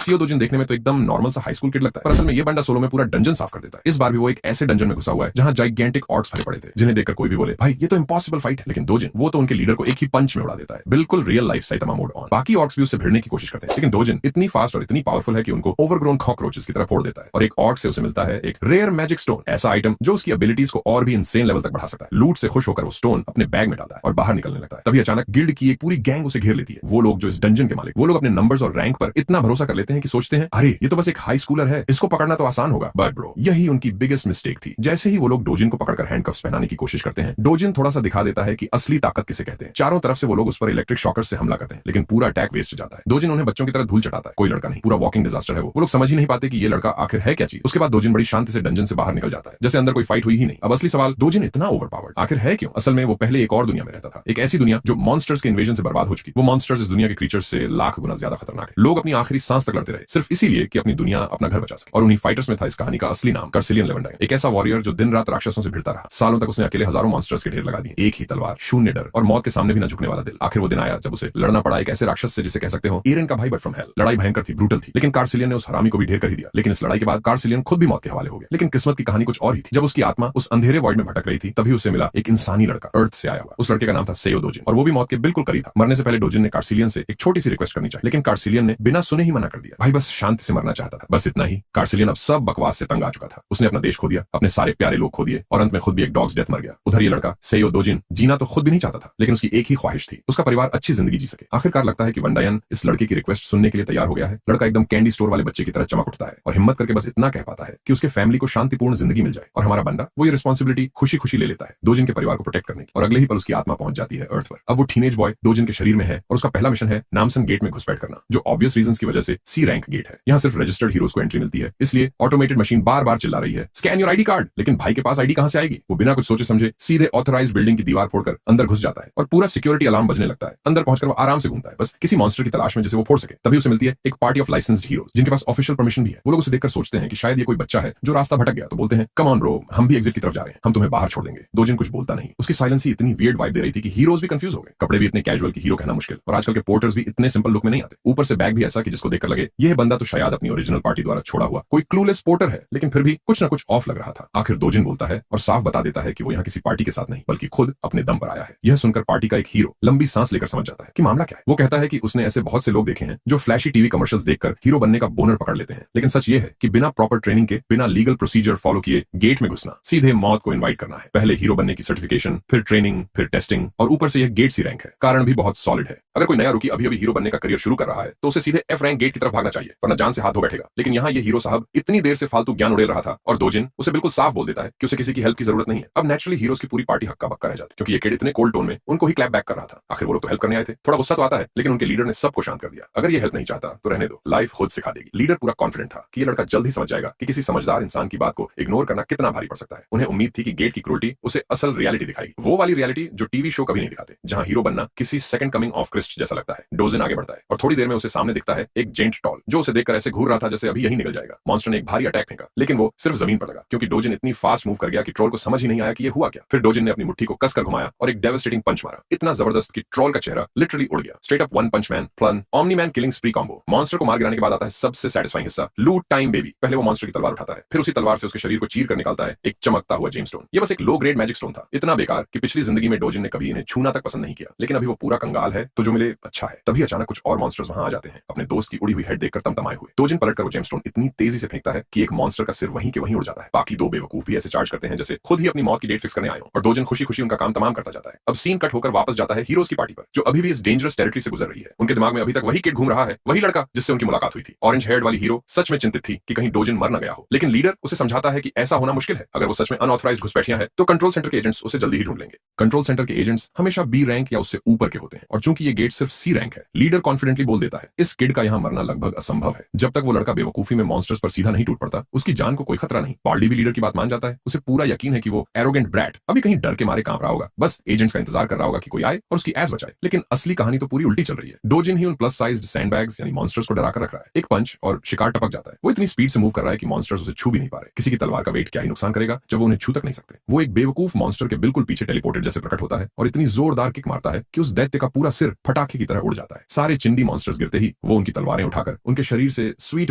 CO देखने में तो एकदम नॉर्मल सा हाई स्कूल किड लगता है, पर असल में ये बंदा सोलो में पूरा डंजन साफ कर देता है। इस बार भी वो एक ऐसे डंजन में घुसा हुआ है जहां जाइगेंटिक ऑर्क्स भरे पड़े थे, जिन्हें देखकर कोई भी बोले भाई ये तो इम्पॉसिबल फाइट है, लेकिन दोजिन वो तो उनके लीडर को एक ही पंच में उड़ा देता है। बिल्कुल real life Saitama mode on. बाकी ऑर्क्स भी उससे भिड़ने की कोशिश करते हैं, लेकिन दोजिन इतनी फास्ट और इतनी पावरफुल है कि उनको ओवरग्रोन कॉकरोचेस की तरह फोड़ देता है। और एक ऑर्क से उसे मिलता है एक रेयर मैजिक स्टोन, ऐसा आइटम जो उसकी एबिलिटीज को और भी इंसेन लेवल तक बढ़ा सकता है। लूट से खुश होकर वो स्टोन अपने बैग में डालता है और बाहर निकलने लगता है। तभी अचानक गिल्ड की एक पूरी गैंग उसे घेर लेती है। वो लोग जो इस डंजन के मालिक, वो लोग अपने नंबर्स और रैंक पर इतना भरोसा कर लेते हैं कि सोचते हैं अरे ये तो बस एक हाई स्कूलर है, इसको पकड़ना तो आसान होगा। बट ब्रो, यही उनकी बिगेस्ट मिस्टेक थी। जैसे ही वो लोग डोजिन को पकड़कर हैंडकफ्स पहनाने की कोशिश करते हैं, डोजिन थोड़ा सा दिखा देता है कि असली ताकत किसे कहते हैं। चारों तरफ से वो लोग उस पर इलेक्ट्रिक शॉकर्स से हमला करते हैं, लेकिन पूरा अटैक वेस्ट जाता है। डोजिन उन्हें बच्चों की तरह धूल चटाता है। कोई लड़का नहीं, पूरा वॉकिंग डिजास्टर है वो लोग समझ ही नहीं पाते कि ये लड़का आखिर है क्या चीज। उसके बाद डोजिन बड़ी शांति से डंजन से बाहर निकल जाता है, जैसे अंदर कोई फाइट हुई ही नहीं। अब असली सवाल, डोजिन इतना ओवरपावर्ड आखिर है क्यों? असल में वो पहले एक और दुनिया में रहता था, एक ऐसी दुनिया जो मॉन्स्टर्स के इन्वेजन से बर्बाद हो चुकी। वो मॉन्स्टर्स इस दुनिया के क्रीचर्स से लाख गुना ज्यादा खतरनाक है। लोग अपनी आखिरी सांस तक लड़ते रहे सिर्फ इसीलिए कि अपनी दुनिया, अपना घर बचा सके। और उन्हीं फाइटर्स में था इस कहानी का असली नाम, कार्सिलियन लेवेंडाइन। एक ऐसा वॉरियर जो दिन रात राक्षसों से भिड़ता रहा। सालों तक उसने अकेले हजारों मॉन्स्टर्स के ढेर लगा दिए। एक ही तलवार, शून्य डर और मौत के सामने भी न झुकने वाला दिल। आखिर वो दिन आया जब उसे लड़ना पड़ा एक ऐसे राक्षस से जिसे कह सकते हो एरन का भाई बट फ्रॉम हेल। लड़ाई भयंकर थी, ब्रूटल थी, लेकिन कार्सिलियन ने उस हरामी को भी ढेर कर ही दिया। लेकिन इस लड़ाई के बाद कार्सिलियन खुद भी मौत के हवाले हो गया। लेकिन किस्मत की कहानी कुछ और ही थी। जब उसकी आत्मा उस अंधेरे वॉइड में भटक रही थी, तभी उसे मिला एक इंसानी लड़का, अर्थ से आया हुआ। उस लड़के का नाम था सेयो दोजिन, और वो भी मौत के बिल्कुल करीब था। मरने से पहले डोजिन ने कार्सिलियन से एक छोटी सी रिक्वेस्ट करनी चाहिए, लेकिन कार्सिलियन ने बिना सुने ही मना कर दिया। भाई बस शांति से मरना चाहता था, बस इतना ही। कार्सिलियन अब सब बकवास से तंग आ चुका था। उसने अपना देश खो दिया, अपने सारे प्यारे लोग खो दिए, और अंत में खुद भी एक डॉग्स डेथ मर गया। उधर ये लड़का सेयो दोजिन जीना तो खुद भी नहीं चाहता था, लेकिन उसकी एक ही ख्वाहिश थी, उसका परिवार अच्छी जिंदगी जी सके। आखिरकार लगता है कि वंडायन इस लड़के की रिक्वेस्ट सुनने के लिए तैयार हो गया है। लड़का एकदम कैंडी स्टोर वाले बच्चे की तरह चमक उठता है और हिम्मत करके बस इतना कह पाता है कि उसके फैमिली को शांतिपूर्ण जिंदगी मिल जाए। और हमारा बंदा वो ये रिस्पॉन्सिबिलिटी खुशी खुशी ले लेता है दोजिन के परिवार को प्रोटेक्ट करने की। और अगले ही पल उसकी आत्मा पहुंच जाती है अर्थ पर। अब वो टीनेज बॉय दोजिन के शरीर में है और उसका पहला मिशन है नामसन गेट में घुसपैठ करना, जो ऑब्वियस रीजंस की वजह से सी रैंक गेट है। यहाँ सिर्फ रजिस्टर्ड हीरोज को एंट्री मिलती है, इसलिए ऑटोमेटेड मशीन बार बार चिल्ला रही है स्कैन योर आईडी कार्ड। लेकिन भाई के पास आईडी कहां से आएगी? वो बिना कुछ सोचे समझे सीधे ऑथराइज्ड बिल्डिंग की दीवार फोड़कर अंदर घुस जाता है और पूरा सिक्योरिटी अलार्म बजने लगता है। अंदर पहुंचकर वो आराम से घूमता है, बस किसी मॉन्स्टर की तलाश में जिसे वो फोड़ सके। तभी उसे मिलती है एक पार्टी ऑफ लाइसेंस्ड हीरोज जिनके पास ऑफिशियल परमिशन भी है। वो लोग उसे देखकर सोचते हैं कि शायद ये कोई बच्चा है जो रास्ता भटक गया, तो बोलते हैं कम ऑन ब्रो, हम भी एग्जिट की तरफ जा रहे हैं, हम तुम्हें बाहर छोड़ देंगे। दोजिन कुछ बोलता नहीं। उसकी साइलेंस ही इतनी वियर्ड वाइब दे रही थी कि हीरोज भी कंफ्यूज हो गए। कपड़े भी इतने कैजुअल कि हीरो कहना मुश्किल, और आजकल के पोर्टर्स भी इतने सिंपल लुक में नहीं आते। ऊपर से बैग भी ऐसा कि जिसको देखकर लगे यह बंदा तो शायद अपनी ओरिजिनल पार्टी द्वारा छोड़ा हुआ कोई क्लूलेस पोर्टर है, लेकिन फिर भी कुछ ना कुछ ऑफ लग रहा था। आखिर दोजिन बोलता है और साफ बता देता है कि वो यहाँ किसी पार्टी के साथ नहीं बल्कि खुद अपने दम पर आया है। यह सुनकर पार्टी का एक हीरो लंबी सांस लेकर समझ जाता है कि मामला क्या है। वो कहता है कि उसने ऐसे बहुत से लोग देखे हैं जो फ्लैशी टीवी कमर्शियल्स देखकर हीरो बनने का बोनर पकड़ लेते हैं, लेकिन सच ये है कि बिना प्रॉपर ट्रेनिंग के, बिना लीगल प्रोसीजर फॉलो किए गेट में घुसना, सीधे मौत को इन्वाइट करना है। पहले हीरो बनने की सर्टिफिकेशन, फिर ट्रेनिंग, फिर टेस्टिंग, और ऊपर से यह गेट सी रैंक है। कारण भी बहुत सॉलिड है। अगर कोई नया रुकी अभी अभी हीरो बनने का करियर शुरू कर रहा है तो उसे सीधे एफ रैंक गेट की तरफ भागना चाहिए, वरना जान से हाथ धो बैठेगा। लेकिन यहाँ ये हीरो साहब इतनी देर से फालतू ज्ञान उड़ेल रहा था और दोजिन उसे बिल्कुल साफ बोल देता है कि उसे किसी की हेल्प की जरूरत नहीं है। अब नेचुरली हीरोज की पूरी पार्टी हक्का बक्का रह जाती, क्योंकि ये किड इतने कोल्ड टोन में उनको ही क्लैप बैक कर रहा था। आखिर वो लोग तो हेल्प करने आए थे। थोड़ा गुस्सा तो आता है, लेकिन उनके लीडर ने सबको शांत कर दिया। अगर ये हेल्प नहीं चाहता तो रहने दो, लाइफ खुद सिखा देगी। लीडर पूरा कॉन्फिडेंट था कि ये लड़का जल्द ही समझ जाएगा कि किसी समझदार इंसान की बात को इग्नोर करना कितना भारी पड़ सकता है। उन्हें उम्मीद थी कि गेट की क्रूरटी उसे असल रियलिटी दिखाएगी, वो वाली रियलिटी जो टीवी शो कभी नहीं दिखाते, जहां हीरो बनना किसी सेकंड कमिंग ऑफ क्रिस्ट जैसा लगता है। डोजिन आगे बढ़ता है और थोड़ी देर में उसे सामने दिखता है एक जेंट टॉल, जो उसे देखकर ऐसे घूर रहा था जैसे अभी यही निकल जाएगा। मॉन्स्टर ने एक भारी अटैक फेंका, लेकिन वो सिर्फ जमीन पर लगा, क्योंकि डोजिन इतनी फास्ट मूव कर गया कि ट्रोल को समझ ही नहीं आया कि ये हुआ क्या। फिर डोजिन ने अपनी मुट्ठी को कसकर घुमाया और एक डेवास्टेटिंग पंच मारा, इतना जबरदस्त कि ट्रोल का चेहरा लिटरली उड़ गया। Straight up one punch man प्लन Omni Man killing spree combo. Monster को मार गिराने के बाद आता है सबसे सैटिस्फाइंग हिस्सा, लूट टाइम बेबी। पहले वो मॉन्स्टर की तलवार उठाता है, फिर उसी तलवार से उसके शरीर को चीर कर निकालता है एक चमकता हुआ जेम स्टोन। ये बस एक लो ग्रेड मैजिक स्टोन था, इतना बेकार कि पिछली जिंदगी में डोजिन ने कभी इन्हें छूना तक पसंद नहीं किया। लेकिन अभी वो पूरा कंगाल है तो जो मिले अच्छा है। तभी अचानक कुछ और मॉन्स्टर्स वहां आ जाते हैं, अपने दोस्त की उड़ी हुई हेड देखकर तमतमाए हुए। डोजिन पलटकर वो जेम स्टोन इतनी तेजी से फेंकता है कि एक मॉन्स्टर का सिर वहीं के वहीं उड़ जाता है। बाकी दो बेवकूफ भी ऐसे चार्ज करते हैं जैसे खुद ही अपनी मौत की डेट फिक्स करने आए हो, और डोजिन खुशी खुशी उनका काम तमाम करता जाता है। अब सीन कट होकर वापस जाता है हीरोज की पार्टी पर, जो अभी भी इस डेंजरस टेरिटरी से गुजर रही है। उनके दिमाग में अभी तक वही किड घूम रहा है, वही लड़का जिससे उनकी मुलाकात हुई थी। ऑरेंज हेयर्ड वाली हीरो सच में चिंतित थी कि कहीं डोजिन मर न गया हो, लेकिन लीडर उसे समझाता है कि ऐसा होना मुश्किल है। अगर वो सच में अनऑथराइज्ड घुसपैठियां है तो कंट्रोल सेंटर के एजेंट्स उसे जल्दी ही ढूंढ लेंगे। कंट्रोल सेंटर के एजेंट्स हमेशा बी रैंक या उससे ऊपर के होते हैं, और चूंकि ये गेट सिर्फ सी रैंक है, लीडर कॉन्फिडेंटली बोल देता है इस किड का यहाँ मरना लगभग असंभव है। जब तक वो लड़का बेवकूफी में मॉन्स्टर्स पर सीधा नहीं टूट पड़ता, उसकी जान को कोई खतरा नहीं। बार्डी भी लीडर की बात मान जाता है, उसे पूरा यकीन है कि वो एरोगेंट ब्रैट अभी कहीं डर के मारे कांप रहा होगा, बस एजेंट्स का इंतजार कर रहा होगा कि कोई आए और उसकी एस बचाए। लेकिन असली कहानी तो पूरी उल्टी चल रही है। डोजिन ही उन प्लस साइज्ड सैंडबैग्स यानी मॉन्स्टर्स को डरा कर रख रहा है। एक पंच और शिकार टपक जाता है। वो इतनी स्पीड से मूव कर रहा है कि मॉन्स्टर्स उसे छू भी नहीं पा रहे। किसी की तलवार का वेट क्या ही नुकसान करेगा जब वो उन्हें छू तक नहीं सकते। वो एक बेवकूफ मॉन्स्टर के बिल्कुल पीछे टेलीपोर्टेड जैसे प्रकट होता है और इतनी जोरदार किक मारता है कि उस दैत्य का पूरा सिर फटाके की तरह उड़ जाता है। सारे चिंडी मॉन्स्टर्स गिरते ही वो उनकी तलवारें उठाकर जाकर उनके शरीर से स्वीट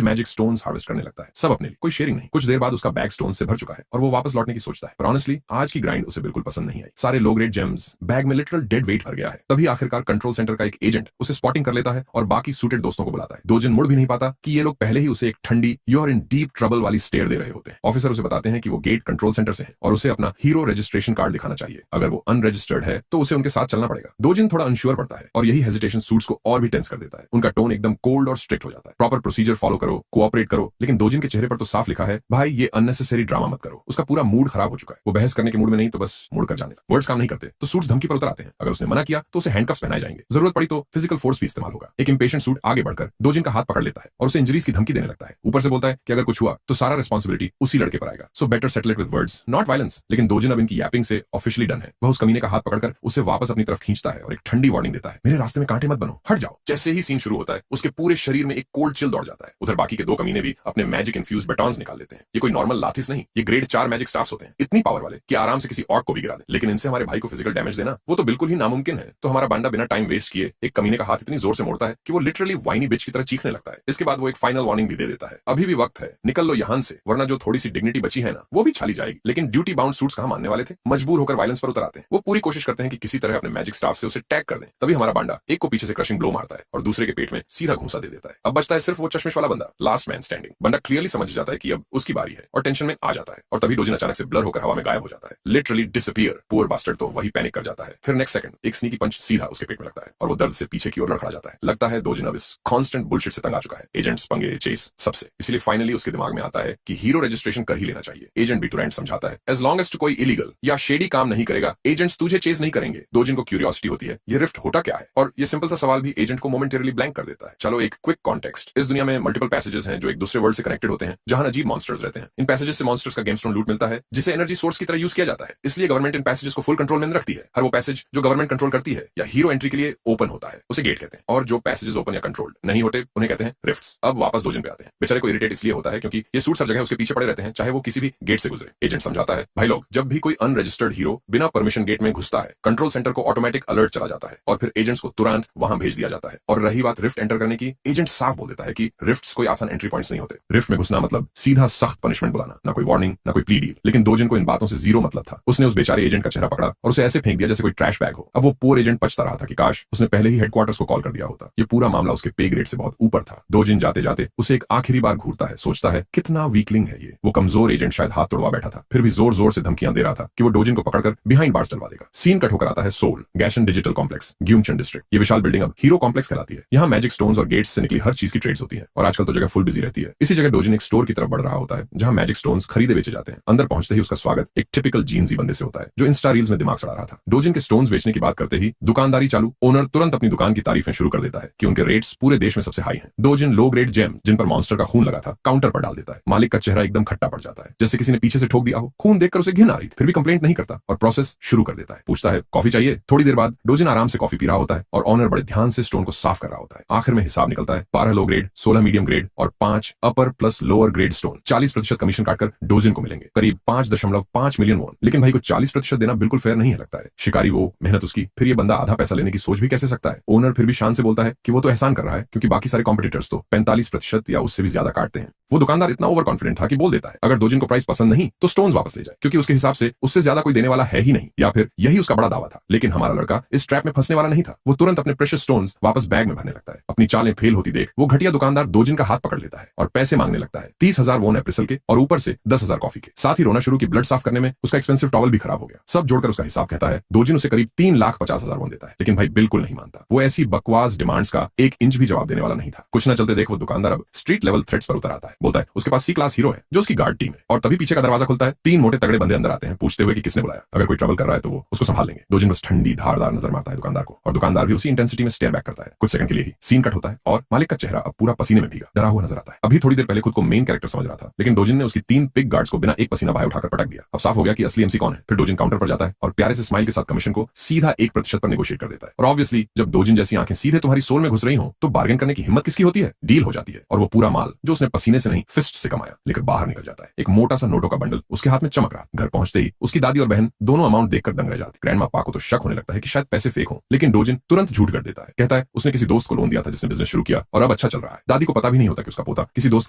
मैजिक स्टोन्स हार्वेस्ट करने लगता है, सब अपने लिए, कोई शेयरिंग नहीं। कुछ देर बाद उसका बैग स्टोन से भर चुका है और वो वापस लौटने की सोचता है, पर ऑनेस्टली आज की ग्राइंड उसे बिल्कुल पसंद नहीं आई। सारे लो ग्रेड जेम्स बैग में लिटरल डेड वेट भर गया है। तभी आखिरकार कंट्रोल सेंटर का एक एजेंट उसे स्पॉटिंग कर लेता है और बाकी सूटेड दोस्तों को बुलाता है। दोजिन मुड़ भी नहीं पाता कि ये लोग पहले ही उसे एक ठंडी you are in deep trouble वाली स्टेयर दे रहे होते हैं। ऑफिसर उसे बताते हैं कि वो गेट कंट्रोल सेंटर से है और उसे अपना हीरो रजिस्ट्रेशन कार्ड दिखाना चाहिए। अगर वो अनरजिस्टर्ड है तो उसे उनके साथ चलना पड़ेगा। दोजिन थोड़ा अनश्योर पड़ता है और यही हेजिटेशन सूट्स को और भी टेंस कर देता है। उनका टोन एकदम कोल्ड और स्ट्रिक्ट हो जाता है। प्रॉपर प्रोसीजर फॉलो करो, कोऑपरेट करो, लेकिन दोजिन के चेहरे पर तो साफ लिखा है, भाई ये अननेसेसरी ड्रामा मत करो। उसका पूरा मूड खराब हो चुका है। वो बहस करने के मूड में नहीं तो बस मुड़ कर जाने लगा। वर्ड्स काम नहीं करते तो सूट्स धमकी पर उतर आते हैं। अगर उसने मना किया तो उसे हैंडकफ्स पहनाए जाएंगे, जरूरत पड़ी तो फिजिकल फोर्स भी इस्तेमाल होगा। एक इंपेशेंट सूट आगे बढ़कर दोजिन का हाथ पकड़ लेता है और उसे इंजरीज की धमकी देने लगता है। ऊपर से बोलता है कि अगर कुछ हुआ तो सारा रिस्पांसिबिलिटी उसी लड़के पर आएगा, so better settle it with words not violence. लेकिन दोजिन अब इनकी यापिंग से ऑफिशियली डन है। वह उस कमीने का हाथ पकड़कर उसे वापस अपनी तरफ खींचता है और एक ठंडी वार्निंग देता है, मेरे रास्ते में कांटे मत बनो, हट जाओ। जैसे ही सीन शुरू होता है उसके पूरे शरीर में एक कोल्ड चिल दौड़ जाता है। उधर बाकी के दो कमीने भी अपने मैजिक इन्फ्यूज बैटॉन्स निकाल लेते हैं। ये कोई नॉर्मल लाथिस नहीं, ये ग्रेड 4 मैजिक स्टाफ्स होते हैं, इतनी पावर वाले कि आराम से किसी ऑर्क को भी गिरा दे। लेकिन इनसे हमारे भाई को फिजिकल डैमेज देना वो तो बिल्कुल ही नामुमकिन है। तो हमारा बांडा बिना टाइम वेस्ट किए एक कमीने का हाथ इतनी जोर से मोड़ता है कि वो लिटरली वाइनी बिच की तरह चीखने लगता है। इसके बाद वो एक फाइनल वार्निंग भी दे देता है, अभी भी वक्त है, निकल लो यहां से, वरना जो थोड़ी सी डिग्निटी बची है ना वो भी छाली जाएगी। लेकिन ड्यूटी बाउंड सूट्स कहां मानने वाले थे, मजबूर होकर वायलेंस पर उतर आते हैं। वो पूरी कोशिश करते हैं कि किसी तरह अपने मैजिक स्टाफ से उसे टैग कर दें। तभी हमारा बांडा एक को पीछे से क्रशिंग ब्लो मारता है और दूसरे के पेट में सीधा घूंसा दे देता है। अब बचता है सिर्फ वो चश्मिश वाला बंदा, लास्ट मैन स्टैंडिंग। बंदा क्लियरली समझ जाता है कि अब उसकी बारी है और टेंशन में आ जाता है। और तभी डोजिन अचानक से ब्लर होकर हवा में गायब हो जाता है, लिटरली डिसअपीयर। पुअर बास्टर्ड तो वही पैनिक कर जाता है। फिर नेक्स्ट सेकंड एक स्नीकी पंच सीधा उसके पेट में लगता है और वो दर्द से पीछे की ओर लड़खड़ा जाता है। लगता है दोजिन अब इस कांस्टेंट बुलशिट से तंग आ चुका है, एजेंट्स, पंगे, चेस, सबसे। इसलिए फाइनली उसके दिमाग में आता है कि हीरो रजिस्ट्रेशन कर ही लेना चाहिए। एजेंट भी टुरेंट समझाता है, एज लॉन्ग एज कोई इलीगल या शेडी काम नहीं करेगा, एजेंट्स तुझे चेस नहीं करेंगे। दोजिन को क्यूरियोसिटी होती है ये रिफ्ट होता क्या है, और ये सिंपल सा सवाल भी एजेंट को मोमेंटरीली ब्लैंक कर देता है। चलो एक क्विक कॉन्टेक्स्ट। इस दुनिया में मल्टीपल पैसेजेस हैं जो एक दूसरे वर्ल्ड से कनेक्टेड होते हैं, जहां अजीब मॉन्स्टर्स रहते हैं। इन पैसेजेस से मॉन्स्टर्स का गेमस्टोन लूट मिलता है जिसे एनर्जी सोर्स की तरह यूज किया जाता है। इसलिए गवर्नमेंट इन पैसेजेस को फुल कंट्रोल में रखती है। हर वो पैसेज जो गवर्नमेंट कंट्रोल करती है या हीरो एंट्री के लिए ओपन होता है उसे गेट कहते हैं, और जो पैसेजेस ओपन या कंट्रोल्ड नहीं होते उन्हें कहते हैं रिफ्ट्स। अब वापस दोजिन पे आते हैं। बेचारे को इरिटेट इसलिए होता है क्योंकि ये सूट हर जगह उसके पीछे पड़े रहते हैं, चाहे वो किसी भी गेट से गुजरे। एजेंट समझाता है, भाई लोग, जब भी कोई अनरजिस्टर्ड हीरो बिना परमिशन गेट में घुसता है, कंट्रोल सेंटर को ऑटोमेटिक अलर्ट चला जाता है और फिर एजेंट्स को तुरंत वहां भेज दिया जाता है। और रही बात रिफ्ट एंटर करने की, एजेंट साफ बोल देता है कि रिफ्ट्स कोई आसान एंट्री पॉइंट्स नहीं होते। रिफ्ट में घुसना मतलब सीधा सख्त पनिशमेंट बुलाना, ना कोई वार्निंग ना कोई प्ली डील। लेकिन दोजिन को इन बातों से जीरो मतलब था। उसने उस बेचारे एजेंट का चेहरा पकड़ा और उसे ऐसे फेंक दिया जैसे कोई ट्रैश बैग हो। अब वो पोर एजेंट पछता रहा था कि काश उसने पहले ही हेडक्वार्टर्स को कॉल कर दिया होता। ये पूरा मामला उसके पे ग्रेड से बहुत ऊपर था। दोजिन जाते जाते उसे एक आखिरी बार घूरता है, सोचता है कितना वीकलिंग है ये। वो कमजोर एजेंट शायद हाथ तोड़वा बैठा था, फिर भी जोर जोर से धमकियां दे रहा था कि वो डोजिन को पकड़कर बिहाइंड बार्स चलवा देगा। सीन कट होकर आता है सोल गैशन डिजिटल कॉम्प्लेक्स, ग्यूमचन डिस्ट्रिक्ट। ये विशाल बिल्डिंग अब हीरो कॉम्प्लेक्स कहलाती है। यहाँ मैजिक स्टोन्स और गेट्स से निकली हर चीज की ट्रेड्स होती है और आजकल तो जगह फुल बिजी रहती है। इसी जगह डोजिन एक स्टोर की तरफ बढ़ रहा होता है जहाँ मैजिक स्टोन्स खरीदे बेचे जाते हैं। अंदर पहुंचते ही उसका स्वागत एक टिपिकल जीन्सी बंदे से होता है जो इंस्टा रील्स में दिमाग सड़ा रहा था। डोजिन के स्टोन्स बेचने की बात करते ही दुकानदारी चालू। ओनर तुरंत अपनी दुकान की तारीफें शुरू कर देता है कि उनके रेट्स पूरे देश में सबसे हाई हैं। डोजिन लो ग्रेड जेम जिन पर मॉन्स्टर का खून लगा था काउंटर पर डाल देता है। मालिक का चेहरा एकदम खट्टा पड़ जाता है, जैसे किसी ने पीछे से ठोक दिया हो। खून देखकर उसे घिन आ रही थी, फिर भी कंप्लेंट नहीं करता और प्रोसेस शुरू कर देता है। पूछता है कॉफी चाहिए। थोड़ी देर बाद डोजिन आराम से कॉफी पी रहा होता है और ऑनर बड़े ध्यान से स्टोन को साफ कर रहा होता है। आखिर में हिसाब निकलता है 12 लो ग्रेड, 16 मीडियम ग्रेड और 5 अपर plus lower grade stone. 40% commission काटकर डोजिन को मिलेंगे, करीब 5.5 मिलियन वॉन। लेकिन भाई को 40% देना बिल्कुल फेयर नहीं है लगता है। शिकारी वो, मेहनत उसकी, फिर ये बंदा आधा पैसा लेने की सोच भी कैसे सकता है। ओनर फिर भी शान से बोलता है कि वो तो एहसान कर रहा है क्योंकि बाकी सारे कॉम्पिटिटर्स तो 45% या उससे भी ज्यादा काटते हैं। वो दुकानदार इतना ओवर कॉन्फिडेंट था कि बोल देता है अगर डोजिन को प्राइस पसंद नहीं तो स्टोन्स वापस ले जाए, क्योंकि उसके हिसाब से उससे ज्यादा कोई देने वाला है ही नहीं, या फिर यही उसका बड़ा दावा था। लेकिन हमारा लड़का इस ट्रैप में फंसने वाला नहीं था। वो तुरंत अपने प्रेशियस स्टोन्स वापस बैग में भरने लगता है। अपनी चालें फेल होती देख वो घटिया दुकानदार डोजिन का हाथ पकड़ लेता है और पैसे मांगने लगता है। 30,000 वोन एप्रिसल के और ऊपर से 10,000 कॉफी के। साथ ही रोना शुरू की ब्लड साफ करने में उसका एक्सपेंसिव टॉवल भी खराब हो गया। सब जोड़कर उसका हिसाब कहता है डोजिन उसे करीब 3,50,000 वोन देता है। लेकिन भाई बिल्कुल नहीं मानता। वो ऐसी बकवास डिमांड्स का 1 इंच भी जवाब देने वाला नहीं था। कुछ न चलते देख वो दुकानदार अब स्ट्रीट लेवल थ्रेट्स पर उतर आता है। बोलता है उसके पास क्लास हीरो है जो उसकी गार्ड टीम है। और तभी पीछे का दरवाजा खुलता है। 3 मोटे तगड़े बंदे अंदर आते हैं पूछते हुए कि किसने बुलाया। अगर कोई ट्रबल कर रहा है तो वो उसको संभाल लेंगे। डोजिन बस ठंडी धारदार नजर मारता है दुकानदार को और दुकानदार भी उसी इंटेंसिटी में स्टेयर बैक करता है। कुछ सेकंड के लिए ही सीन कट होता है और मालिक का चेहरा अब पूरा पसीने में भीगा डरा हुआ नजर आता है। अभी थोड़ी देर पहले खुद को मेन कैरेक्टर समझ रहा था, लेकिन डोजिन ने उसकी 3 पिक गार्ड्स को बिना एक पसीना बहाए उठाकर पटक दिया। अब साफ हो गया कि असली एमसी कौन है। फिर डोजिन काउंटर पर जाता है और प्यारे से स्माइल के साथ कमीशन को सीधा 1% पर नेगोशिएट कर देता है। और ऑब्वियसली जब डोजिन जैसी आंखें सीधे तुम्हारी सोल में घुस रही हो तो बार्गेन करने की हिम्मत किसकी होती है। डील हो जाती है और वो पूरा माल जो उसने पसीने से नहीं फिस्ट से कमाया लेकर बाहर निकल जाता है। एक मोटा सा नोटों का बंडल उसके हाथ में चमक रहा। घर पहुंचते ही उसकी दादी और बहन दोनों अमाउंट देखकर दंग रह जाती। ग्रैंडमा पा को तो शक होने लगता है कि शायद पैसे फेक हो, लेकिन डोजिन तुरंत झूठ कर देता है। कहता है उसने किसी दोस्त को लोन दिया था जिसने बिजनेस शुरू किया और अब सब अच्छा चल रहा है। दादी को पता भी नहीं होता कि उसका पोता किसी दोस्त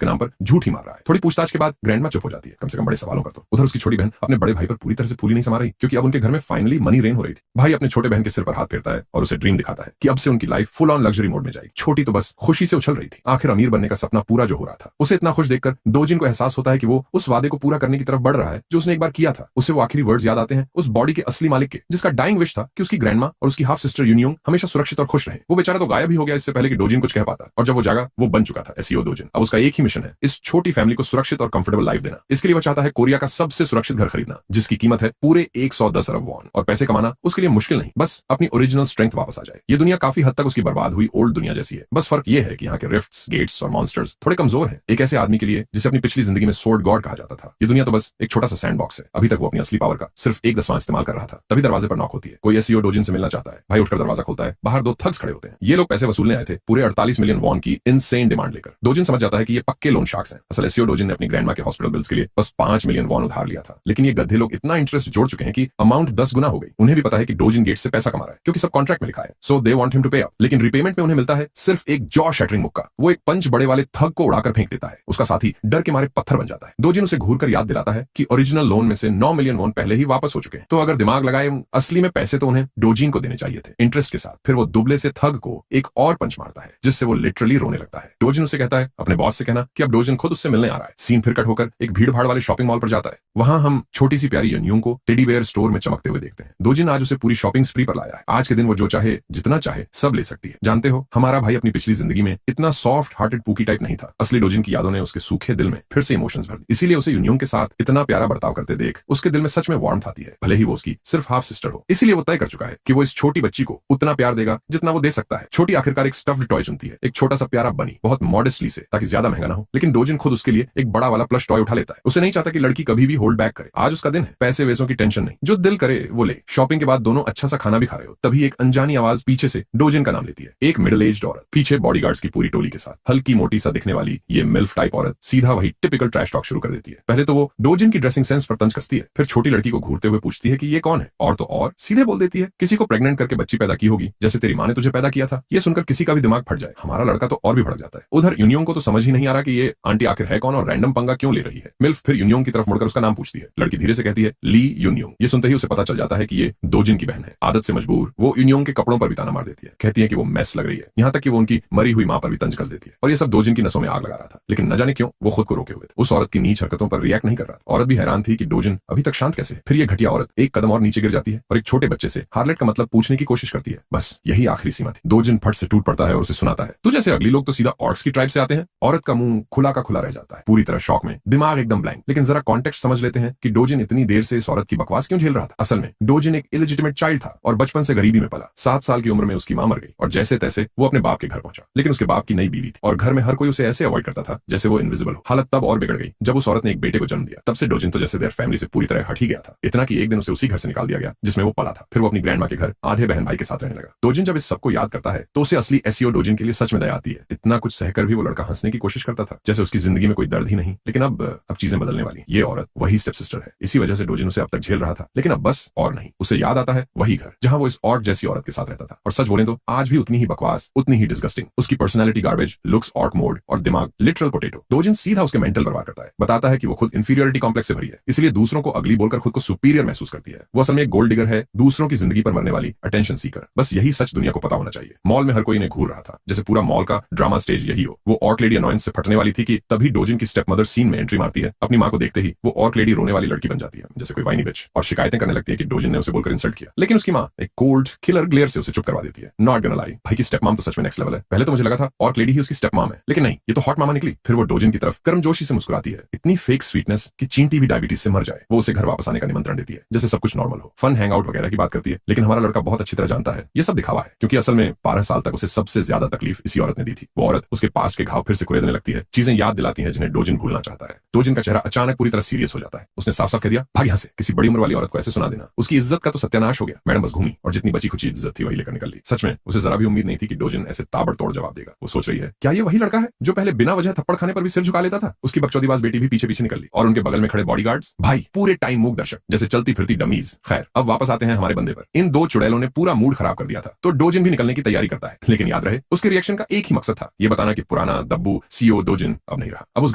के नाम पर झूठ ही मार रहा है। थोड़ी पूछताछ के बाद ग्रैंडमा चुप हो जाती है, कम से कम बड़े सवालों पर तो। उधर उसकी छोटी बहन अपने बड़े भाई पर पूरी तरह से फूली नहीं समा रही, क्योंकि अब उनके घर में फाइनली मनी रेन हो रही थी। भाई अपने छोटे बहन के सिर पर हाथ फेरता है और उसे ड्रीम दिखाता है कि अब से उनकी life full on luxury mode में जाएगी। छोटी तो बस खुशी से उछल रही थी, आखिर अमीर बनने का सपना पूरा जो हो रहा था। उसे इतना खुश देखकर दोजिन को एहसास होता है कि वो उस वादे को पूरा करने की तरफ बढ़ रहा है जो उसने एक बार किया था। उसे वो आखिरी वर्ड्स याद आते हैं उस बॉडी के असली मालिक के, जिसका डाइंग विश था कि उसकी ग्रैंडमा और उसकी हाफ सिस्टर यूनियोंग हमेशा सुरक्षित और खुश रहे। वो बेचारा तो गायब ही हो गया इससे पहले कि डोजिन कुछ कह पाता, और जब वो जागा वो बन चुका था एसईओ डोजिन। अब उसका एक ही मिशन है, इस छोटी फैमिली को सुरक्षित और कंफर्टेबल लाइफ देना। इसके लिए वो चाहता है कोरिया का सबसे सुरक्षित घर खरीदना, जिसकी कीमत है पूरे 110 अरब वॉन। और पैसे कमाना उसके लिए मुश्किल नहीं, बस अपनी ओरिजिनल स्ट्रेंथ वापस आ जाए। ये दुनिया काफी हद तक उसकी बर्बाद हुई ओल्ड दुनिया जैसी है, बस फर्क ये है कि यहाँ के रिफ्ट्स, गेट्स और मॉन्स्टर्स थोड़े कमजोर हैं। एक ऐसे आदमी के लिए जिसे अपनी पिछली जिंदगी में सोर्ड गॉड कहा जाता था। ये दुनिया तो बस एक छोटा सा सैंडबॉक्स है। अभी तक वो अपनी असली पावर का सिर्फ 1/10 इस्तेमाल कर रहा था। तभी दरवाजे पर नॉक होती है, कोई एसईओ डोजिन से मिलना चाहता है। भाई उठकर दरवाजा खोलता है, बाहर 2 थग्स खड़े होते हैं। ये लोग पैसे वसूलने आए थे, पूरे 48 मिलियन वॉन की इनसेन डिमांड लेकर। डोजिन समझ जाता है कि ये पक्के लोन शार्क्स हैं। असल एसईओ डोजिन ने अपनी ग्रैंडमा के हॉस्पिटल बिल्स के लिए बस 5 मिलियन वॉन उधार लिया था, लेकिन ये गधे लोग इतना इंटरेस्ट जोड़ चुके हैं कि अमाउंट 10 गुना हो गई। उन्हें भी पता है कि डोजिन गेट से पैसा कमा रहा है, क्योंकि सब कॉन्ट्रैक्ट में लिखा है। सो दे वांट हिम टू पे अप, लेकिन रिपेमेंट में उन्हें मिलता है सिर्फ एक जॉ शैटरिंग मुक्का। वो एक पंच बड़े वाले थग को उड़ाकर फेंक देता है। उसका साथी डर के मारे पत्थर बन जाता है। डोजिन उसे घूर कर याद दिलाता है कि ओरिजिनल लोन में से 9 मिलियन वॉन पहले ही वापस हो चुके हैं, तो अगर दिमाग लगाए असली में पैसे तो उन्हें डोजिन को देने चाहिए थे, इंटरेस्ट के साथ। फिर वो दुबले से थग को एक और पंच मारता है, जिससे वो लिटरली रोने लगता है। डोजिन उसे कहता है अपने बॉस से कहना कि अब डोजिन खुद उससे मिलने आ रहा है। सीन फिर कट होकर एक भीड़ भाड़ वाले शॉपिंग मॉल पर जाता है। वहां हम छोटी सी प्यारी यूनियों को टेडी बेयर स्टोर में चमकते हुए देखते हैं। डोजिन आज उसे पूरी शॉपिंग स्प्री पर लाया है। आज के दिन वो जो चाहे जितना चाहे सब ले सकती है। जानते हो, हमारा भाई अपनी पिछली जिंदगी में इतना सॉफ्ट हार्टेड पूकी टाइप नहीं था। असली डोजिन की यादों ने उसके सूखे दिल में फिर से इमोशंस भर दी। इसीलिए उसे यूनियों के साथ इतना प्यारा बर्ताव करते देख उसके दिल में सच में वार्मथ आती है, भले ही वो उसकी सिर्फ हाफ सिस्टर हो। इसीलिए वो तय कर चुका है कि वो इस छोटी बच्ची को उतना प्यार देगा जितना वो दे सकता है। छोटी आखिरकार एक स्टफ्ड टॉय चुनती है, एक छोटा सा प्यारा बनी, बहुत मॉडेस्टली से, ताकि ज्यादा महंगा ना हो। लेकिन डोजिन खुद उसके लिए एक बड़ा वाला प्लस टॉय उठा लेता है। उसे नहीं चाहता कि लड़की कभी भी होल्ड बैक करे। आज उसका दिन है, पैसे वैसों की टेंशन नहीं, जो दिल करे वो ले। शॉपिंग के बाद दोनों अच्छा सा खाना भी खा रहे हो, तभी एक अनजानी आवाज पीछे से डोजिन का नाम लेती है। एक मिडिल एज्ड औरत, पीछे बॉडीगार्ड्स की पूरी टोली के साथ। हल्की मोटी सा दिखने वाली ये मिल्फ टाइप औरत सीधा वही टिपिकल ट्रैश टॉक शुरू कर देती है। पहले तो वो डोजिन की ड्रेसिंग सेंस पर तंज कसती है, फिर छोटी लड़की को घूरते हुए पूछती है कि ये कौन है, और तो और सीधे बोल देती है किसी को प्रेग्नेंट करके बच्ची पैदा की होगी, जैसे तेरी माँ ने तुझे पैदा किया था। ये सुनकर किसी का भी दिमाग फट जाए। हमारा लड़का तो और भी भड़क जाता है। उधर यूनियों को तो समझ ही नहीं आ रहा कि ये आंटी आखिर है कौन और रैंडम पंगा क्यों ले रही है। मिल्फ फिर यूनियों की तरफ मुड़कर उसका नाम पूछती है। लड़की धीरे से कहती है ली यूनियों। ये सुनते ही उसे पता चल जाता है कि ये डोजिन की बहन है। आदत से मजबूर वो यूनियों के कपड़ों पर भी ताना मार देती है, कहती है कि वो मैस लग रही है, यहाँ तक कि वो उनकी मरी हुई माँ पर भी तंज कस देती है। और ये सब डोजिन की नसों में आग लगा रहा था, लेकिन न जाने क्यों वो खुद को रोके हुए थे। उस औरत की नीच हरकतों पर रिएक्ट नहीं कर रहा था। औरत भी हैरान थी कि डोजिन अभी तक शांत कैसे। फिर ये घटिया औरत एक कदम और नीचे गिर जाती है और एक छोटे बच्चे से हार्लेट का मतलब पूछने की कोशिश करती है। बस यही आखिरी सीमा थी। डोजिन फट से टूट पड़ता है और उसे सुनाता है, तू जैसे अगली लोग तो सीधा ऑर्क्स की ट्राइब से आते हैं। औरत का मुंह खुला का खुला रह जाता है, पूरी तरह शॉक में, दिमाग एकदम ब्लैंक। लेकिन जरा कॉन्टेक्स्ट समझ लेते हैं कि डोजिन इतनी देर से इस औरत की बकवास क्यों झेल रहा था। असल में डोजिन एक इलेजिटिमेट चाइल्ड था और बचपन से गरीबी में पला। 7 साल की उम्र में उसकी मां मर गई और जैसे तैसे वो अपने बाप के घर पहुंचा। लेकिन उसके बाप की नई बीवी थी और घर में हर कोई उसे ऐसे अवॉइड करता था जैसे वो इनविजिबल हो। हालत तब और बिगड़ गई जब उस औरत ने एक बेटे को जन्म दिया। तब से डोजिन तो जैसे देयर फैमिली से पूरी तरह हट ही गया था। इतना कि एक दिन उसे उसी घर से निकाल दिया गया जिसमें वो पला था। फिर वो अपनी ग्रैंडमा के घर आधे बहन भाई के साथ रहने लगा। डोजिन जब इस सबको याद करता है तो उसे असली एसईओ डोजिन के लिए सच में दया आती है। इतना कुछ सहकर भी वो लड़का हंसने की कोशिश करता था जैसे उसकी जिंदगी में कोई दर्द ही नहीं। लेकिन अब चीजें बदलने वाली। ये औरत वही स्टेप सिस्टर है। इसी वजह से डोजिन उसे अब तक झेल रहा था, लेकिन अब बस और नहीं। उसे याद आता है वही घर जहां वो इस ऑर्क जैसी औरत के साथ रहता था। और सच बोले तो आज भी उतनी ही बकवास, उतनी ही डिस्गस्टिंग। उसकी personality garbage, looks orc mode और दिमाग लिटरल पोटैटो। डोजिन सीधा उसके मेंटल बर्बाद करता है। बताता है कि वो खुद इंफीरियरिटी कॉम्प्लेक्स से भरी है, इसलिए दूसरों को अगली बोलकर खुद को सुपीरियर महसूस करती है। वो असल में एक गोल्ड डिगर है, दूसरों की जिंदगी पर मरने वाली अटेंशन सीकर। बस यही सच दुनिया को पता होना चाहिए। मॉल में हर कोई इन्हें घूर रहा था जैसे पूरा मॉल का ड्रामा स्टेज यही हो। वो ऑर्क लेडी अनॉयंस से फटने वाली थी कि तभी डोजिन की स्टेप मदर सीन में एंट्री मारती है। अपनी मां को देखते ही वो ऑर्क लेडी रोने वाली लड़की बन जाती है जैसे कोई वाइनी बिच, और शिकायतें करने लगती है कि डोजिन ने उसे बोलकर इंसल्ट किया। लेकिन उसकी मां एक कोल्ड किलर ग्लेयर से उसे चुप करवा देती है। नॉट गॉना लाई, भाई की स्टेप मॉम तो सच में नेक्स्ट लेवल है। पहले तो मुझे लगा था ऑर्क लेडी ही उसकी स्टेप मॉम है, लेकिन नहीं, ये तो हॉट मामा निकली। फिर वो डोजिन की तरफ गर्मजोशी से मुस्कुराती है, इतनी फेक स्वीटनेस कि चींटी भी डायबिटीज से मर जाए। वो उसे घर वापस आने का निमंत्रण देती है जैसे सब कुछ नॉर्मल हो। फन हैंग आउट वगैरह की बात करती है, लेकिन हमारा लड़का बहुत अच्छी तरह जानता है ये सब दिखावा है, क्योंकि असल में 12 साल तक उसे सबसे ज्यादा तकलीफ इसी औरत ने दी थी। वो औरत उसके पास के घाव फिर से कुरेदने लगती है, चीजें याद दिलाती है जिन्हें डोजिन भूलना चाहता है। डोजिन का चेहरा अचानक पूरी तरह सीरियस हो जाता है। उसने साफ साफ कह दिया, भाग यहाँ से, किसी बड़ी उम्र वाली औरत को ऐसे सुना देना। उसकी इज्जत का तो सत्यानाश हो गया। मैडम बस घूमी और जितनी बची खुची इज्जत थी वही लेकर निकल ली। सच में उसे जरा भी उम्मीद नहीं थी कि डोजिन ऐसे ताबड़तोड़ जवाब देगा। वो सोच रही है, क्या ये वही लड़का है जो पहले बिना वजह थप्पड़ खाने पर भी सिर झुका लेता था। उसकी बकचोदीबाज बेटी भी पीछे पीछे निकल ली और उनके बगल में खड़े बॉडीगार्ड्स भाई पूरे टाइम मूक दर्शक जैसे चलती फिरती डमीज। खैर अब वापस आते हैं हमारे बंदे पर। इन दो चुड़ैलों ने पूरा मूड खराब कर दिया था, तो डोजिन भी निकलने की तैयारी करता है। लेकिन याद रहे उसके रिएक्शन का एक ही ही मकसद था, ये बताना कि पुराना दब्बू सीईओ डोजिन अब नहीं रहा। अब उस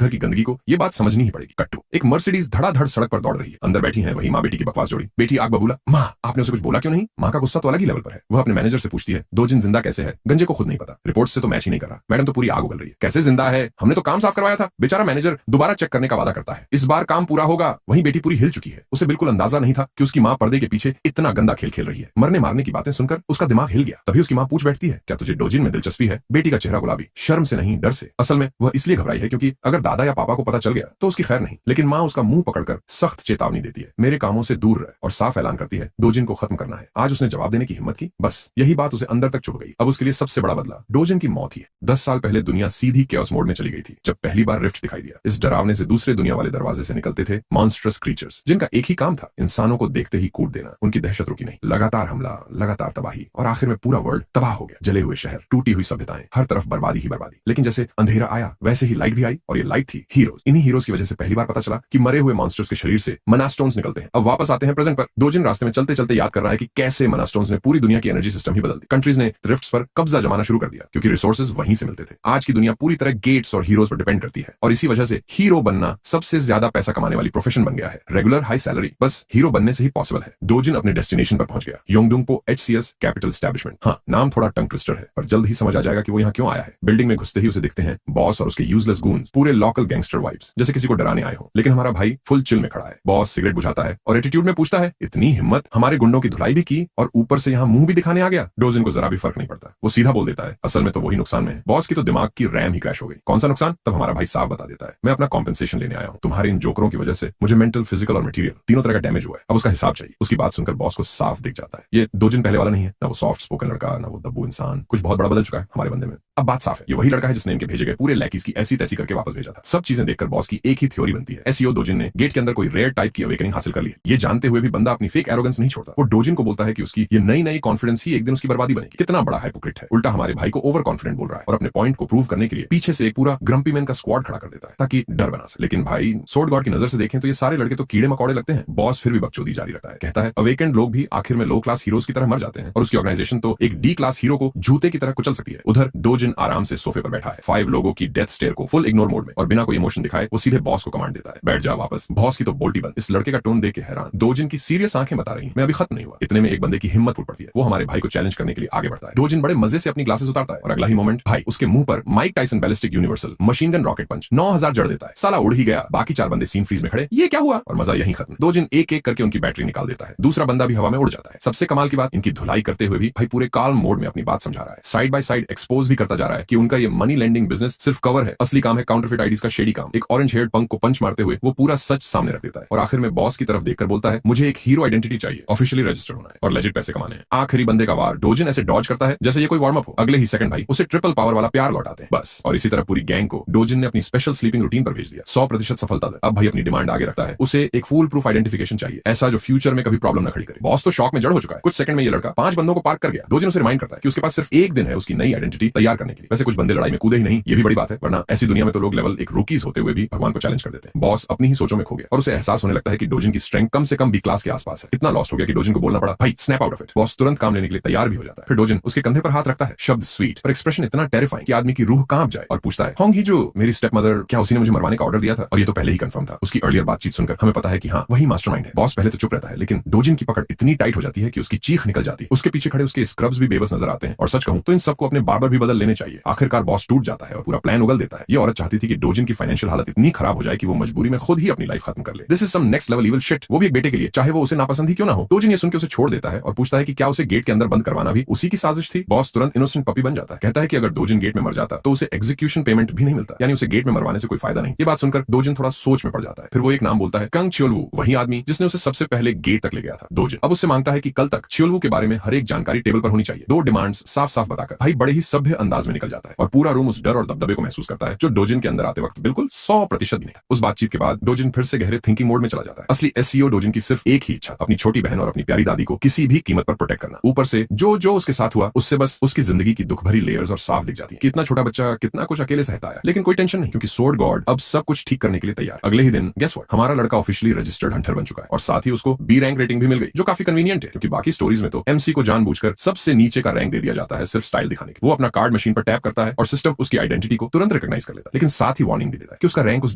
घर की गंदगी को ये बात समझनी ही पड़ेगी। कट्टू, एक मर्सिडीज धड़ाधड़ सड़क पर दौड़ रही है, अंदर बैठी है वही माँ बेटी की बकवास जोड़ी। बेटी आग बबूला, माँ आपने उसे कुछ बोला क्यों नहीं? माँ का गुस्सा तो अलग ही लेवल पर है। वह अपने मैनेजर से पूछती है डोजिन जिंदा कैसे है? गंजे को खुद नहीं पता, रिपोर्ट से तो मैच ही नहीं कर रहा। मैडम तो पूरी आग उगल रही है, कैसे जिंदा है? हमने तो काम साफ करवाया था। बेचारा मैनेजर दोबारा चेक करने का वादा करता है, इस बार काम पूरा होगा। वहीं बेटी पूरी हिल चुकी है, उसे बिल्कुल अंदाजा नहीं था कि उसकी माँ पर्दे के पीछे इतना गंदा खेल खेल रही है। मरने मारने की बातें सुनकर उसका दिमाग हिल गया। तभी उसकी माँ पूछ बैठती है क्या तुझे डोजिन में दिलचस्पी है? बेटी का चेहरा गुलाबी, शर्म से नहीं डर से। असल में वह इसलिए घबराई है क्योंकि अगर दादा या पापा को पता चल गया तो उसकी खैर नहीं। लेकिन माँ उसका मुंह पकड़कर सख्त चेतावनी देती है, मेरे कामों से दूर रह, और साफ ऐलान करती है डोजिन को खत्म करना है। आज उसने जवाब देने की हिम्मत की, बस यही बात उसे अंदर तक चुभ गई। अब उसके लिए सबसे बड़ा बदला डोजिन की मौत ही है। 10 साल पहले दुनिया सीधी केओस मोड में चली गई थी जब पहली बार रिफ्ट दिखाई दिया। इस डरावने से दूसरे दुनिया वाले दरवाजे से निकलते थे मॉन्स्ट्रस क्रीचर्स, जिनका एक ही काम था इंसानों को देखते ही कूट देना। उनकी दहशत रुकी नहीं, लगातार हमला, लगातार तबाही, और आखिर में पूरा वर्ल्ड तबाह हो गया। जले हुए शहर, टूटी हुई सभ्यताएं, हर तरफ बर्बादी ही बर्बादी। लेकिन जैसे अंधेरा आया वैसे ही लाइट भी आई, और ये लाइट थी हीरोज। इन्हीं हीरोज की वजह से पहली बार पता चला कि मरे हुए मॉन्स्टर्स के शरीर से मनास्टोन्स निकलते हैं। अब वापस आते हैं प्रेजेंट पर। डोजिन रास्ते में चलते चलते याद कर रहा है कि कैसे मनास्टोन्स ने पूरी दुनिया की एनर्जी सिस्टम ही बदल दी। कंट्रीज ने रिफ्ट्स पर कब्जा जमाना शुरू कर दिया क्योंकि रिसोर्सेज वहीं से मिलते थे। आज की दुनिया पूरी तरह गेट्स और हीरोज पर डिपेंड करती है, और इसी वजह से हीरो बनना सबसे ज्यादा पैसा कमाने वाली प्रोफेशन बन गया है। रेगुलर हाई सैलरी बस हीरो बनने से ही पॉसिबल है। डोजिन अपने डेस्टिनेशन पर पहुंच गया, योंगडुंगपो HCS कैपिटल एस्टैब्लिशमेंट। हाँ, नाम थोड़ा टंग ट्विस्टर है, पर जल्द ही समझ आ जाएगा कि वो यहाँ क्यों आया है। बिल्डिंग में घुसते ही उसे दिखते हैं बॉस और उसके यूजलेस गून्स, पूरे लोकल गैंगस्टर वाइब्स, जैसे किसी को डराने आए हो। लेकिन हमारा भाई फुल चिल में खड़ा है। बॉस सिगरेट बुझाता है और एटीट्यूड में पूछता है इतनी हिम्मत, हमारे गुंडों की धुलाई भी की और ऊपर से यहाँ मुंह भी दिखाने आ गया। डोजिन को जरा भी फर्क नहीं पड़ता, वो सीधा बोल देता है असल में तो वही नुकसान में है। बॉस की तो दिमाग की रैम ही क्रैश हो गई। कौन सा नुकसान? तब हमारा भाई साफ बता देता है, मैं अपना कॉम्पेंसेशन लेने आया हूँ। तुम्हारे इन जोकरों की वजह से मुझे मेंटल, फिजिकल और मटेरियल तीनों तरह का डैमेज हुआ है। अब उसका हिसाब चाहिए। उसकी बात सुनकर बॉस को साफ दिख जाता है ये डोजिन पहले वाला नहीं है, ना वो सॉफ्ट स्पोकन लड़का, ना वो दब्बू इंसान। कुछ बहुत बड़ा बदल चुका है हमारे बंदे में। अब बात साफ है, ये वही लड़का है जिसने इनके भेजे गए पूरे लैकीज की ऐसी तैसी करके वापस भेजा था। सब चीजें देखकर बॉस की एक ही थ्योरी बनती है, एसईओ डोजिन ने गेट के अंदर कोई रेयर टाइप की अवेकनिंग हासिल कर ली है। ये जानते हुए भी बंदा अपनी फेक एरोगेंस नहीं छोड़ता। वो डोजिन को बोलता है कि उसकी ये नई नई कॉन्फिडेंस ही एक दिन उसकी बर्बादी बनेगी। कितना बड़ा हाइपोक्रिट है। उल्टा हमारे भाई को ओवर कॉन्फिडेंट बोल रहा है और अपने पॉइंट को प्रूव करने के लिए पीछे से एक पूरा ग्रम्पी मैन का स्क्वाड खड़ा कर देता है ताकि डर बना सके। लेकिन भाई सोर्ड गॉड की नजर से देखें तो ये सारे लड़के तो कीड़े मकौड़े लगते हैं। बॉस फिर भी बकचोदी जारी रखता है, कहता है अवेकेंड लोग भी आखिर में लो क्लास हीरोज की तरह मर जाते हैं और उसकी ऑर्गेनाइजेशन तो एक डी क्लास हीरो को जूते की तरह कुचल सकती है। उधर डोजिन आराम से सोफे पर बैठा है, 5 लोगों की डेथ स्टेयर को फुल इग्नोर मोड में, और बिना कोई इमोशन दिखाए वो सीधे बॉस को कमांड देता है, बैठ जा वापस। बॉस की तो बोल्टी बंद। इस लड़के का टोन देख के हैरान। डोजिन की सीरियस आंखें बता रही हैं मैं अभी खत्म नहीं हुआ। इतने में एक बंदे की हिम्मत फूट पड़ती है, वो हमारे भाई को चैलेंज करने के लिए आगे बढ़ता है। डोजिन बड़े मजे से अपनी ग्लासेस उतारता है और अगला ही मोमेंट भाई उसके मुंह पर Mike Tyson ballistic universal machine gun rocket punch 9000 जड़ देता है। साला उड़ ही गया। बाकी 4 बंदे सीन फ्रीज में खड़े, ये क्या हुआ, और मजा यहीं खत्म। डोजिन एक एक करके उनकी बैटरी निकाल देता है, दूसरा बंदा भी हवा में उड़ जाता है। सबसे कमाल की बात, इनकी धुलाई करते हुए भी भाई पूरे काल्म मोड में अपनी बात समझा रहा है। साइड बाय साइड एक्सपोज भी करता जा रहा है कि उनका ये मनी लेंडिंग बिजनेस सिर्फ कवर है, असली काम है काउंटरफिट आईडीज का शेडी काम। एक ऑरेंज हेयर्ड पंक को पंच मारते हुए वो पूरा सच सामने रख देता है और आखिर में बॉस की तरफ देखकर बोलता है मुझे एक हीरो आइडेंटिटी चाहिए, ऑफिशियली रजिस्टर होना है और लेजिट पैसे कमाने हैं। आखिरी बंदे का वार डोजिन ऐसे डॉज करता है जैसे ये कोई वार्म अप हो। अगले ही सेकंड भाई उसे ट्रिपल पावर वाला प्यार लौटाते हैं बस। और इसी तरह पूरी गैंग को डोजिन ने अपनी स्पेशल स्लीपिंग रूटीन पर भेज दिया। 100% सफलता दर। अब भाई अपनी डिमांड आगे रखता है, उसे एक फूल प्रूफ आइडेंटिफिकेशन चाहिए, ऐसा जो फ्यूचर में कभी प्रॉब्लम न खड़ी करे। बॉस तो शॉक में जड़ हो चुका है। कुछ सेकंड में ये लड़का 5 बंदों को पार्क कर गया। डोजिन उसे रिमाइंड करता है कि उसके पास सिर्फ एक दिन है उसकी नई आइडेंटिटी तैयार करने के लिए। वैसे कुछ बंदे लड़ाई में कूदे ही नहीं, ये भी बड़ी बात है, वरना ऐसी दुनिया में तो लोग लेवल एक रूकीज होते हुए भी भगवान को चैलेंज कर देते हैं। बॉस अपनी ही सोचों में खो गया और उसे एहसास होने लगता है कि डोजिन की स्ट्रेंथ कम से कम बी क्लास के आसपास है। इतना लॉस्ट हो गया कि डोजिन को बोलना पड़ा भाई snap out of it. Boss तुरंत काम लेने के लिए तैयार भी हो जाता है। फिर डोजिन उसके कंधे पर हाथ रखता है, शब्द स्वीट पर एक्सप्रेशन इतना टेरिफाइंग कि आदमी की रूह कांप जाए, और पूछता है होंगी जो मेरी स्टेप मदर, क्या उसी ने मुझे मरवाने का ऑर्डर दिया था? और ये तो पहले ही कंफर्म था। उसकी अर्लियर बातचीत सुनकर हमें पता है कि हाँ वही मास्टरमाइंड है। बॉस पहले तो चुप रहता है, लेकिन डोजिन की पकड़ इतनी टाइट हो जाती है कि उसकी चीख निकल जाती है। उसके पीछे खड़े उसके स्क्रब्स भी बेबस नजर आते हैं, और सच कहूं तो इन सबको अपने बार्बर भी बदल लेने चाहिए। आखिरकार बॉस टूट जाता है और पूरा प्लान उगल देता है। ये औरत चाहती थी कि डोजिन की फाइनेंशियल हालत इतनी खराब हो जाए कि वो मजबूरी में खुद ही अपनी लाइफ खत्म कर ले। This is some next level evil shit, वो भी एक बेटे के लिए, चाहे वो उसे नापसंद ही क्यों ना हो। डोजिन ये सुन के उसे छोड़ देता है और पूछता है कि क्या उसे गेट के अंदर बंद करवाना भी उसी की साजिश थी। बॉस तुरंत इनोसेंट पपी बन जाता है, कहता है कि अगर डोजिन गेट में मर जाता तो उसे एग्जीक्यूशन पेमेंट भी नहीं मिलता, यानी उसे गेट में मरवाने से कोई फायदा नहीं। ये बात सुनकर डोजिन थोड़ा सोच में पड़ जाता है। फिर वो एक नाम बोलता है, कंग चियोलवू, वही आदमी जिसने उसे सबसे पहले गेट तक ले गया था। डोजिन अब उससे मांगता है कि कल तक चियोलवू के बारे में हर एक जानकारी टेबल पर होनी चाहिए। 2 डिमांड्स साफ साफ बताकर भाई बड़े ही सभ्य अंदाज में निकल जाता है और पूरा रूम उस डर और दबदबे को महसूस करता है जो डोजिन के अंदर आते वक्त बिल्कुल 100% भी नहीं था। उस बातचीत के बाद डोजिन फिर से गहरे थिंकिंग मोड में चला जाता है। असली एसईओ डोजिन की सिर्फ एक ही इच्छा, अपनी छोटी बहन और अपनी प्यारी दादी को किसी भी कीमत पर प्रोटेक्ट करना। ऊपर से जो जो उसके साथ हुआ उससे बस उसकी जिंदगी की दुख भरी लेयर्स और साफ दिख जाती है। कितना छोटा बच्चा कितना कुछ अकेले सहता है, लेकिन कोई टेंशन नहीं क्योंकि सोर्ड गॉड अब सब कुछ ठीक करने के लिए तैयार। अगले ही दिन गेस व्हाट, हमारा लड़का ऑफिशियली रजिस्टर्ड हंटर बन चुका है और साथ ही उसको बी रैंक रेटिंग भी मिल गई, जो काफी कन्वीनियंट है क्योंकि बाकी स्टोरीज में तो एमसी को जानबूझकर सबसे नीचे का रैंक दे दिया जाता है सिर्फ स्टाइल दिखाने के। वो अपना कार्ड मशीन मशीन पर टैप करता है और सिस्टम उसकी आइडेंटिटी को तुरंत रिकॉग्नाइज कर लेता है, लेकिन साथ ही वार्निंग भी देता है कि उसका रैंक उस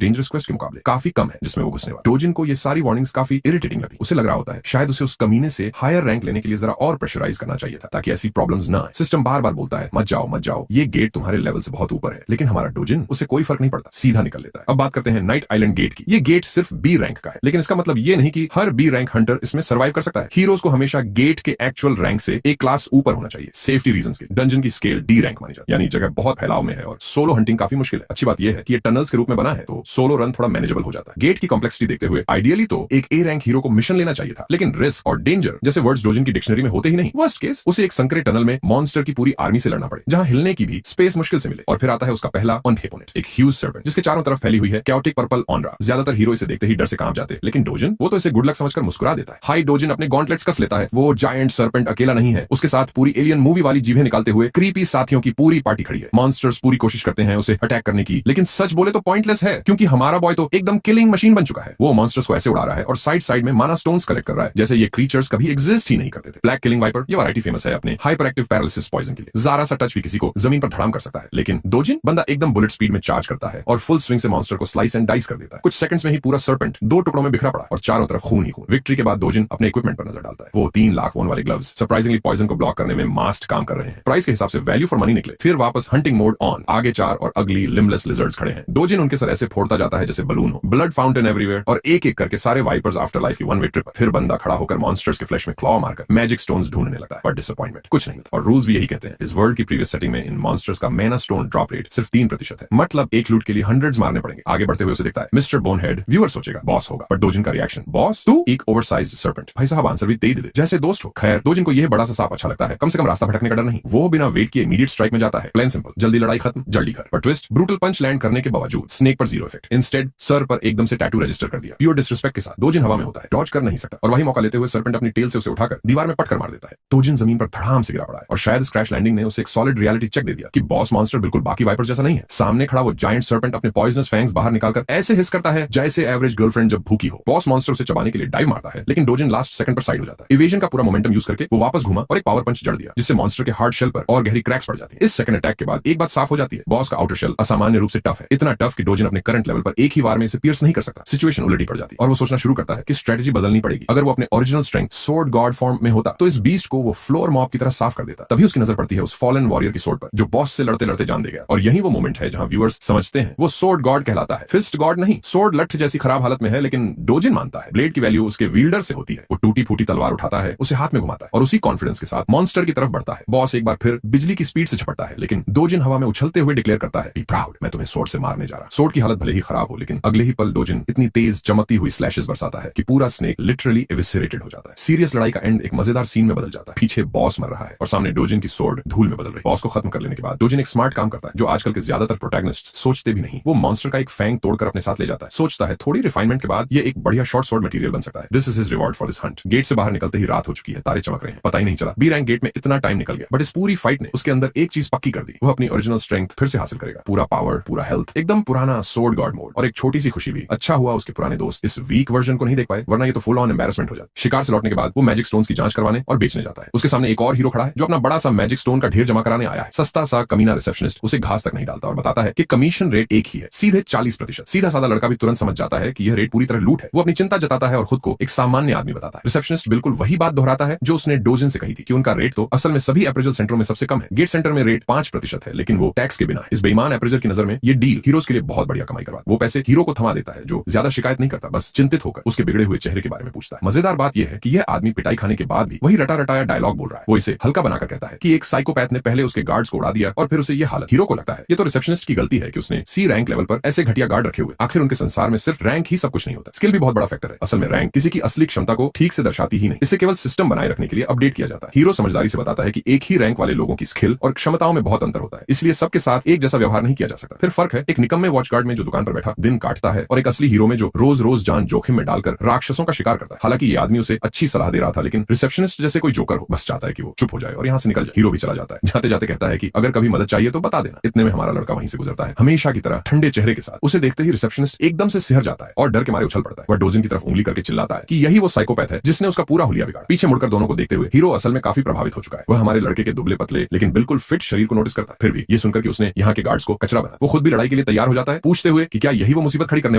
डेंजरस क्वेस्ट के मुकाबले काफी कम है जिसमें वो घुसने वाला। डोजिन को ये सारी वार्निंग्स काफी इरिटेटिंग लगती। उसे लग रहा होता है शायद उसे उस कमीने से हायर रैंक लेने के लिए जरा और प्रेशराइज करना चाहिए था ताकि ऐसी प्रॉब्लम्स ना आए। सिस्टम बार बार बोलता है मत जाओ, ये गेट तुम्हारे लेवल से बहुत ऊपर है, लेकिन हमारा डोजिन उसे कोई फर्क नहीं पड़ता, सीधा निकल लेता है। अब बात करते हैं नाइट आइलैंड गेट की। ये गेट सिर्फ बी रैंक का है, लेकिन इसका मतलब ये नहीं कि हर बी रैंक हंटर इसमें सर्वाइव कर सकता है। हीरोज को हमेशा गेट के एक्चुअल रैंक से एक क्लास ऊपर होना चाहिए, सेफ्टी रीजंस के। डंजन की स्केल डी रैंक मानी जाती है, यानी जगह बहुत फैलाव में है और सोलो हंटिंग काफी मुश्किल है। अच्छी बात यह है कि ये टनल्स के रूप में बना है तो सोलो रन थोड़ा मैनेजेबल हो जाता है। गेट की कॉम्प्लेक्सिटी देखते हुए आइडियली तो एक ए रैंक हीरो को मिशन लेना चाहिए था, लेकिन रिस्क और डेंजर जैसे वर्ड्स डोजिन की डिक्शनरी में होते ही नहीं। वर्स्ट केस उसे एक संकरे टनल में मॉन्स्टर की पूरी आर्मी से लड़ना पड़े जहां हिलने की भी स्पेस मुश्किल से मिले। और फिर आता है उसका पहला अनहेपोनेंट, एक ह्यूज सर्पेंट जिसके चारों तरफ फैली हुई है कैओटिक पर्पल ऑनरा। ज्यादातर हीरो इसे देखते ही डर से कांप जाते हैं, लेकिन डोजिन वो तो इसे गुड लक समझकर मुस्कुरा देता है। हाई डोजिन अपने गॉन्टलेट्स कस लेता है। वो जायंट सर्पेंट अकेला नहीं है, उसके साथ पूरी एलियन मूवी वाली जीभें निकालते हुए क्रीपी साथियों की पूरी पार्टी खड़ी है। मॉन्स्टर्स पूरी कोशिश करते हैं उसे अटैक करने की, लेकिन सच बोले तो पॉइंटलेस है क्योंकि हमारा बॉय तो एकदम किलिंग मशीन बन चुका है। वो मॉन्स्टर्स को ऐसे उड़ा रहा है और साइड साइड में माना स्टोन्स कलेक्ट कर रहा है जैसे ये क्रीचर्स कभी एग्जिस्ट ही नहीं करते थे। ब्लैक किलिंग वाइपर ये वैरायटी फेमस है अपने हाइपर एक्टिव पैरालिसिस पॉइजन के लिए। जरा सा टच भी किसी को जमीन पर धड़ाम कर सकता है, लेकिन डोजिन बंदा एकदम बुलेट स्पीड में चार्ज करता है और फुल स्विंग से मॉन्स्टर को स्लाइस एंड डाइस कर देता है। कुछ सेकंड्स में ही पूरा सर्पेंट दो टुकड़ों में बिखरा पड़ा और चारों तरफ खून ही खून। विक्ट्री के बाद डोजिन अपने इक्विपमेंट पर नजर डालता है। वो 3 लाख वॉन वाले ग्लव्स सरप्राइजिंगली पॉइजन को ब्लॉक करने में मास्ट काम कर रहे हैं। प्राइस के हिसाब से वैल्यू फॉर मनी निकले। फिर वापस हंटिंग मोड ऑन। आगे 4 और अगली लिमलेस लिजर्ड्स खड़े हैं। डोजिन उनके सर ऐसे फोड़ता जाता है जैसे बलून हो। ब्लड फाउंटेन एवरीवेयर और एक एक करके सारे वाइपर्स आफ्टर लाइफ की वन वे ट्रिप। फिर बंदा खड़ा होकर मॉन्स्टर्स के फ्लैश में क्लॉ मारकर मैजिक स्टोन्स ढूंढने लगता है, पर डिसअपॉइंटमेंट कुछ नहीं मिलता। और रूल्स भी यही कहते हैं। इस वर्ल्ड की प्रीवियस सेटिंग में इन मॉन्स्टर्स का मैना स्टोन ड्रॉप रेट सिर्फ 3% है, मतलब एक लूट के लिए हंड्रेड्स मारने पड़ेंगे। आगे बढ़ते हुए उसे दिखता है मिस्टर बोनहेड। व्यूअर सोचेगा बॉस होगा, पर डोजिन का रिएक्शन बॉस तू एक ओवरसाइज्ड सर्पेंट। भाई साहब आंसर भी दे दे जैसे दोस्त हो। खैर डोजिन को यह बड़ा सा सांप अच्छा लगता है, कम से कम रास्ता भटकने का डर नहीं। वो बिना वेट किए इमीडिएट स्ट्राइक में जाता है। प्लेन सिंपल, जल्दी लड़ाई खत्म जल्दी घर। पर ट्विस्ट, ब्रूटल पंच लैंड करने के बावजूद स्नेक पर 0 इफेक्ट। इंस्टेड सर पर एकदम से टैटू रजिस्टर कर दिया। प्योर डिसरिस्पेक्ट के साथ डोजिन हवा में होता है, डॉज कर नहीं सकता और वही मौका लेते हुए सर्पेंट अपनी टेल से उसे उठाकर दीवार में पटकर मार देता है। डोजिन जमीन पर धड़ाम से गिरा पड़ा है और शायद क्रैश लैंडिंग ने उसे एक सॉलिड रियलिटी चेक दे दिया कि बॉस मॉन्स्टर बिल्कुल बाकी वाइपर जैसा नहीं है। सामने खड़ा वो जायंट सर्पेंट अपने पॉइजनस फैंग्स बाहर निकालकर ऐसे हिस करता है जैसे एवरेज गर्लफ्रेंड जब भूखी हो। बॉस मॉन्स्टर उसे चबाने के लिए डाइव मारता है, लेकिन डोजिन लास्ट सेकंड पर साइड हो जाता है। इवेजन का पूरा मोमेंटम यूज करके वो वापस घुमा और एक पावर पंच जड़ दिया जिससे मॉन्स्टर के हार्ड शेल पर और गहरी क्रैक्स पड़ जाती है। इस सेकंड अटैक के बाद एक बात साफ हो जाती है, बॉस का आउटर शेल असामान्य रूप से टफ है। इतना टफ कि डोजिन अपने करंट लेवल पर एक ही वार में इसे पियर्स नहीं कर सकता। सिचुएशन उलटी पड़ जाती है और वो सोचना शुरू करता है कि स्ट्रेटजी बदलनी पड़ेगी। अगर वो अपने original strength sword God form में होता तो इस बीस्ट को वो फ्लोर मॉब की तरह साफ कर देता। तभी उसकी नजर पड़ती है उस फॉलन वॉरियर की सोर्ड पर जो बॉस से लड़ते लड़ते जान दे गया। और यही वो मोमेंट है जहां व्यूअर्स समझते हैं वो सोर्ड गॉड कहलाता है, फिस्ट गॉड नहीं। सोर्ड लठ जैसी खराब हालत में है, लेकिन डोजिन मानता है ब्लेड की वैल्यू उसके विल्डर से होती है। वो टूटी फूटी तलवार उठाता है, उसे हाथ में घुमाता है और उसी कॉन्फिडेंस के साथ मॉन्स्टर की तरफ बढ़ता है। बॉस एक बार फिर बिजली की स्पीड से झपटता है, लेकिन डोजिन हवा में उछलते हुए डिक्लेयर करता है बी प्राउड, मैं तुम्हें सोर्ड से मारने जा रहा। सोर्ड की हालत भले ही खराब हो, लेकिन अगले ही पल डोजिन इतनी तेज चमकती हुई स्लैशेस बरसाता है कि पूरा स्नेक लिटरली एविसिरेटेड हो जाता है। सीरियस लड़ाई का एंड एक मजेदार सीन में बदल जाता है। पीछे बॉस मर रहा है और सामने डोजिन की सोर्ड धूल में बदल रही है। बॉस को खत्म कर लेने के बाद डोजिन एक स्मार्ट काम करता है जो आजकल के ज्यादातर प्रोटैगनिस्ट सोचते भी नहीं। वो मॉन्स्टर का एक फैंग तोड़कर अपने साथ ले जाता है। सोचता है थोड़ी रिफाइनमेंट के बाद ये एक बढ़िया शॉर्ट स्वॉर्ड मटेरियल बन सकता है। This is his reward for this hunt. Gate से बाहर निकलते ही रात हो चुकी है, तारे चमक रहे हैं, पता ही नहीं चला बी रैंक गेट में इतना टाइम निकल गया। बट इस पूरी फाइट ने उसके अंदर एक चीज पक्की कर दी, वो अपनी ओरिजिनल स्ट्रेंथ फिर से हासिल करेगा। पूरा पावर, पूरा हेल्थ, एकदम पुराना सोर्ड गॉड मोड। और एक छोटी सी खुशी भी, अच्छा हुआ उसके पुराने दोस्त इस वीक वर्जन को नहीं देख पाए, वरना ये तो फुल ऑन एम्बैरेसमेंट हो जाता। शिकार से लौटने के बाद वो मैजिक स्टोन्स की जांच करवाने और बेचने जाता है। उसके सामने एक और हीरो खड़ा है जो अपना बड़ा सा मैजिक स्टोन का ढेर जमा कराने आया है। सस्ता सा कमीना रिसेप्शनिस्ट उसे घास तक नहीं डालता और बताता है कि कमीशन रेट एक ही है, सीधे 40%। सीधा साधा लड़का भी तुरंत समझ जाता है कि यह रेट पूरी तरह लूट है। वो अपनी चिंता जताता है और खुद को एक सामान्य आदमी बताता है। रिसेप्शनिस्ट बिल्कुल वही बात दोहराता है जो उसने डोजिन से कही थी कि उनका रेट तो असल में सभी अप्रेजल सेंटरों में सबसे कम है। गेट सेंटर में रेट 5% है, लेकिन वो टैक्स के बिना है। इस बेईमान अप्रेजर की नजर में ये डील हीरोज के लिए बहुत बढ़िया कमाई करवा। वो पैसे हीरो को थमा देता है जो ज्यादा शिकायत नहीं करता, बस चिंतित होकर उसके बिगड़े हुए चेहरे के बारे में पूछता है। मजेदार बात यह है कि यह आदमी पिटाई खाने के बाद भी वही रटा रटाया डायलॉग बोल रहा है। वो इसे हल्का बनाकर कहता है कि एक साइकोपैथ ने पहले उसके गार्ड्स को उड़ा दिया और फिर उसे ये हालत। हीरो को लगता है ये तो रिसेप्शनिस्ट की गलती है कि उसने सी रैंक लेवल पर ऐसे घटिया गार्ड रखे हुए। आखिर उनके संसार में सिर्फ रैंक ही सब कुछ नहीं होता, स्किल भी बहुत बड़ा फैक्टर है। असल में रैंक किसी की असली क्षमता को ठीक से दर्शाती ही नहीं, इसे केवल सिस्टम बनाए रखने के लिए अपडेट किया जाता है। हीरो समझदारी से बताता है कि एक ही रैंक वाले लोगों की स्किल और क्षमताओं में बहुत अंतर होता है, इसलिए सबके साथ एक जैसा व्यवहार नहीं किया जा सकता। फिर फर्क है एक निकम्मे वॉच गार्ड में जो दुकान पर बैठा दिन काटता है और एक असली हीरो में जो रोज रोज जान जोखिम में डालकर राक्षसों का शिकार करता है। हालांकि ये आदमी उसे अच्छी सलाह दे रहा था, लेकिन रिसेप्शनिस्ट जैसे कोई जोकर हो, बस चाहता है कि वो चुप हो जाए और यहाँ से निकल जाए। हीरो भी चला जाता है, जाते जाते कहता है कि अगर कभी मदद चाहिए तो बता देना। इतने में हमारा लड़का वहीं से गुजरता है, हमेशा की तरह ठंडे चेहरे के साथ। उसे देखते ही रिसेप्शनिस्ट एकदम से सिहर जाता है और डर के मारे उछल पड़ता है। वह डोजिन की तरफ उंगली करके चिल्लाता है कि यही वो साइकोपैथ है जिसने उसका पूरा हुलिया बिगाड़ा। पीछे मुड़कर दोनों को देखते हुए हीरो असल में काफी प्रभावित हो चुका है। वह हमारे लड़के के दुबले पतले लेकिन बिल्कुल फिट शरीर शरीर को नोटिस करता है। फिर भी ये सुनकर कि उसने यहाँ के गार्ड्स को कचरा बना, वो खुद भी लड़ाई के लिए तैयार हो जाता है, पूछते हुए कि क्या यही वो मुसीबत खड़ी करने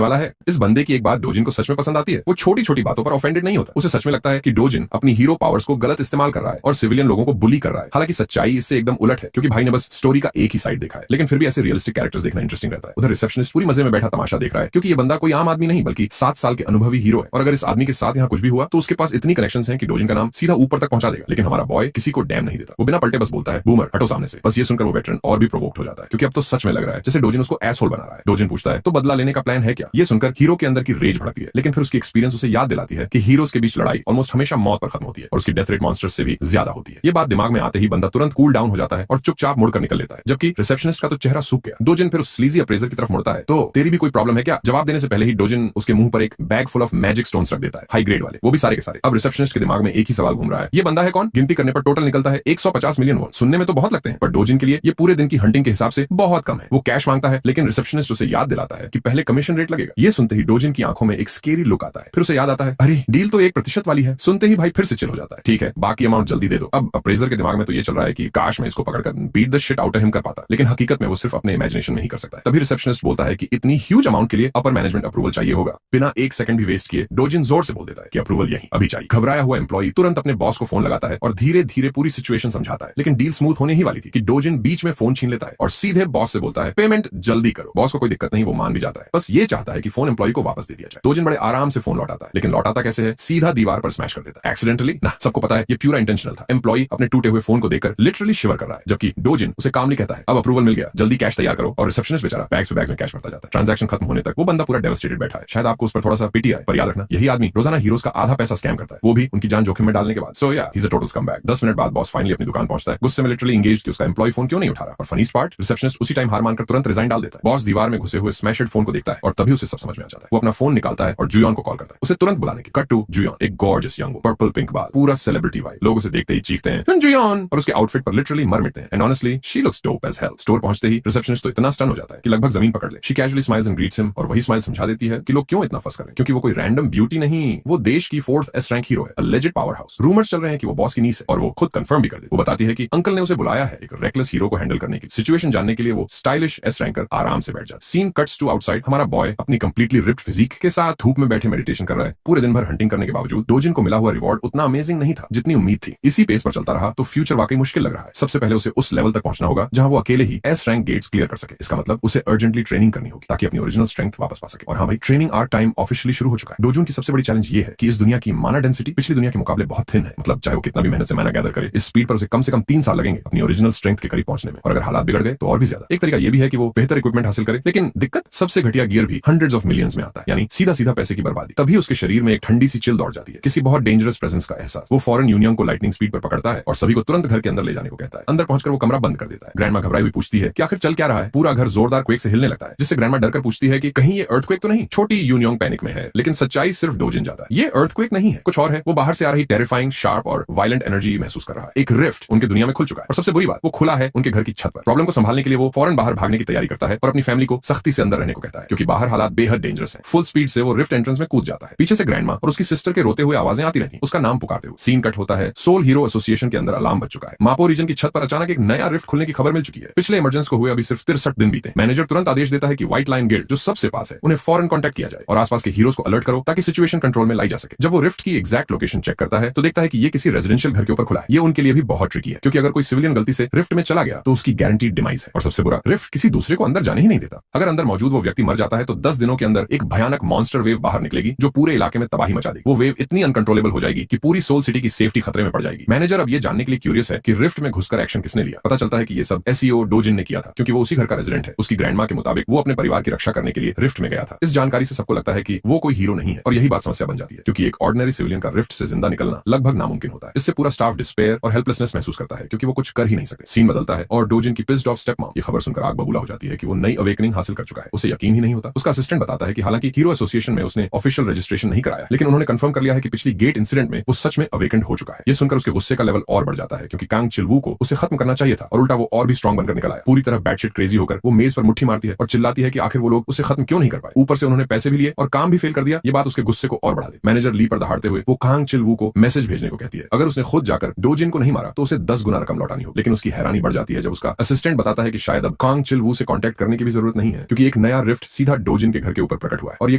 वाला है। इस बंदे की एक बात डोजिन को सच में पसंद आती है। वो छोटी छोटी बातों पर ऑफेंडेड नहीं होता। उसे सच में लगता है कि डोजिन अपनी हीरो पावर्स को गलत इस्तेमाल कर रहा है और सिविलियन लोगों को बुली कर रहा है। हालांकि सच्चाई इससे एकदम उलट है, क्योंकि भाई ने बस स्टोरी का एक ही साइड देखा है। लेकिन फिर भी ऐसे रियलिस्टिक कैरेक्टर्स देखना इंटरेस्टिंग रहता है। उधर रिसेप्शनिस्ट पूरी मजे में बैठा तमाशा देख रहा है, क्योंकि ये बंदा कोई आम आदमी नहीं बल्कि 7 साल के अनुभवी हीरो है। और अगर इस आदमी के साथ यहाँ कुछ भी हुआ तो उसके पास इतनी कनेक्शंस हैं कि डोजिन का नाम सीधा ऊपर तक पहुंचा देगा। लेकिन हमारा बॉय किसी को डैम नहीं देता। वो बिना पलटे बस बोलता है, बूमर हटो सामने से। बस ये सुनकर वो वेटरन और भी प्रोवोक्ड हो जाता है, क्योंकि अब तो सच में लग रहा है जैसे डोजिन उसको एसहोल बना रहा है। डोजिन पूछता है, तो बदला लेने का प्लान है क्या? ये सुनकर हीरो के अंदर की रेज भड़कती है, लेकिन फिर उसकी एक्सपीरियंस उसे याद दिलाती है कि हीरोज के बीच लड़ाई ऑलमोस्ट हमेशा मौत पर खत्म होती है और उसकी डेथ रेट मॉन्स्टर्स से भी ज्यादा होती है। ये बात दिमाग में आते ही बंदा तुरंत कूल डाउन हो जाता है और चुपचाप मुड़कर निकल लेता है, जबकि रिसेप्शनिस्ट का तो चेहरा सूख गया। डोजिन फिर उस स्लीजी अप्रेजर की तरफ मुड़ता है, तो तेरी भी कोई प्रॉब्लम है क्या? जवाब देने से पहले ही डोजिन उसके मुंह पर एक bag full of magic stones रख देता है, हाई ग्रेड वाले, वो भी सारे के सारे। अब रिसेप्शनिस्ट के दिमाग में एक ही सवाल घूम रहा है, ये बंदा है कौन? गिनती करने पर टोटल निकलता है 150 मिलियन वॉन। सुनने में तो बहुत लगते हैं, पर डोजिन के लिए ये पूरे दिन की हंटिंग के हिसाब से बहुत कम है। वो कैश मांगता है, लेकिन रिसेप्शनिस्ट उसे याद दिलाता है कि पहले कमीशन रेट लगेगा। ये सुनते ही डोजिन की आंखों में एक स्केरी लुक आता है। फिर उसे याद आता है, अरे डील तो 1% वाली है। सुनते ही भाई फिर से चिल हो जाता है, ठीक है बाकी अमाउंट जल्दी दे दो। अब अप्रेजर के दिमाग में तो ये चल रहा है कि काश मैं इसको पकड़कर beat the shit out of him कर पाता, लेकिन हकीकत में वो सिर्फ अपने इमेजिनेशन में ही कर सकता है। तभी रिसेप्शनिस्ट बोलता है कि इतनी ह्यूज अमाउंट के लिए अपर मैनेजमेंट अप्रूवल चाहिए होगा। बिना एक सेकंड भी वेस्ट किए डोजिन जोर से बोल देता है कि अप्रूवल यही अभी चाहिए। घबराया हुआ एम्प्लॉई तुरंत अपने बॉस को फोन लगाता है और धीरे धीरे पूरी सिचुएशन समझाता है। लेकिन डील स्मूथ होने ही वाली थी कि डोजिन बीच में फोन छीन लेता है और सीधे बॉस से बोलता है, पेमेंट जल्दी करो। बॉस को कोई दिक्कत नहीं, वो मान भी जाता है, बस ये चाहता है कि फोन एम्प्लॉई को वापस दे दिया जाए। डोजिन बड़े आराम से फोन लौटाता है, लेकिन लौटाता कैसे है? सीधा दीवार पर स्मैश कर देता है एक्सीडेंटली। ना, सबको पता है ये प्यूरा इंटेंशनल था। एम्प्लॉई अपने टूटे हुए फोन को देखकर लिटरली शिवर कर रहा है, जबकि डोजिन उसे कामली कहता है, अब अप्रूवल मिल गया, जल्दी कैश तैयार करो। और रिसेप्शनिस्ट बेचारा बैग्स पे बैग्स में कैश भरता जाता है। ट्रांजैक्शन खत्म होने तक वो बंदा पूरा डेवास्टेटेड बैठा है। शायद आपको उस पर थोड़ा सा पिटी आए, पर याद रखना यही आदमी रोजाना हीरोज का आधा पैसा स्कैम करता है, वो भी उनकी जान जोखिम में डालने के बाद। So yeah he is a total scumbag. 10 minute बाद बॉस फाइनली अपनी दुकान पहुंचता है, गुस्से में लिटरली एंगेज कि उसका एम्प्लॉय फोन क्यों नहीं उठा रहा। और फनीस्ट पार्ट, रिसेप्शनिस्ट उसी टाइम हार मानकर तुरंत रिजाइन डाल देता है। बॉस दीवार में घुसे हुए स्मैशड फोन को देखता है और तभी उसे सब समझ में आ जाता है। वो अपना फोन निकालता है और जुयॉन को कॉल करता है, उसे तुरंत बुलाने की। कट टू जुयॉन, एक गॉर्जियस यंग पर्पल पिंक बाल, पूरा सेलिब्रिटी वाइब। लोग उसे देखते ही चीखते हैं जुयॉन, और उसके आउटफिट पर लिटरली मर मिटते हैं। And honestly she looks dope as hell. Store पहुंचते ही रिसेप्शनिस्ट तो इतना स्टन हो जाता है कि लगभग जमीन पकड़ ले। She casually smiles and greets him, और वही स्माइल समझा देती है कि लोग क्यों इतना फंस कर रहे हैं, क्योंकि वो कोई रैंडम ब्यूटी नहीं, वो देश की 4th S रैंक हीरो है, a legend power house. Rumours चल रहे हैं कि वो बॉस की नीस है, और वो खुद कंफर्म भी कर दे। वो बताती है कि अंकल ने उसे बुलाया है एक रेकलेस हीरो को हैंडल करने की। सिचुएशन जानने के लिए वो स्टाइलिश S रैंकर आराम से बैठ जाता। Scene cuts to outside. हमारा बॉय अपनी कंप्लीटली रिप्ड फिजिक के साथ धूप में बैठे मेडिटेशन कर रहा है। पूरे दिन भर हंटिंग करने के बावजूद डोजिन को मिला हुआ रिवॉर्ड उतना अमेजिंग नहीं था जितनी उम्मीद थी। इसी पेस पर चलता रहा तो फ्यूचर वाकई मुश्किल लग रहा है। सबसे पहले उसे उस लेवल तक पहुंचना होगा जहां वो अकेले ही S रैंक गेट्स क्लियर कर सके। इसका मतलब उसे अर्जेंटली ट्रेनिंग करनी होगी ताकि अपनी ओरिजिनल स्ट्रेंथ वापस पा सके। और हाँ भाई, ट्रेनिंग आर्ट टाइम ऑफिशियली शुरू हो चुका है। डोजुन की सबसे बड़ी चैलेंज ये है कि इस दुनिया की माना डेंसिटी पिछली दुनिया के मुकाबले बहुत थिन है। मतलब चाहे वो कितना भी मेहनत से माना गैदर करे, इस स्पीड पर उसे कम से कम 3 साल लगेंगे अपनी ओरिजिनल स्ट्रेंथ के करीब पहुंचने में। और अगर हालात बिगड़ गए तो और भी ज्यादा। एक तरीका ये भी है कि वो बेहतर इक्विपमेंट हासिल करे, लेकिन दिक्कत सबसे घटिया गियर भी हंड्रेड्स ऑफ मिलियंस में आता है, यानी सीधा सीधा पैसे की बर्बादी। तभी उसके शरीर में एक ठंडी सी चिल दौड़ जाती है, किसी बहुत डेंजरस प्रेजेंस का एहसास। वो फॉरेन यूनियन को लाइटनिंग स्पीड पर पकड़ता है और सभी को तुरंत घर के अंदर ले जाने को कहता है। अंदर पहुंचकर वो कमरा बंद कर देता है। ग्रैंडमा घबराई हुई पूछती है कि आखिर चल क्या रहा है। पूरा घर जोरदार क्वेक से हिलने लगता है, जिससे ग्रैंडमा डरकर पूछती है कि कहीं ये अर्थक्वेक तो नहीं। छोटी यूनियन पैनिक में है, लेकिन सच्चाई सिर्फ डोजिन जाता है। ये अर्थक्वेक नहीं है, कुछ और है। वो बाहर से आ रही टेरिफाइंग, शार्प और वायलेंट एनर्जी महसूस कर रहा है। एक रिफ्ट उनके दुनिया में खुल चुका है, और सबसे बुरी बात, वो खुला है उनके घर की छत पर। प्रॉब्लम को संभालने के लिए वो फौरन बाहर भागने की तैयारी करता है और अपनी फैमिली को सख्ती से अंदर रहने को कहता है, क्योंकि बाहर हालात बेहद डेंजरस हैं। फुल स्पीड से वो रिफ्ट एंट्रेंस में कूद जाता है। पीछे से ग्रैंडमा और उसकी सिस्टर के रोते हुए आवाजें आती रहती, उसका नाम पुकारते हुए। सीन कट होता है, सोल हीरो एसोसिएशन के अंदर अलार्म बज चुका है। मापो रीजन की छत पर अचानक एक नया रिफ्ट खुलने की खबर मिल चुकी है। पिछले इमरजेंसी को हुए अभी सिर्फ 63 दिन बीते। मैनेजर तुरंत आदेश देता है कि व्हाइट लाइन गिल्ड जो सबसे पास है उन्हें फौरन कांटेक्ट किया जाए और आसपास के हीरोज को अलर्ट करो ताकि सिचुएशन कंट्रोल में लाई जा सके। जब वो रिफ्ट की एग्जैक्ट लोकेशन चेक करता है तो देखता है कि ये किसी रेजिडेंशियल घर के ऊपर खुला है। ये उनके लिए भी बहुत ट्रिकी है, क्योंकि अगर कोई सिविलियन गलती से रिफ्ट में चला गया तो उसकी गारंटीड डिमाइस है। और सबसे बुरा, रिफ्ट किसी दूसरे को अंदर जाने ही नहीं देता। अगर अंदर मौजूद वो व्यक्ति मर जाता है तो 10 दिनों के अंदर एक भयानक मॉन्स्टर वेव बाहर निकलेगी जो पूरे इलाके में तबाही मचा देगी। वो वेव इतनी अनकंट्रोलेबल हो जाएगी कि पूरी सोल सिटी की सेफ्टी खतरे में पड़ जाएगी। मैनेजर अब ये जानने के लिए क्यूरियस है कि रिफ्ट में घुसकर एक्शन किसने लिया। पता चलता है कि ये सब एसईओ डोजिन ने किया था, क्योंकि वो उसी घर का रेजिडेंट है। उसकी ग्रैंडमा के मुताबिक वो अपने परिवार की रक्षा करने के लिए रिफ्ट में गया था। इस जानकारी से सबको लगता है कि वो कोई हीरो नहीं है, और यही बात समस्या बन जाती है, क्योंकि एक ऑर्डिनरी सिविलियन का रिफ्ट से जिंदा निकलना लगभग नामुमकिन होता है। इससे पूरा स्टाफ डिस्पेयर और हेल्पलेसनेस महसूस करता है, क्योंकि वो कुछ कर ही नहीं सकते। सीन बदलता है और डोजिन की पिस्ड ऑफ स्टेप मॉम ये खबर सुनकर आग बबूला हो जाती है कि वो नई अवेकनिंग हासिल कर चुका है। उसे यकीन ही नहीं होता। उसका असिस्टेंट बताता है कि हालांकि हीरो एसोसिएशन में उसने ऑफिशियल रजिस्ट्रेशन नहीं कराया, लेकिन उन्होंने कंफर्म कर लिया है कि पिछली गेट इंसिडेंट में वो सच में अवेकेंड हो चुका है। ये सुनकर उसके गुस्से का लेवल और बढ़ जाता है, क्योंकि कांग चिलवू को उसे खत्म करना चाहिए था और उल्टा वो और भी स्ट्रांग बनकर निकल आया। पूरी तरह बैटशिट क्रेजी होकर वो मेज पर मुट्ठी मारती है और चिल्लाती है कि आखिर वो लोग उसे खत्म क्यों नहीं कर पाए। ऊपर से उन्होंने पैसे भी लिए और काम भी फेल कर दिया। ये बात उसके गुस्से को और बढ़ा दी। मैनेजर ली पर दहाड़ते हुए वो कांग चिलवू को मैसेज भेजने को कहती है। अगर उसने खुद जाकर डोजिन को नहीं मारा तो उसे 10 गुना रकम लौटानी हो। लेकिन उसकी हैरानी हैरानी बढ़ जाती है जब उसका असिस्टेंट बताता है कि शायद अब कांग चिल वू से कांटेक्ट करने की भी जरूरत नहीं है, क्योंकि एक नया रिफ्ट सीधा डोजिन के घर के ऊपर प्रकट हुआ है और ये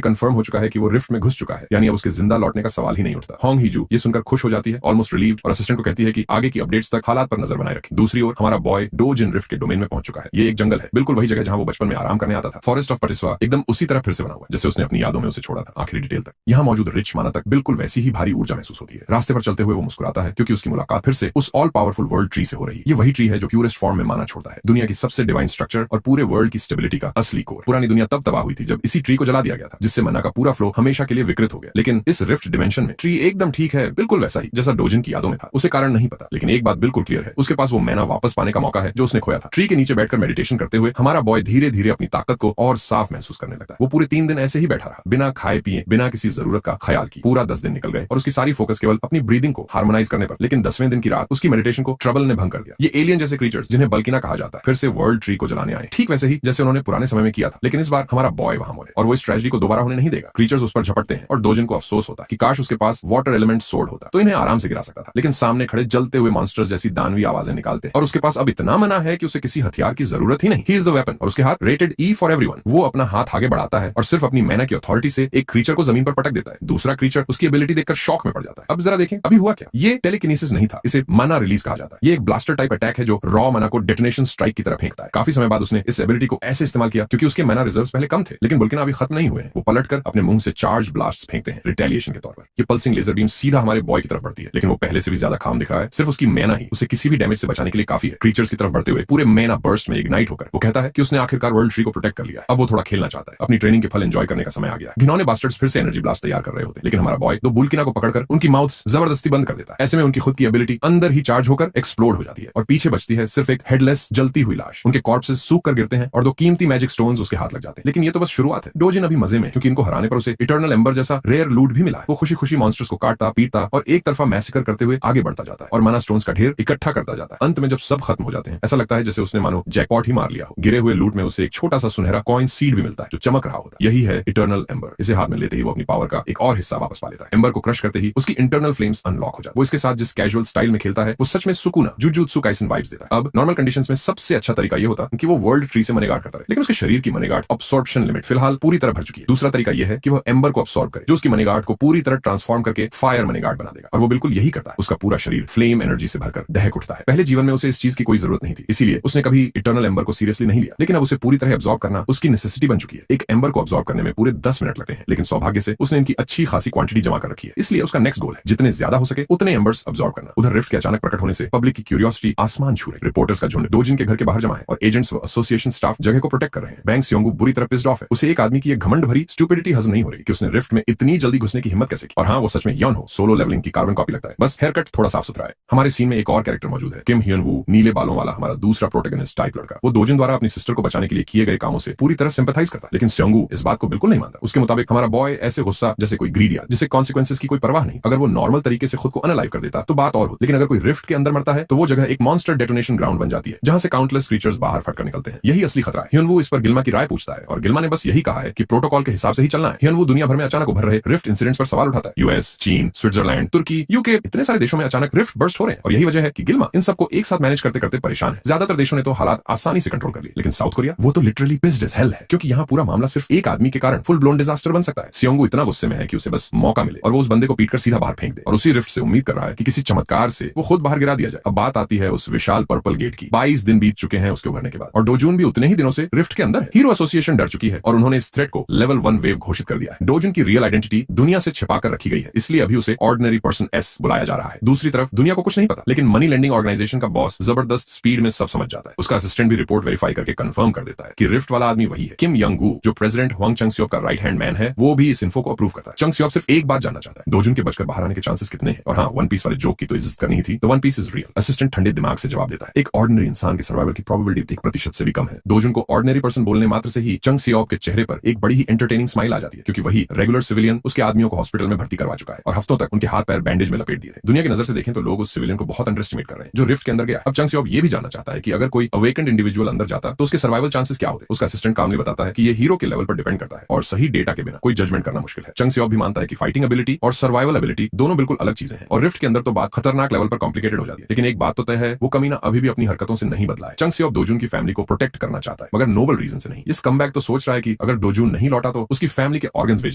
कंफर्म हो चुका है कि वो रिफ्ट में घुस चुका है, यानी अब उसके जिंदा लौटने का सवाल ही नहीं उठता। होंग हीजू ये सुनकर खुश हो जाती है, ऑलमोस्ट रिलीव्ड, और असिस्टेंट को कहती है कि आगे की अपडेट्स तक हालात पर नजर बनाए रखें। दूसरी ओर हमारा बॉय डोजिन रिफ्ट के डोमेन में पहुंच चुका है। ये एक जंगल है, बिल्कुल वही जगह जहां वो बचपन में आराम करने आता था। फॉरेस्ट ऑफ पटिस्वा एकदम उसी तरह फिर से बना हुआ है जैसे उसने अपनी यादों में उसे छोड़ा था, आखिरी डिटेल तक। यहाँ मौजूद रिच माना तक बिल्कुल वैसी ही भारी ऊर्जा महसूस होती है। रास्ते पर चलते हुए वो मुस्कुराता है क्योंकि उसकी मुलाकात फिर से उस ऑल पावरफुल वर्ल्ड ट्री से हो रही है। ये वही ट्री है जो प्यूरेस्ट फॉर्म में माना छोड़ता है, दुनिया की सबसे डिवाइन स्ट्रक्चर और पूरे वर्ल्ड की स्टेबिलिटी का असली कोर। पुरानी दुनिया तब तबाह हुई थी जब इसी ट्री को जला दिया गया था, जिससे मना का पूरा फ्लो हमेशा के लिए विकृत हो गया। लेकिन इस रिफ्ट डिमेंशन में ट्री एकदम ठीक है, बिल्कुल वैसा ही जैसा डोजिन की यादों में था। उसे कारण नहीं पता, लेकिन एक बात बिल्कुल क्लियर है, उसके पास वो मैना वापस पाने का मौका है जो उसने खोया था। ट्री के नीचे बैठकर मेडिटेशन करते हुए हमारा बॉय धीरे धीरे अपनी ताकत को और साफ महसूस करने लगता है। वो पूरे 3 दिन ऐसे ही बैठा रहा, बिना खाए पिए, बिना किसी जरूरत का ख्याल की। पूरा 10 दिन निकल गए और उसकी सारी फोकस केवल अपनी ब्रीदिंग को हार्मोनाइज करने पर। लेकिन 10वें दिन की रात उसकी मेडिटेशन को ट्रबल ने भंग कर दिया। ये एलियन जैसे क्रीचर्स जिन्हें बल्किना कहा जाता है फिर से वर्ल्ड ट्री को जलाने आए, ठीक वैसे ही जैसे उन्होंने पुराने समय में किया था। लेकिन इस बार हमारा बॉय वहां मरे और वो इस ट्रेजेडी को दोबारा होने नहीं देगा। क्रीचर्स उस पर झपटते हैं और डोजिन को अफसोस होता है कि काश उसके पास वाटर एलिमेंट सोर्ड होता तो इन्हें आराम से गिरा सकता था। लेकिन सामने खड़े जलते हुए मॉन्स्टर्स जैसी दानवी आवाजें निकालते हैं और उसके पास अब इतना मना है कि उसे किसी हथियार की जरूरत ही नहीं। ही इज द वेपन और उसके हाथ रेटेड ई फॉर एवरीवन। वो अपना हाथ आगे बढ़ाता है और सिर्फ अपनी मैना की अथॉरिटी से एक क्रीचर को जमीन पर पटक देता है। दूसरा क्रीचर उसकी एबिलिटी देखकर शॉक में पड़ जाता है। अब जरा देखें अभी हुआ क्या। ये टेलीकिनेसिस नहीं था, इसे मना रिलीज कहा जाता है। ये एक ब्लास्टर टाइप अटैक है जो रॉ मना को डेटोनेशन स्ट्राइक की तरह फेंकता है। काफी समय बाद उसने इस एबिलिटी को ऐसे इस्तेमाल किया क्योंकि उसके मना रिजर्व्स पहले कम थे, लेकिन बुल्किना अभी खत्म नहीं हुए हैं। वो पलटकर अपने मुंह से चार्ज ब्लास्ट फेंकते हैं रिटेलिएशन के तौर पर। ये पल्सिंग लेजर बीम सीधा हमारे बॉय की तरफ बढ़ती है, लेकिन वो पहले से भी ज्यादा काम दिख रहा है। सिर्फ उसकी मैना ही उसे किसी भी डैमेज से बचाने के लिए काफी है। क्रीचर्स की तरफ बढ़ते हुए पूरे मैना बर्स्ट में इग्नाइट होकर वो कहता है कि उसने आखिरकार वर्ल्ड ट्री को प्रोटेक्ट कर लिया है। अब वो थोड़ा खेलना चाहता है, अपनी ट्रेनिंग के फल एंजॉय करने का समय आ गया। घिनौने बास्टर्ड्स फिर से एनर्जी ब्लास्ट तैयार कर रहे होते, लेकिन हमारा बॉय दो बुल्किना को पकड़कर उनकी माउथ्स जबरदस्ती बंद कर देता है। ऐसे में उनकी खुद की एबिलिटी अंदर ही चार्ज होकर एक्सप्लोड हो जाती है और पीछे बचती है सिर्फ एक हेडलेस जलती हुई लाश। उनके कॉर्प्सेस सूख कर गिरते हैं और 2 कीमती मैजिक स्टोन्स उसके हाथ लग जाते हैं। लेकिन ये तो बस शुरुआत है। डोजिन अभी मजे में, क्योंकि इनको हराने पर उसे इटर्नल एम्बर जैसा रेयर लूट भी मिला है। वो खुशी खुशी मॉन्स्टर्स को काटता पीटता और एक तरफा मैसेकर करते हुए आगे बढ़ता जाता है और माना स्टोन्स का ढेर इकट्ठा करता जाता है। अंत में जब सब खत्म हो जाते हैं ऐसा लगता है जैसे उसने मानो जैकपॉट ही मार लिया हो। गिरे हुए लूट में उसे एक छोटा सा सुनहरा कॉइन सीड भी मिलता है जो चमक रहा होता है। यही है इटर्नल एम्बर। इसे हाथ में लेते ही वो अपनी पावर का एक और हिस्सा वापस पा लेता है। एम्बर को क्रश करते ही उसकी इंटरनल फ्लेम्स अनलॉक हो जाती है। वो इसके साथ जिस कैजुअल स्टाइल में खेलता है वो सच में सुकूना जुजुत्सु काइसन वाइब्स देता है। अब नॉर्मल कंडीशंस में सबसे अच्छा तरीका ये होता कि वो वर्ल्ड ट्री से मनी गार्ड करता रहे, लेकिन उसके शरीर की मनी गार्ड अब्सॉर्प्शन लिमिट फिलहाल पूरी तरह भर चुकी है। दूसरा तरीका यह है कि वह एम्बर को अब्सॉर्ब करे जो उसकी मनी गार्ड को पूरी तरह ट्रांसफॉर्म करके फायर मनी गार्ड बना देगा। और वो बिल्कुल यही करता है। उसका पूरा शरीर फ्लेम एनर्जी से भरकर दहक उठता है। पहले जीवन में उसे इस चीज की कोई जरूरत नहीं थी, इसीलिए उसने कभी इटर्नल एम्बर को सीरियसली नहीं लिया, लेकिन अब उसे पूरी तरह अब्सॉर्ब करना उसकी नेसेसिटी बन चुकी है। एक एम्बर को अब्सॉर्ब करने में पूरे 10 मिनट लगते हैं, लेकिन सौभाग्य से उसने इनकी अच्छी खासी क्वांटिटी जमा कर रखी है। इसलिए उसका नेक्स्ट गोल है जितने ज्यादा हो सके उतने एम्बर्स अब्सॉर्ब करना। उधर रिफ्ट के अचानक प्रकट होने से पब्लिक की क्यूरियोसिटी आसमान छू रही। रिपोर्टर्स का झुंड डोजिन के घर के बाहर जमा है और एजेंट्स व एसोसिएशन स्टाफ जगह को प्रोटेक्ट कर रहे हैं। बैंक सियोंगू बुरी तरह पिस्ड ऑफ है। उसे एक आदमी की ये घमंड भरी स्टुपिडिटी हजम नहीं हो रही कि उसने रिफ्ट में इतनी जल्दी घुसने की हिम्मत कैसे की। और हाँ, वो सच में यन हो, सोलो लेवलिंग की कार्बन कॉपी लगता है, बस हेयर कट थोड़ा साफ सुथरा है। हमारे सीन में एक और कैरेक्टर मौजूद है, किम हियन वू, नीले बालों वाला हमारा दूसरा प्रोटैगनिस्ट टाइप लड़का। वो डोजिन द्वारा अपनी सिस्टर को बचाने के लिए किए गए कामों से पूरी तरह सिंपैथाइज करता है, लेकिन सियोंगू इस बात को बिल्कुल नहीं मानता। उसके मुताबिक हमारा बॉय ऐसे गुस्सा जैसे कोई ग्रीडिया जिसे कॉन्सिक्वेंसेस की कोई परवाह नहीं। अगर वो नॉर्मल तरीके से खुद को अनलाइव कर देता तो बात और होती, लेकिन अगर कोई रिफ्ट के अंदर मरता है तो वो जगह एक मॉन्स्टर डेटोनेशन ग्राउंड बन जाती है जहां से काउंटलेस क्रीचर्स बाहर फटकर निकलते हैं। यही असली खतरा है। हियनवू इस पर गिल्मा की राय पूछता है और गिल्मा ने बस यही कहा है कि प्रोटोकॉल के हिसाब से ही चलना है। हियनवू दुनिया भर में अचानक उभर रहे रिफ्ट इंसिडेंट्स पर सवाल उठाता है। यूएस, चीन, स्विट्जरलैंड, तुर्की, यूके, इतने सारे देशों में अचानक रिफ्ट बर्स्ट हो रहे हैं और यही वजह है कि गिल्मा इन सबको एक साथ मैनेज करते करते परेशान है। ज्यादातर देशों ने तो हालात आसानी से कंट्रोल कर लिए, लेकिन साउथ कोरिया वो तो लिटरली पिस्ड एज हेल है, क्योंकि यहाँ पूरा मामला सिर्फ एक आदमी के कारण फुल ब्लोन डिजास्टर बन सकता है। सियोंगू इतना गुस्से में है कि उसे बस मौका मिले और वो उस बंदे को पीटकर सीधा बाहर फेंक दे और उसी रिफ्ट से उम्मीद कर रहा है कि किसी चमत्कार से वो खुद बाहर गिरा दिया जाए। अब बात आती है उस विशाल पर्पल गेट की। 22 दिन बीत चुके हैं उसके उभरने के बाद और डोजून भी उतने ही दिनों से रिफ्ट के अंदर है। हीरो एसोसिएशन डर चुकी है और उन्होंने इस थ्रेट को लेवल 1 वेव घोषित कर दिया है। डोजून की रियल आइडेंटिटी दुनिया से छिपाकर रखी गई है, इसलिए अभी उसे ऑर्डिनरी पर्सन एस बुलाया जा रहा है। दूसरी तरफ दुनिया को कुछ नहीं पता, लेकिन मनी लेंडिंग ऑर्गेनाइजेशन का बॉस जबरदस्त स्पीड में सब समझ जाता है। उसका असिस्टेंट भी रिपोर्ट वेरीफाई करके कंफर्म कर देता है कि रिफ्ट वाला आदमी वही है। किम यंग गू जो प्रेसिडेंट हुआंग चंगसियोप का राइट हैंड मैन है, वो भी इस इन्फो को अप्रूव करता है। चंगसियोप सिर्फ एक बात जानना चाहता है, डोजून के बचकर बाहर आने के चांसेस कितने हैं। और हाँ, वन पीस वाले जोक की तो इज्जत करनी ही थी, तो One Piece is real. Assistant ठंडे दिमाग से जवाब देता है, एक ऑर्डिनरी इंसान के सर्वाइवल की प्रोबेबिलिटी 1% से भी कम है। डोजून को ऑर्डिनरी पर्सन बोलने मात्र से ही चंगसियोप के चेहरे पर एक बड़ी ही एंटरटेनिंग स्माइल आ जाती है, क्योंकि वही रेगुलर सिविलियन उसके आदमियों को हॉस्पिटल में भर्ती करवा चुका है और हफ्तों तक उनके हाथ पैर बैंडेज में लपेट दिए थे। दुनिया की नजर से देखें तो लोग उस सिविलियन को बहुत अंडरएस्टिमेट कर रहे हैं जो रिफ्ट के अंदर गया। अब चंगसियोप ये भी जानना चाहता है कि अगर कोई अवेकेंड इंडिविजुअल अंदर जाता तो उसके सर्वाइवल चांसेस क्या होते। उसका असिस्टेंट कामली बताता है कि ये हीरो के लेवल पर डिपेंड करता है और सही डेटा के बिना कोई जजमेंट करना मुश्किल है। चंगसियोप भी मानता है कि फाइटिंग एबिलिटी और सर्वाइवल एबिलिटी दोनों बिल्कुल अलग चीजें हैं और रिफ्ट के अंदर तो बात खतरनाक लेवल पर कॉम्प्लिकेटेड हो जाती है। लेकिन एक बात तो तय है, वो कमीना अभी भी अपनी हरकतों से नहीं बदला है। चंग सेओब दोजुन की फैमिली को प्रोटेक्ट करना चाहता है, मगर नोबल रीजन से नहीं। इस कमबैक तो सोच रहा है कि अगर दोजुन नहीं लौटा तो उसकी फैमिली के ऑर्गन्स बेच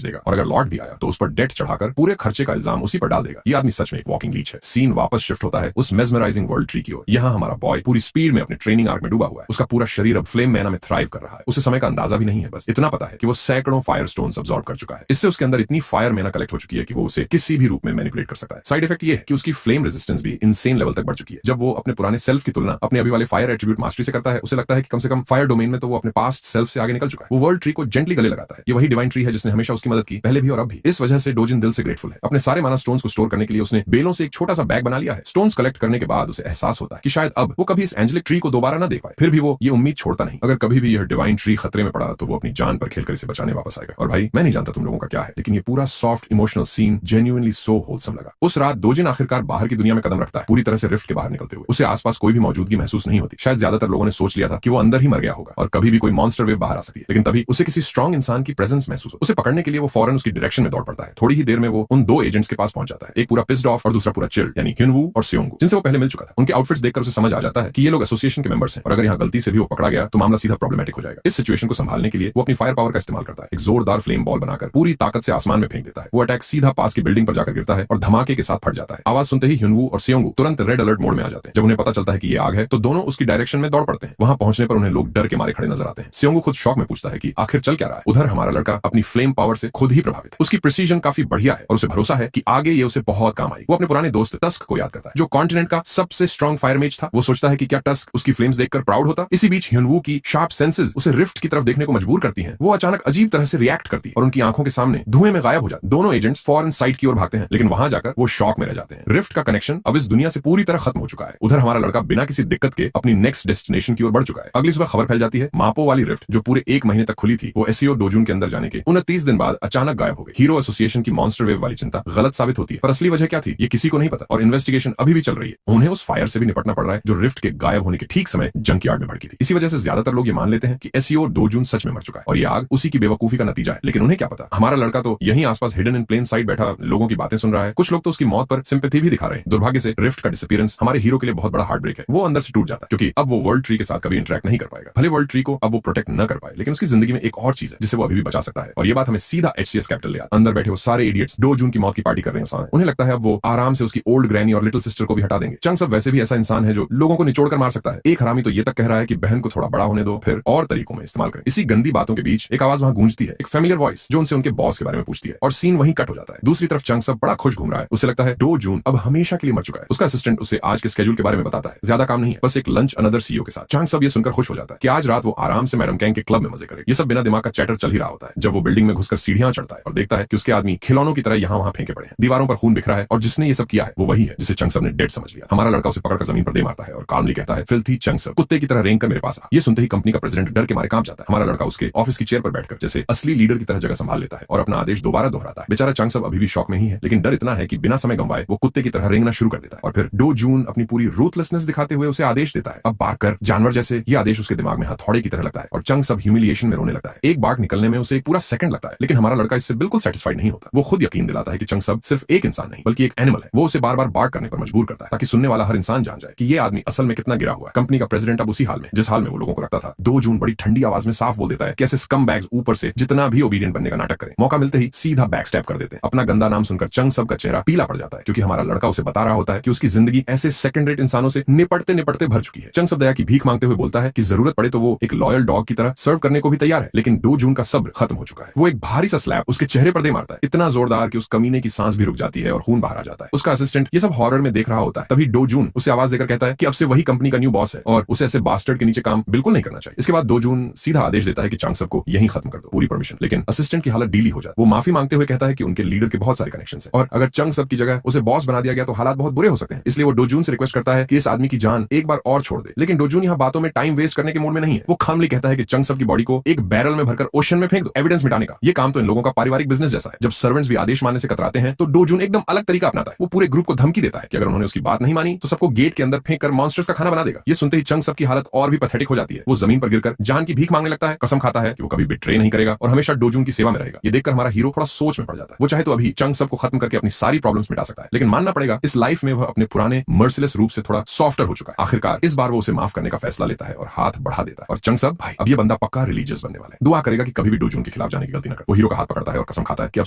देगा, और अगर लौट भी आया तो उस पर डेट चढ़ाकर पूरे खर्चे का इल्जाम उसी पर डाल देगा। ये आदमी सच में एक वॉकिंग लीच है। सीन वापस शिफ्ट होता है उस मेस्मराइजिंग वर्ल्ड ट्री की ओर। यहाँ हमारा बॉय पूरी स्पीड में अपने ट्रेनिंग आर्क में डूबा हुआ है। उसका पूरा शरीर अब फ्लेम मैना में थ्राइव कर रहा है। उसे समय का अंदाजा भी नहीं है, बस इतना पता है कि वो सैकड़ों फायर स्टोन्स अब्सॉर्ब कर चुका है। इससे उसके अंदर इतनी फायर मैना कलेक्ट हो चुकी है कि वो उसे किसी भी रूप में मैनिपुलेट कर सकता है। साइड इफेक्ट ये है कि उसकी फ्लेम रेजिस्टेंस भी इनसेन लेवल तक बढ़ चुकी है। जब वो अपने पुराने सेल्फ की तुलना अपने अभी वाले फायर एट्रीब्यूट मास्टरी से करता है, उसे लगता है कि कम से कम फायर डोमेन में तो वो अपने पास्ट सेल्फ से आगे निकल चुका है। वो वर्ल्ड ट्री को जेंटली गले लगाता है। ये वही डिवाइन ट्री है जिसने हमेशा उसकी मदद की, पहले भी और अब भी। इस वजह से डोजिन दिल से ग्रेटफुल है। अपने सारे माना स्टोन्स को स्टोर करने के लिए उसने बेलों से एक छोटा सा बैग बना लिया है। स्टोन्स कलेक्ट करने के बाद उसे एहसास होता है कि शायद अब वो कभी इस एंजेलिक ट्री को दोबारा ना देख पाए। फिर भी वो ये उम्मीद छोड़ता नहीं। अगर कभी भी यह डिवाइन ट्री खतरे में पड़ा तो वो अपनी जान पर खेलकर इसे बचाने वापस आएगा। और भाई मैं नहीं जानता तुम लोगों का क्या है, लेकिन ये पूरा soft emotional scene genuinely so wholesome लगा। उस रात दोजिन आखिरकार बाहर की दुनिया में कदम रखता है, पूरी तरह से रिफ्ट के बाहर निकलते हुए। उसे आसपास कोई भी मौजूदगी महसूस नहीं होती। शायद ज्यादातर लोगों ने सोच लिया था कि वो अंदर ही मर गया होगा और कभी भी कोई मॉन्स्टर वेव बाहर आ सकती है, लेकिन तभी उसे किसी स्ट्रॉन्ग इंसान की प्रेजेंस महसूस हो। उसे पकड़ने के लिए वो फौरन उसकी डायरेक्शन में दौड़ पड़ता है। थोड़ी ही देर में वो उन दो एजेंट्स के पास पहुंच जाता है, एक पूरा पिस्ड ऑफ और दूसरा पूरा चिल्ड, यानी ह्युनवू और सेयोंगू, जिनसे वो पहले मिल चुका था। उनके आउटफिट्स देखकर उसे समझ आ जाता है कि ये लोग एसोसिएशन के मेंबर्स हैं, और अगर यहाँ गलती से भी वो पकड़ा गया तो मामला सीधा प्रॉब्लमेटिक हो जाएगा। इस सिचुएशन को संभालने के लिए वो अपनी फायर पावर का इस्तेमाल करता है। एक जोरदार फ्लेम बॉल बनाकर पूरी ताकत से आसमान में फेंक देता है। वो अटैक सीधा पास की बिल्डिंग पर जाकर गिरता है और धमाके के साथ फट जाता है। आवाज सुनते ही ह्युनवू और सेयोंगू तुरंत रेड अलर्ट मोड में आ जाते हैं। जब उन्हें पता चलता है कि ये आग है तो दोनों उसकी डायरेक्शन में दौड़ पड़ते हैं। वहां पहुंचने पर उन्हें लोग डर के मारे खड़े नजर आते हैं। सेयोंगू खुद शॉक में पूछता है कि आखिर चल क्या रहा है। उधर हमारा लड़का अपनी फ्लेम पावर से खुद ही प्रभावित है। उसकी प्रिसीजन काफी बढ़िया है और उसे भरोसा है कि आगे ये उसे बहुत काम आई। वो अपने पुराने दोस्त टस्क को याद करता है, जो कॉन्टिनेंट का सबसे स्ट्रॉन्ग फायर मेज था। वो सोचता है कि क्या टस्क उसकी फ्लेम्स देखकर प्राउड होता। इसी बीच ह्युनवू की शार्प सेंसेस उसे रिफ्ट की तरफ देखने को मजबूर करती हैं। वो अचानक अजीब तरह से रिएक्ट करती है और उनकी आंखों के सामने धुएं में गायब हो जाती है। दोनों एजेंट्स फॉरन साइड की ओर भागते हैं, लेकिन वहां जाकर वो शॉक में रह जाते हैं। रिफ्ट का कनेक्शन अब इस दुनिया से पूरी तरह खत्म हो चुका है। उधर हमारा लड़का बिना किसी दिक्कत के अपनी नेक्स्ट डेस्टिनेशन की ओर बढ़ चुका है। अगली सुबह खबर फैल जाती है, मापो वाली रिफ्ट जो पूरे 1 महीने तक खुली थी, वो एसईओ डोजुन के अंदर जाने के 29 दिन बाद अचानक गायब हो गई। हीरो एसोसिएशन की मॉन्स्टर वेव वाली चिंता गलत साबित होती है, पर असली वजह क्या थी ये किसी को नहीं पता, और इन्वेस्टिगेशन अभी भी चल रही है। उन्हें उस फायर से भी निपटना पड़ रहा है जो रिफ्ट के गायब होने के ठीक समय जंक यार्ड में भड़की थी। इसी वजह से ज्यादातर लोग ये मान लेते हैं कि एसईओ डोजुन सच में मर चुका है और ये आग उसी की बेवकूफी का नतीजा है। लेकिन उन्हें क्या पता, हमारा लड़का तो यहीं आसपास हिडन इन प्लेन साइड बैठा लोगों की बातें सुन रहा है। कुछ लोग तो उसकी मौत पर सिंपैथी भी दिखा रहे हैं। दुर्भाग्य से रिफ्ट का डिसअपीयरेंस हमारे हीरो के लिए बहुत बड़ा हार्ट ब्रेक है। वो अंदर से टूट जाता है क्योंकि अब वो वर्ल्ड ट्री के साथ कभी इंटरेक्ट नहीं कर पाएगा। भले वर्ल्ड ट्री को अब वो प्रोटेक्ट न कर पाए, लेकिन उसकी जिंदगी में एक और चीज है जिससे वो अभी भी बचा सकता है, और ये बात हमें सीधा एचसीएस कैपिटल ले आता है। अंदर बैठे वो सारे इडियट्स डोजुन की मौत की पार्टी कर रहे हैं। उन्हें लगता है अब वो आराम से उसकी ओल्ड ग्रैनी और लिटिल सिस्टर को भी हटा देंगे। चंग सब वैसे भी ऐसा इंसान है जो लोगों को निचोड़ कर मार सकता है। एक हरामी तो ये तक कह रहा है कि बहन को थोड़ा बड़ा होने दो, फिर और तरीकों में इस्तेमाल करें। इसी गंदी बातों के बीच एक आवाज वहां गूंजती है, एक फेमिलियर वॉइस जो उनसे उनके बॉस के बारे में पूछती है, और सीन वहीं कट हो जाता है। दूसरी तरफ चंग सब बड़ा खुश घूम रहा है। उसे लगता है डोजुन अब हमेशा के लिए मर चुका है। उसका असिस्टेंट उसे आज के स्केड्यूल के बारे में बताता है। ज्यादा काम नहीं है, बस एक लंच अनदर सीईओ के साथ। चंग सब ये सुनकर खुश हो जाता है कि आज रात वो आराम से मैडम कैंग के क्लब में मजे करे। ये सब बिना दिमाग का चैटर चल ही रहा होता है जब वो बिल्डिंग में घुसकर सीढ़ियां चढ़ता है और देखता है कि उसके आदमी खिलौनों की तरह यहाँ वहां फेंके पड़े हैं। दीवारों पर खून बिखरा है और जिसने ये सब किया है वो वही है जिसे चंग सब ने डेड समझ लिया। हमारा लड़का उसे पकड़कर जमीन पर दे मारता है और कामली कहता है, फिल्थी चंग सब, कुत्ते की तरह रेंग कर मेरे पास आ। ये सुनते ही कंपनी का प्रेसिडेंट डर के मारे कांप जाता है। हमारा लड़का उसके ऑफिस की चेयर पर बैठकर जैसे असली लीडर की तरह जगह संभाल लेता है और अपना आदेश दोबारा दोहराता है। बेचारा चंग सब अभी भी शॉक में ही है, लेकिन डर इतना है कि बिना समय गंवाए वो कुत्ते की तरह रेंगना शुरू कर देता है। और फिर डोजुन अपनी पूरी रूथलेसनेस दिखाते हुए उसे आदेश देता है। अब बाग कर जानवर जैसे ये आदेश उसके दिमाग में हथौड़े की तरह लगता है और चंग सब ह्यूमिलिएशन में रोने लगता है। एक बाग निकलने में उसे एक पूरा सेकंड लगता है, लेकिन हमारा लड़का इससे बिल्कुल सेटिस्फाइड नहीं होता। वो खुद यकीन दिलाता है कि चंग सब सिर्फ एक इंसान नहीं बल्कि एक एनिमल है। वो उसे बार बार बार्क करने पर मजबूर करता है ताकि सुनने वाला हर इंसान जान जाए कि ये आदमी असल में कितना गिरा हुआ है। कंपनी का प्रेसिडेंट अब उसी हाल में जिस हाल में वो लोगों को रखता था। डोजुन बड़ी ठंडी आवाज में साफ बोल देता है कि ऐसे स्कम बैग्स ऊपर से जितना भी ओबीडियंट बनने का नाटक करें, मौका मिलते ही सीधा बैक स्टैप कर देते हैं। अपना गंदा नाम सुनकर चंग सब का चेहरा पीला पड़ जाता है क्योंकि हमारा लड़का उसे बता रहा होता है कि उसकी जिंदगी ऐसे सेकंड रेट इंसानों से निपटते निपटते भर चुकी है। चंग सब दया की भीख मांगते हुए बोलता है कि जरूरत पड़े तो वो एक लॉयल डॉग की तरह सर्व करने को भी तैयार है, लेकिन डोजुन का सब्र खत्म हो चुका है। वो एक भारी सा स्लैप उसके चेहरे पर दे मारता है, इतना जोरदार कि उस कमीने की सांस भी रुक जाती है और खून बाहर आ जाता है। उसका असिस्टेंट ये सब हॉरर में देख रहा होता है। तभी डोजुन उसे आवाज देकर कहता है कि अब से वही कंपनी का न्यू बॉस है और उसे ऐसे बास्टर्ड के नीचे काम बिल्कुल नहीं करना चाहिए। इसके बाद डोजुन सीधा आदेश देता है कि चंग सब को यहीं खत्म कर दो, पूरी परमिशन। लेकिन असिस्टेंट की हालत डीली हो जाती है। वो माफी मांगते हुए कहता है कि उनके लीडर के बहुत सारे कनेक्शंस हैं और अगर चंग सब की जगह उसे बॉस बना दिया गया तो हालात बहुत बुरे हो सकते हैं। इसलिए वो डोजुन से रिक्वेस्ट करता है कि इस आदमी की जान एक बार और छोड़ दे। लेकिन डोजुन यहाँ बातों में टाइम वेस्ट करने के मूड में नहीं है। वो खामली कहता है कि चंग सब की बॉडी को एक बैरल में भरकर ओशन में फेंक दो, एविडेंस मिटाने का। ये काम तो इन लोगों का पारिवारिक बिजनेस जैसा है। जब सर्वेंट्स भी आदेश मानने से कतराते हैं तो डोजुन एकदम अलग तरीका अपनाता है। वो पूरे ग्रुप को धमकी देता है कि अगर उन्होंने उसकी बात नहीं मानी तो सबको गेट के अंदर फेंक कर मॉन्स्टर्स का खाना बना देगा। ये सुनते ही चंग सब की हालत और भी पैथेटिक हो जाती है। वो जमीन पर गिरकर जान की भीख मांगने लगता है, कसम खाता है कि वो कभी बिट्रे नहीं करेगा और हमेशा डोजुन की सेवा में रहेगा। ये देखकर हमारा हीरो थोड़ा सोच में पड़ जाता है। वो चाहे तो अभी चंग सब को खत्म करके अपनी सारी प्रॉब्लम्स मिटा सकता है, लेकिन मानना पड़ेगा इस लाइफ में वह अपने पुराने मर्सिलेस रूप से थोड़ा सॉफ्ट सॉफ्टर हो चुका है। आखिरकार इस बार वो उसे माफ करने का फैसला लेता है और हाथ बढ़ा देता है। और चंग सब भाई अब ये बंदा पक्का रिलीजियस बनने वाला है, दुआ करेगा कि कभी भी डोजून के खिलाफ जाने की गलती न करे। वो हीरो का हाथ पकड़ता है और कसम खाता है कि अब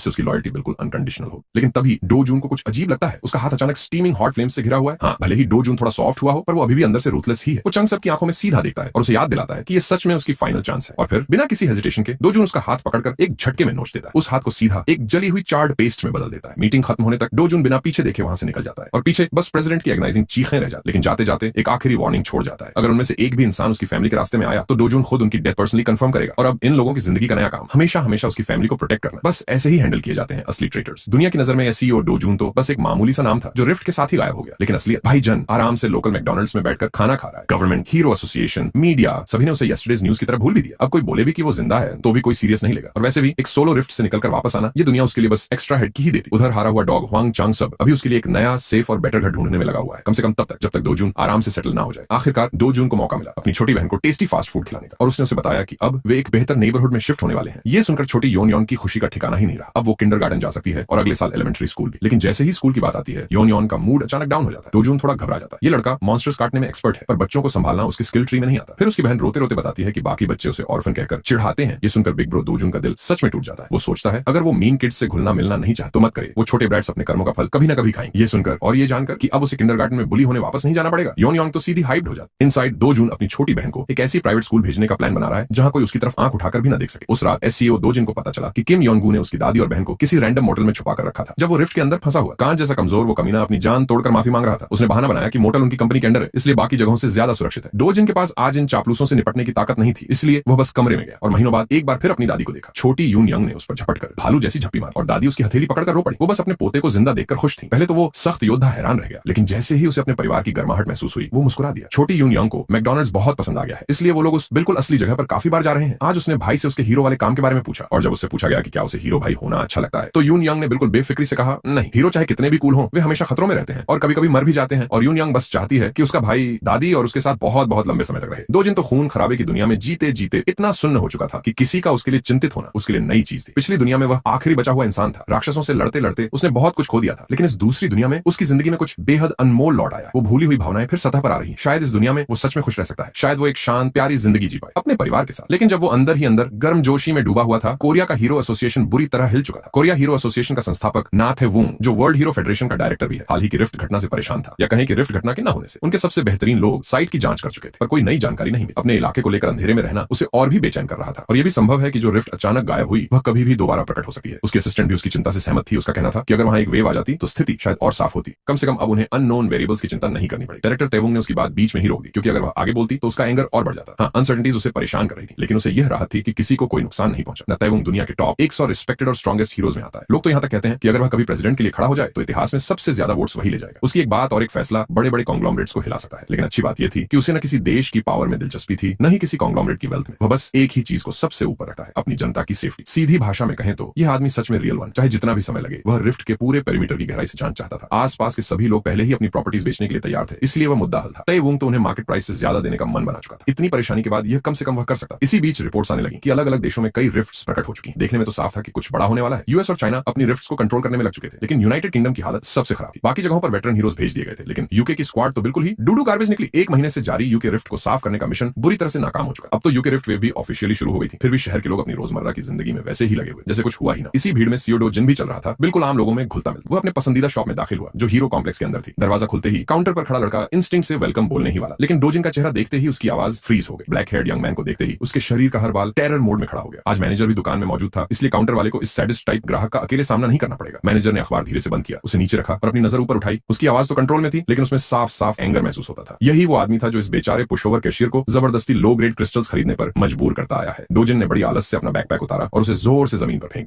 से उसकी लॉयल्टी बिल्कुल अनकंडीशनल हो। लेकिन तभी डोजून को कुछ अजीब लगता है, उसका हाथ अचानक स्टीमिंग हॉट फ्लेम से घिरा हुआ है। हाँ, भले ही डोजून थोड़ा सॉफ्ट हुआ हो, पर वो अभी भी अंदर से रूथलेस ही है। वो चंग सब की आंखों में सीधा देखता है और उसे याद दिलाता है कि ये सच में उसकी फाइनल चांस है। और फिर बिना किसी हेजिटेशन के डोजून उसका हाथ पकड़कर एक झटके में नोच देता है। उस हाथ को सीधा एक जली हुई चार्ड पेस्ट में बदल देता है। मीटिंग खत्म होने तक डोजून बिना पीछे देखे वहां से निकल जाता है और पीछे बस प्रेसिडेंट की एग्नाइजिंग चीखें रह जाती। लेकिन जाते जाते एक आखिरी वार्निंग छोड़ जाता है, अगर उनमें से एक भी इंसान उसकी फैमिली के रास्ते में आया तो डोजून खुद उनकी डेथ पर्सनली कंफर्म करेगा। और अब इन लोगों की जिंदगी का नया काम हमेशा हमेशा उसकी फैमिली को प्रोटेक्ट करना। बस ऐसे ही हैंडल किए जाते हैं असली ट्रेटर्स। दुनिया की नजर में सीईओ डोजून तो बस एक मामूली सा नाम था जो रिफ्ट के साथ ही गायब हो गया। लेकिन असलियत भाईजन आराम से लोकल मैकडॉनल्ड्स में बैठकर खाना खा रहा है। गवर्नमेंट, हीरो एसोसिएशन, मीडिया सभी ने उसे यस्टरडेज न्यूज की तरह भूल भी दिया। अब कोई बोले भी कि वो जिंदा है तो भी कोई सीरियस नहीं लेगा। और वैसे भी एक सोलो रिफ्ट से निकलकर वापस आना ये दुनिया उसके लिए बस एक्स्ट्रा हेड की ही देती। उधर हारा हुआ डॉग हुआंग चांग सब अभी उसके लिए एक नया सेफ और बेटर घर ढूंढने में लगा हुआ है, कम से कम तब तक जब तक डोजून आराम से सेटल ना हो जाए। आखिरकार डोजून को मौका मिला अपनी छोटी बहन को टेस्टी फास्ट फूड खिलाने का और उसने उसे बताया कि अब वे एक बेहतर नेबरहुड में शिफ्ट होने वाले हैं। ये सुनकर छोटी योन योन की खुशी का ठिकाना ही नहीं रहा। अब वो किंडरगार्टन जा सकती है और अगले साल एलिमेंट्री स्कूल भी। लेकिन जैसे ही स्कूल की बात आती है योन योन का मूड अचानक डाउन हो जाता है। डोजून थोड़ा घबरा जाता है। ये लड़का मॉन्स्टर्स काटने में एक्सपर्ट है पर बच्चों को संभालना उसकी स्किल ट्री में नहीं आता। फिर उसकी बहन रोते रोते बताती है कि बाकी बच्चे उसे ऑर्फन कहकर चिढ़ाते हैं। ये सुनकर बिग ब्रो डोजून का दिल सच में टूट जाता है। वो सोचता है अगर वो मीन किड्स से घुलना मिलना नहीं चाहे तो मत करे, वो छोटे ब्रैट्स अपने कर्मों का फल कभी ना कभी खाएंगे। ये सुनकर और ये जानकर कि अब उसे किंडरगार्टन में बुली होने वापस नहीं जाना पड़ेगा, योन योंग तो सीधी हाइप्ड हो जाता है। इनसाइड डोजून अपनी छोटी बहन को एक ऐसी प्राइवेट स्कूल भेजने का प्लान बना रहा है जहां कोई उसकी तरफ आंख उठाकर भी ना देख सके। उस रात एससीओ डोजिन को पता चला कि किम योंगू ने उसकी दादी और बहन को किसी रैंडम मोटल में छुपा कर रखा था। जब वो रिफ्ट के अंदर फंसा हुआ कांच जैसा कमजोर वो कमीना अपनी जान तोड़कर माफी मांग रहा था। उसने बहाना बनाया कि मोटल उनकी कंपनी के अंडर है इसलिए बाकी जगहों से ज्यादा सुरक्षित है। डोजिन के पास आज इन चापलूसों से निपटने की ताकत नहीं थी इसलिए वह बस कमरे में गया और महीनों बाद एक बार फिर अपनी दादी को देखा। छोटी यून यंग ने उस पर झपटकर भालू जैसी झप्पी मारी और दादी उसकी हथेली पकड़कर रो पड़ी। वो बस अपने पोते को जिंदा देखकर खुश थी। पहले तो वो सख्त योद्धा हैरान रह गया लेकिन जैसे ही उसे अपने परिवार की गर्माहट महसूस हुई वो मुस्कुरा दिया। छोटी यून यंग को मैकडॉनल्ड्स बहुत पसंद आ गया है इसलिए वो लोग उस बिल्कुल असली जगह पर काफी बार जा रहे हैं। आज उसने भाई से उसके हीरो वाले काम के बारे में पूछा और जब उससे पूछा गया कि क्या उसे हीरो भाई होना अच्छा लगता है तो यून यंग ने बिल्कुल बेफिक्री से कहा नहीं, हीरो चाहे कितने भी कूल हों वे हमेशा खतरों में रहते हैं और कभी कभी मर भी जाते हैं और यून यंग बस चाहती है कि उसका भाई दादी और उसके साथ बहुत बहुत लंबे समय तक रहे। डोजिन तो खून खराबे की दुनिया में जीते जीते इतना सुन्न हो चुका था कि किसी का उसके लिए चिंतित होना उसके लिए नई चीज थी। पिछली दुनिया में वह आखिरी बचा हुआ इंसान था। राक्षसों से लड़ते लड़ते उसने बहुत कुछ खो दिया था लेकिन इस दूसरी दुनिया में उसकी जिंदगी में कुछ बेहद अनमोल लौट आया। वो भूली हुई भावनाएं फिर सतह पर आ रही हैं। शायद इस दुनिया में वो सच में खुश रह सकता है, शायद वो एक शांत प्यारी जिंदगी जी पाए अपने परिवार के साथ। लेकिन जब वो अंदर ही अंदर गर्मजोशी में डूबा हुआ था कोरिया का हीरो एसोसिएशन बुरी तरह हिल चुका था। कोरिया हीरो एसोसिएशन का संस्थापक ना थे वुंग जो वर्ल्ड हीरो फेडरेशन का डायरेक्टर भी है हाल ही की रिफ्ट घटना से परेशान था या कहें कि रिफ्ट घटना के न होने से। उनके सबसे बेहतरीन लोग साइट की जांच कर चुके थे पर कोई नई जानकारी नहीं मिली। अपने इलाके को लेकर अंधेरे में रहना उसे और भी बेचैन कर रहा था और यह भी संभव है कि जो रिफ्ट अचानक गायब हुई वह कभी भी दोबारा प्रकट हो सकती है। उसके असिस्टेंट भी उसकी चिंता से सहमत थी। उसका कहना था कि अगर वहां एक वेव आ जाती तो स्थिति शायद और साफ होती। कम से कम अब उन्हें अननोन वेरिएबल्स की चिंता नहीं करनी पड़ी। डायरेक्टर तेवुंग ने उसकी बात बीच में ही रोक दी क्योंकि अगर वह आगे बोलती तो उसका एंगर और बढ़ जाता। हाँ, अनसर्टेनिटीज उसे परेशान कर रही थी लेकिन उसे यह राहत थी कि किसी को कोई नुकसान नहीं पहुंचा। तेवुंग दुनिया के टॉप 100 रिस्पेक्टेड और स्ट्रॉन्गेस्ट हीरोज में आता है। लोग तो यहां तक कहते हैं कि अगर वह कभी प्रेसिडेंट के लिए खड़ा हो जाए तो इतिहास में सबसे ज्यादा वोट्स वही ले जाएगा। उसकी एक बात और एक फैसला बड़े बड़े कॉन्ग्लोमरेट्स को हिला सकता है। लेकिन अच्छी बात यह थी कि उसे न किसी देश की पावर में दिलचस्पी थी न ही किसी कॉन्ग्लोमरेट की वेल्थ में। वह बस एक ही चीज को सबसे ऊपर रखता है, अपनी जनता की सेफ्टी। सीधी भाषा में कहें तो यह आदमी सच में रियल वन, चाहे जितना भी समय लगे। वह रिफ्ट के पूरे पेरीमीटर की गहराई से जांच चाहता था। आसपास के सभी लोग पहले ही अपनी प्रॉपर्टीज बेचने के लिए तैयार थे इसलिए वह मुद्दा हल था। तेवुंग तो उन्हें मार्केट प्राइस से ज्यादा देने का मन बना चुका था। इतनी परेशानी के बाद यह कम से कम वह कर सकता। इसी बीच रिपोर्ट्स आने लगी कि अलग अलग देशों में कई रिफ्ट्स प्रकट हो चुकी हैं। देखने में तो साफ था कि कुछ बड़ा होने वाला है। यूएस और चाइना अपनी रिफ्ट्स को कंट्रोल करने में लग चुके थे लेकिन यूनाइटेड किंगडम की हालत सबसे खराब थी। बाकी जगहों पर वेटरन हीरोज भेज दिए गए थे लेकिन यूके की स्क्वाड तो बिल्कुल ही डूडू गार्बेज निकली। एक महीने से जारी यूके रिफ्ट को साफ करने का मिशन बुरी तरह से नाकाम हो चुका। अब तो यूके रिफ्ट वेव भी ऑफिशियली शुरू हो गई थी। फिर भी शहर के लोग अपनी रोजमर्रा की जिंदगी में वैसे ही लगे हुए जैसे कुछ हुआ ही ना। इसी भीड़ में सीओ डोजिन भी चल रहा था, बिल्कुल आम लोगों में घुलता मिलता। वो अपने पसंदीदा शॉप में दाखिल हुआ जो हीरो कॉम्प्लेक्स के अंदर थी। दरवाजा खुलते ही काउंटर पर खड़ा लड़का इंस्टिंक्ट से वेलकम बोलने ही वाला लेकिन डोजिन का चेहरा देखते ही उसकी आवाज फ्रीज हो गई। ब्लैक हेयर्ड यंग मैन को देखते ही उसके शरीर का हर बाल टेरर मोड में खड़ा हो गया। आज मैनेजर भी दुकान में मौजूद था इसलिए काउंटर वाले को इस सैडिस्ट टाइप ग्राहक का अकेले सामना नहीं करना पड़ेगा। मैनेजर ने अखबार धीरे से बंद किया, उसे नीचे रखा और अपनी नजर ऊपर उठाई। उसकी आवाज तो कंट्रोल में थी लेकिन उसमें साफ साफ एंगर महसूस होता था। यही वो आदमी था जो इस बेचारे पुशओवर कैशियर को जबरदस्ती लो ग्रेड क्रिस्टल्स खरीदने पर मजबूर करता आया है। डोजिन ने बड़ी आलस से अपना बैकपैक उतारा और उसे जोर से जमीन पर फेंक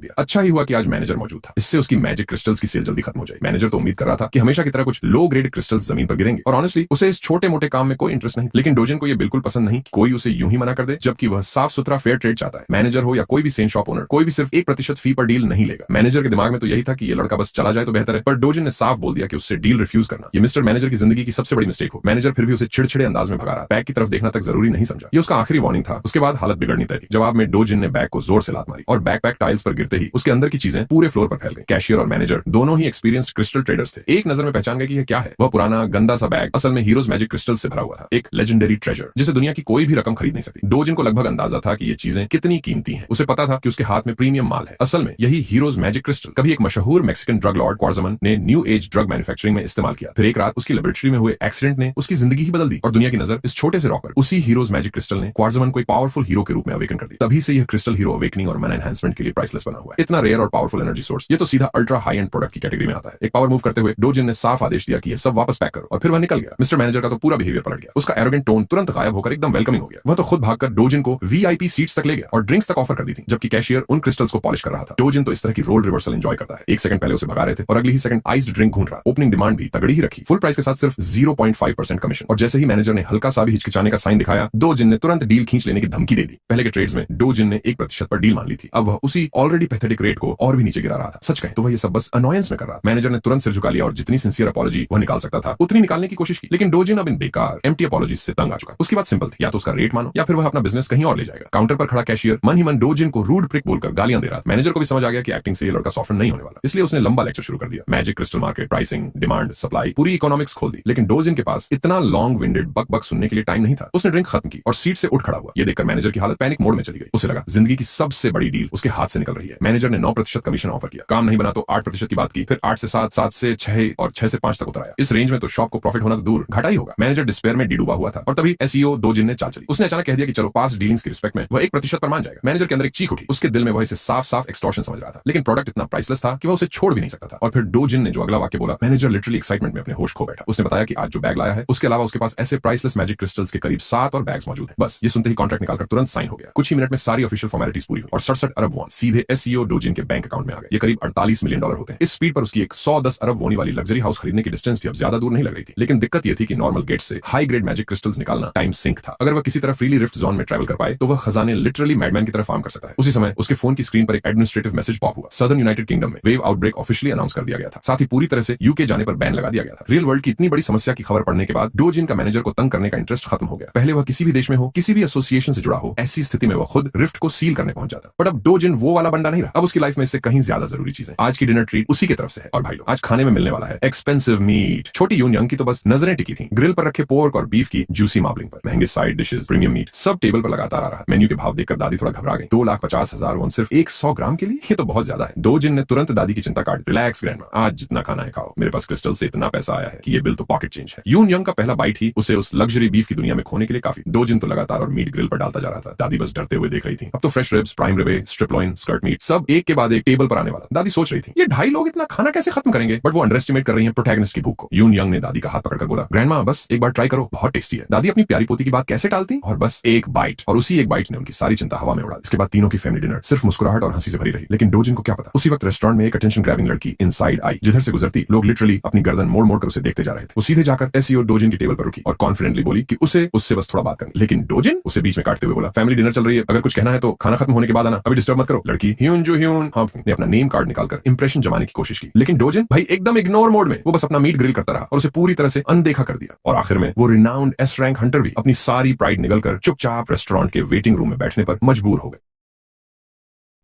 दिया। अच्छा ही हुआ कि आज मैनेजर मौजूद था, इससे उसकी मैजिक क्रिस्टल्स की सेल जल्दी खत्म हो जाए। मैनेजर तो उम्मीद कर रहा था कि हमेशा की तरह कुछ लो ग्रेड क्रिस्टल्स जमीन पर गिरेंगे और ऑनेस्टली उसे इस छोटे मोटे काम में कोई इंटरेस्ट नहीं। लेकिन डोजिन को यह बिल्कुल पसंद नहीं कि कोई उसे यूं ही मना कर दे जबकि वह साफ सुथरा फेयर ट्रेड चाहता है। मैनेजर हो या कोई भी सेन शॉप ओनर, कोई भी सिर्फ 1% फी पर डील नहीं लेगा। मैनेजर के दिमाग में तो यही था कि ये लड़का बस चला जाए तो बेहतर है, पर डोजिन ने साफ बोल दिया कि उससे डील रिफ्यूज करना ये मिस्टर मैनेजर की जिंदगी की सबसे बड़ी मिस्टेक हो। मैनेजर फिर भी उसे चिड़चिड़े अंदाज में भगा रहा, बैग की तरफ देखना तक जरूरी नहीं समझा। ये उसका आखिरी वार्निंग था। उसके बाद हालत बिगड़नी तय थी। जवाब में डोजिन ने बैग को जोर से लात मारी और बैकपैक टाइल्स पर गिरते ही उसके अंदर की चीजें पूरे फ्लोर पर फैल गई। कैशियर और मैनेजर दोनों ही एक्सपीरियंस्ड क्रिस्टल ट्रेडर्स थे। एक नजर में पहचान गए कि यह क्या है। वह पुराना गंदा सा बैग बैग असल में हीरोज मैजिक क्रिस्टल से भरा हुआ था, एक लेजेंडरी ट्रेजर जिसे दुनिया की कोई भी रकम खरीद नहीं सकती। डोजिन को लगभग अंदाजा था कि ये चीजें कितनी कीमती हैं। उसे पता था कि उसके हाथ में प्रीमियम माल है। असल में यही हीरोज मैजिक क्रिस्टल कभी एक मशहूर मैक्सिकन ड्रग लॉर्ड क्वार्जमन ने न्यू एज ड्रग मैन्युफैक्चरिंग में इस्तेमाल किया। फिर एक रात उसकी लेबोरेटरी में हुए एक्सीडेंट ने उसकी जिंदगी ही बदल दी और दुनिया की नजर इस छोटे से रॉकर उसी हीरोज मैजिक क्रिस्टल ने क्वार्जमन को एक पावरफुल हीरो के रूप में अवेकन कर दी। तभी से यह क्रिस्टल हीरो अवेकनिंग और मन एनहांसमेंट के लिए प्राइसलेस बना हुआ है। इतना रेयर और पावरफुल एनर्जी सोर्स, ये तो सीधा अल्ट्रा हाई एंड प्रोडक्ट की कैटेगरी में आता है। एक पावर मूव करते हुए डोजिन ने साफ आदेश दिया कि ये सब वापस पैक करो और फिर वह निकल गया। मिस्टर मैनेजर का तो पूरा बिहेवियर पलट गया। उसका एरोगेंट टोन तुरंत गायब होकर एकदम वेलकमिंग हो गया। वह तो खुद भागकर डोजिन को वीआईपी सीट्स तक ले गया और ड्रिंक्स तक ऑफर कर दी थी, जबकि कैशियर उन क्रिस्टल्स को पॉलिश कर रहा था। डोजिन तो इस तरह की रोल रिवर्सल एंजॉय करता है। एक सेकंड पहले उसे भगा रहे थे और अगली ही सेकंड आइस्ड ड्रिंक घूंट रहा। ओपनिंग डिमांड भी तगड़ी ही रखी, फुल प्राइस के साथ सिर्फ 0.5% कमीशन। और जैसे ही मैनेजर ने हल्का सा भी हिचकिचाने का साइन दिखाया, डोजिन ने तुरंत डील खींच लेने की धमकी दे दी। पहले के ट्रेड्स में डोजिन ने 1% पर डील मान ली थी, अब वह उसी ऑलरेडी पैथेटिक रेट को और भी नीचे गिरा रहा था। सच कहे तो वह ये सब बस अनोयंस में कर रहा। मैनेजर ने तुरंत सिर झुका लिया और जितनी सिंसियर अपॉलॉजी वह निकाल सकता था उतनी निकालने की कोशिश की, लेकिन डोजिन अब इन बेकार एम्प्टी अपॉलॉजी से तंग आ चुका। उसकी बात सिंपल थी, या तो उसका रेट मानो या फिर वह अपना बिजनेस कहीं और ले जाएगा। काउंटर पर खड़ा कैशियर मन ही मन डोजिन को रूड प्रिक बोलकर गालियां दे रहा था। मैनेजर को भी समझ आ गया कि एक्टिंग से ये लड़का सॉफ्टन नहीं होने वाला, इसलिए उसने लंबा लेक्चर शुरू कर दिया। Magic crystal market, pricing, demand, supply, पूरी इकोनॉमिक्स खोल दी। लेकिन डोजिन के पास इतना लॉन्ग विंडेड बक बक सुनने के लिए टाइम नहीं था। उसने ड्रिंक खत्म की और सीट से उठ खड़ा हुआ। ये देखकर मैनेजर की हालत पैनिक मोड में चली गई। उसे लगा जिंदगी की सबसे बड़ी डील उसके हाथ से निकल रही है। मैनेजर ने 9% कमीशन ऑफर किया। काम नहीं बना तो 8% की बात की, फिर 8 से 7, 7 से 6 और 6 से 5 तक उतराया। इस रेंज में तो शॉप को प्रॉफिट होना तो दूर, घाटा ही होगा। मैनेजर डिस्पेयर में डूबा हुआ था और तभी एसईओ डोजिन ने चाल चली। उसने अचानक कह दिया कि चलो पास डीलिंग्स की रिस्पेक्ट में वह 1% पर मान जाएगा। मैनेजर के अंदर एक चीख उठी। उसके दिल में वह इसे साफ साफ एक्सटॉर्शन समझ रहा था, लेकिन प्रोडक्ट इतना प्राइसलेस था कि वह उसे छोड़ भी नहीं सकता था। और फिर डोजिन ने जो अगला वाक्य बोला, मैनेजर लिटरली एक्साइटमेंट में अपने होश खो बैठा। उसने बताया कि आज जो बैग लाया है उसके अलावा उसके पास ऐसे प्राइसलेस मैजिक क्रिस्टल्स के करीब 7 और बैग्स मौजूद हैं। बस ये सुनते ही कॉन्ट्रैक्ट निकालकर तुरंत साइन हो गया। कुछ ही मिनट में सारी ऑफिशियल फॉर्मेलिटीज पूरी हुई और 67 अरब वॉन सीधे एसईओ डोजिन के बैंक अकाउंट में आ गए। ये करीब $48 मिलियन होते हैं। इस स्पीड पर उसकी एक 110 अरब वोनी वाली लग्जरी हाउस खरीदने की डिस्टेंस भी अब ज्यादा दूर नहीं लग रही थी। लेकिन दिक्कत यह थी कि नॉर्मल गेट से हाई ग्रेड मैजिक क्रिस्टल्स निकालना टाइम सिंक था। अगर वह किसी तरह फ्रीली रिफ्ट जोन में ट्रैवल कर पाए तो वह खजाने लिटरली मैडमैन की तरह फार्म कर सकता है। उसी समय उसके फोन की स्क्रीन पर एक एडमिनिस्ट्रेटिव मैसेज पॉप हुआ। सदर्न यूनाइटेड किंगडम में वेव आउटब्रेक ऑफिशियली अनाउंस कर दिया गया था। साथ ही पूरी तरह से यूके जाने पर बैन लगा दिया गया था। रियल वर्ल्ड की इतनी बड़ी समस्या की खबर पड़ने के बाद डोजिन का मैनेजर को तंग करने का इंटरेस्ट खत्म हो गया। पहले वह किसी भी देश में हो, किसी भी एसोसिएशन से जुड़ा हो, ऐसी स्थिति में वह खुद रिफ्ट को सील करने पहुंच जाता। बट अब डोजिन वो वाला बंदा नहीं रहा। अब उसकी लाइफ में इससे कहीं ज्यादा जरूरी चीज है। आज की डिनर ट्रीट उसी की तरफ से है। और भाई लोग, आज खाने में मिलने वाला है एक्सपेंसिव मीट। छोटी यून यंग की तो बस नजरें टिकी थी ग्रिल पर रखे पोर्क और बीफ की जूसी मार्बलिंग पर। महंगे साइड डिशेस, प्रीमियम मीट, सब टेबल पर लगातार आ रहा। मेन्यू के भाव देखकर दादी थोड़ा घबरा गई। 2,50,000 वॉन सिर्फ 100 ग्राम के लिए, ये तो बहुत ज्यादा है। डोजिन ने तुरंत दादी की चिंता काट। रिलैक्स ग्रैंडमा, आज जितना खाना है खाओ। मेरे पास क्रिस्टल से इतना पैसा आया है कि ये बिल तो पॉकेट चेंज है। यून यंग का पहला बाइट ही उसे उस लग्जरी बीफ की दुनिया में खोने के लिए काफी। डोजिन तो लगातार और मीट ग्रिल पर डालता जा रहा था। दादी बस डरते हुए देख रही थी। अब तो फ्रेश रिब्स, प्राइम रिबे, स्ट्रिपलॉइन, स्कर्ट मीट सब एक के बाद एक टेबल पर आने वाला। दादी सोच रही थी ये 2.5 लोग इतना खाना कैसे खत्म करेंगे, बट वो अंडर एस्टिमेट कर रही है प्रोटैगनिस्ट की भूख को। यून यंग ने दादी का हाथ पकड़कर बोला, ग्रैंडमा बस एक बार ट्राई करो, बहुत टेस्टी है। दादी अपनी प्यारी पोती की बात कैसे टालती, और बस एक बाइट, और उसी एक बाइट ने उनकी सारी चिंता हवा में उड़ा दी। इसके बाद तीनों की फैमिली डिनर सिर्फ मुस्कुराहट और हंसी से भरी रही। लेकिन डोजिन को क्या पता, उसी वक्त रेस्टोरेंट में एक अटेंशन ग्रैबिंग लड़की इनसाइड आई। जिधर से गुजरती लोग लिटरली अपनी गर्दन मोड़ मोड़ कर उसे देखते जा रहे थे। वो सीधे जाकर एसईओ डोजिन की टेबल पर रुकी और कॉन्फिडेंटली बोली कि उसे उससे बस थोड़ा बात करनी। लेकिन डोजिन उसे बीच में काटते हुए बोला, फैमिली डिनर चल रही है, अगर कुछ कहना है तो खाना खत्म होने के बाद आना, अभी डिस्टर्ब मत करो। लड़की ह्यून जो ह्यून ने अपना नेम कार्ड निकालकर इंप्रेशन जमाने की कोशिश की। लेकिन डोजिन भाई एकदम इग्नोर मोड में, वो बस अपना मीट ग्रिल करता रहा और उसे पूरी तरह से अनदेखा कर दिया। और आखिर में वो रिनाउंड एस रैंक हंटर भी अपनी सारी प्राइड निगलकर चुपचाप रेस्टोरेंट के वेटिंग रूम में बैठने पर मजबूर हो गए।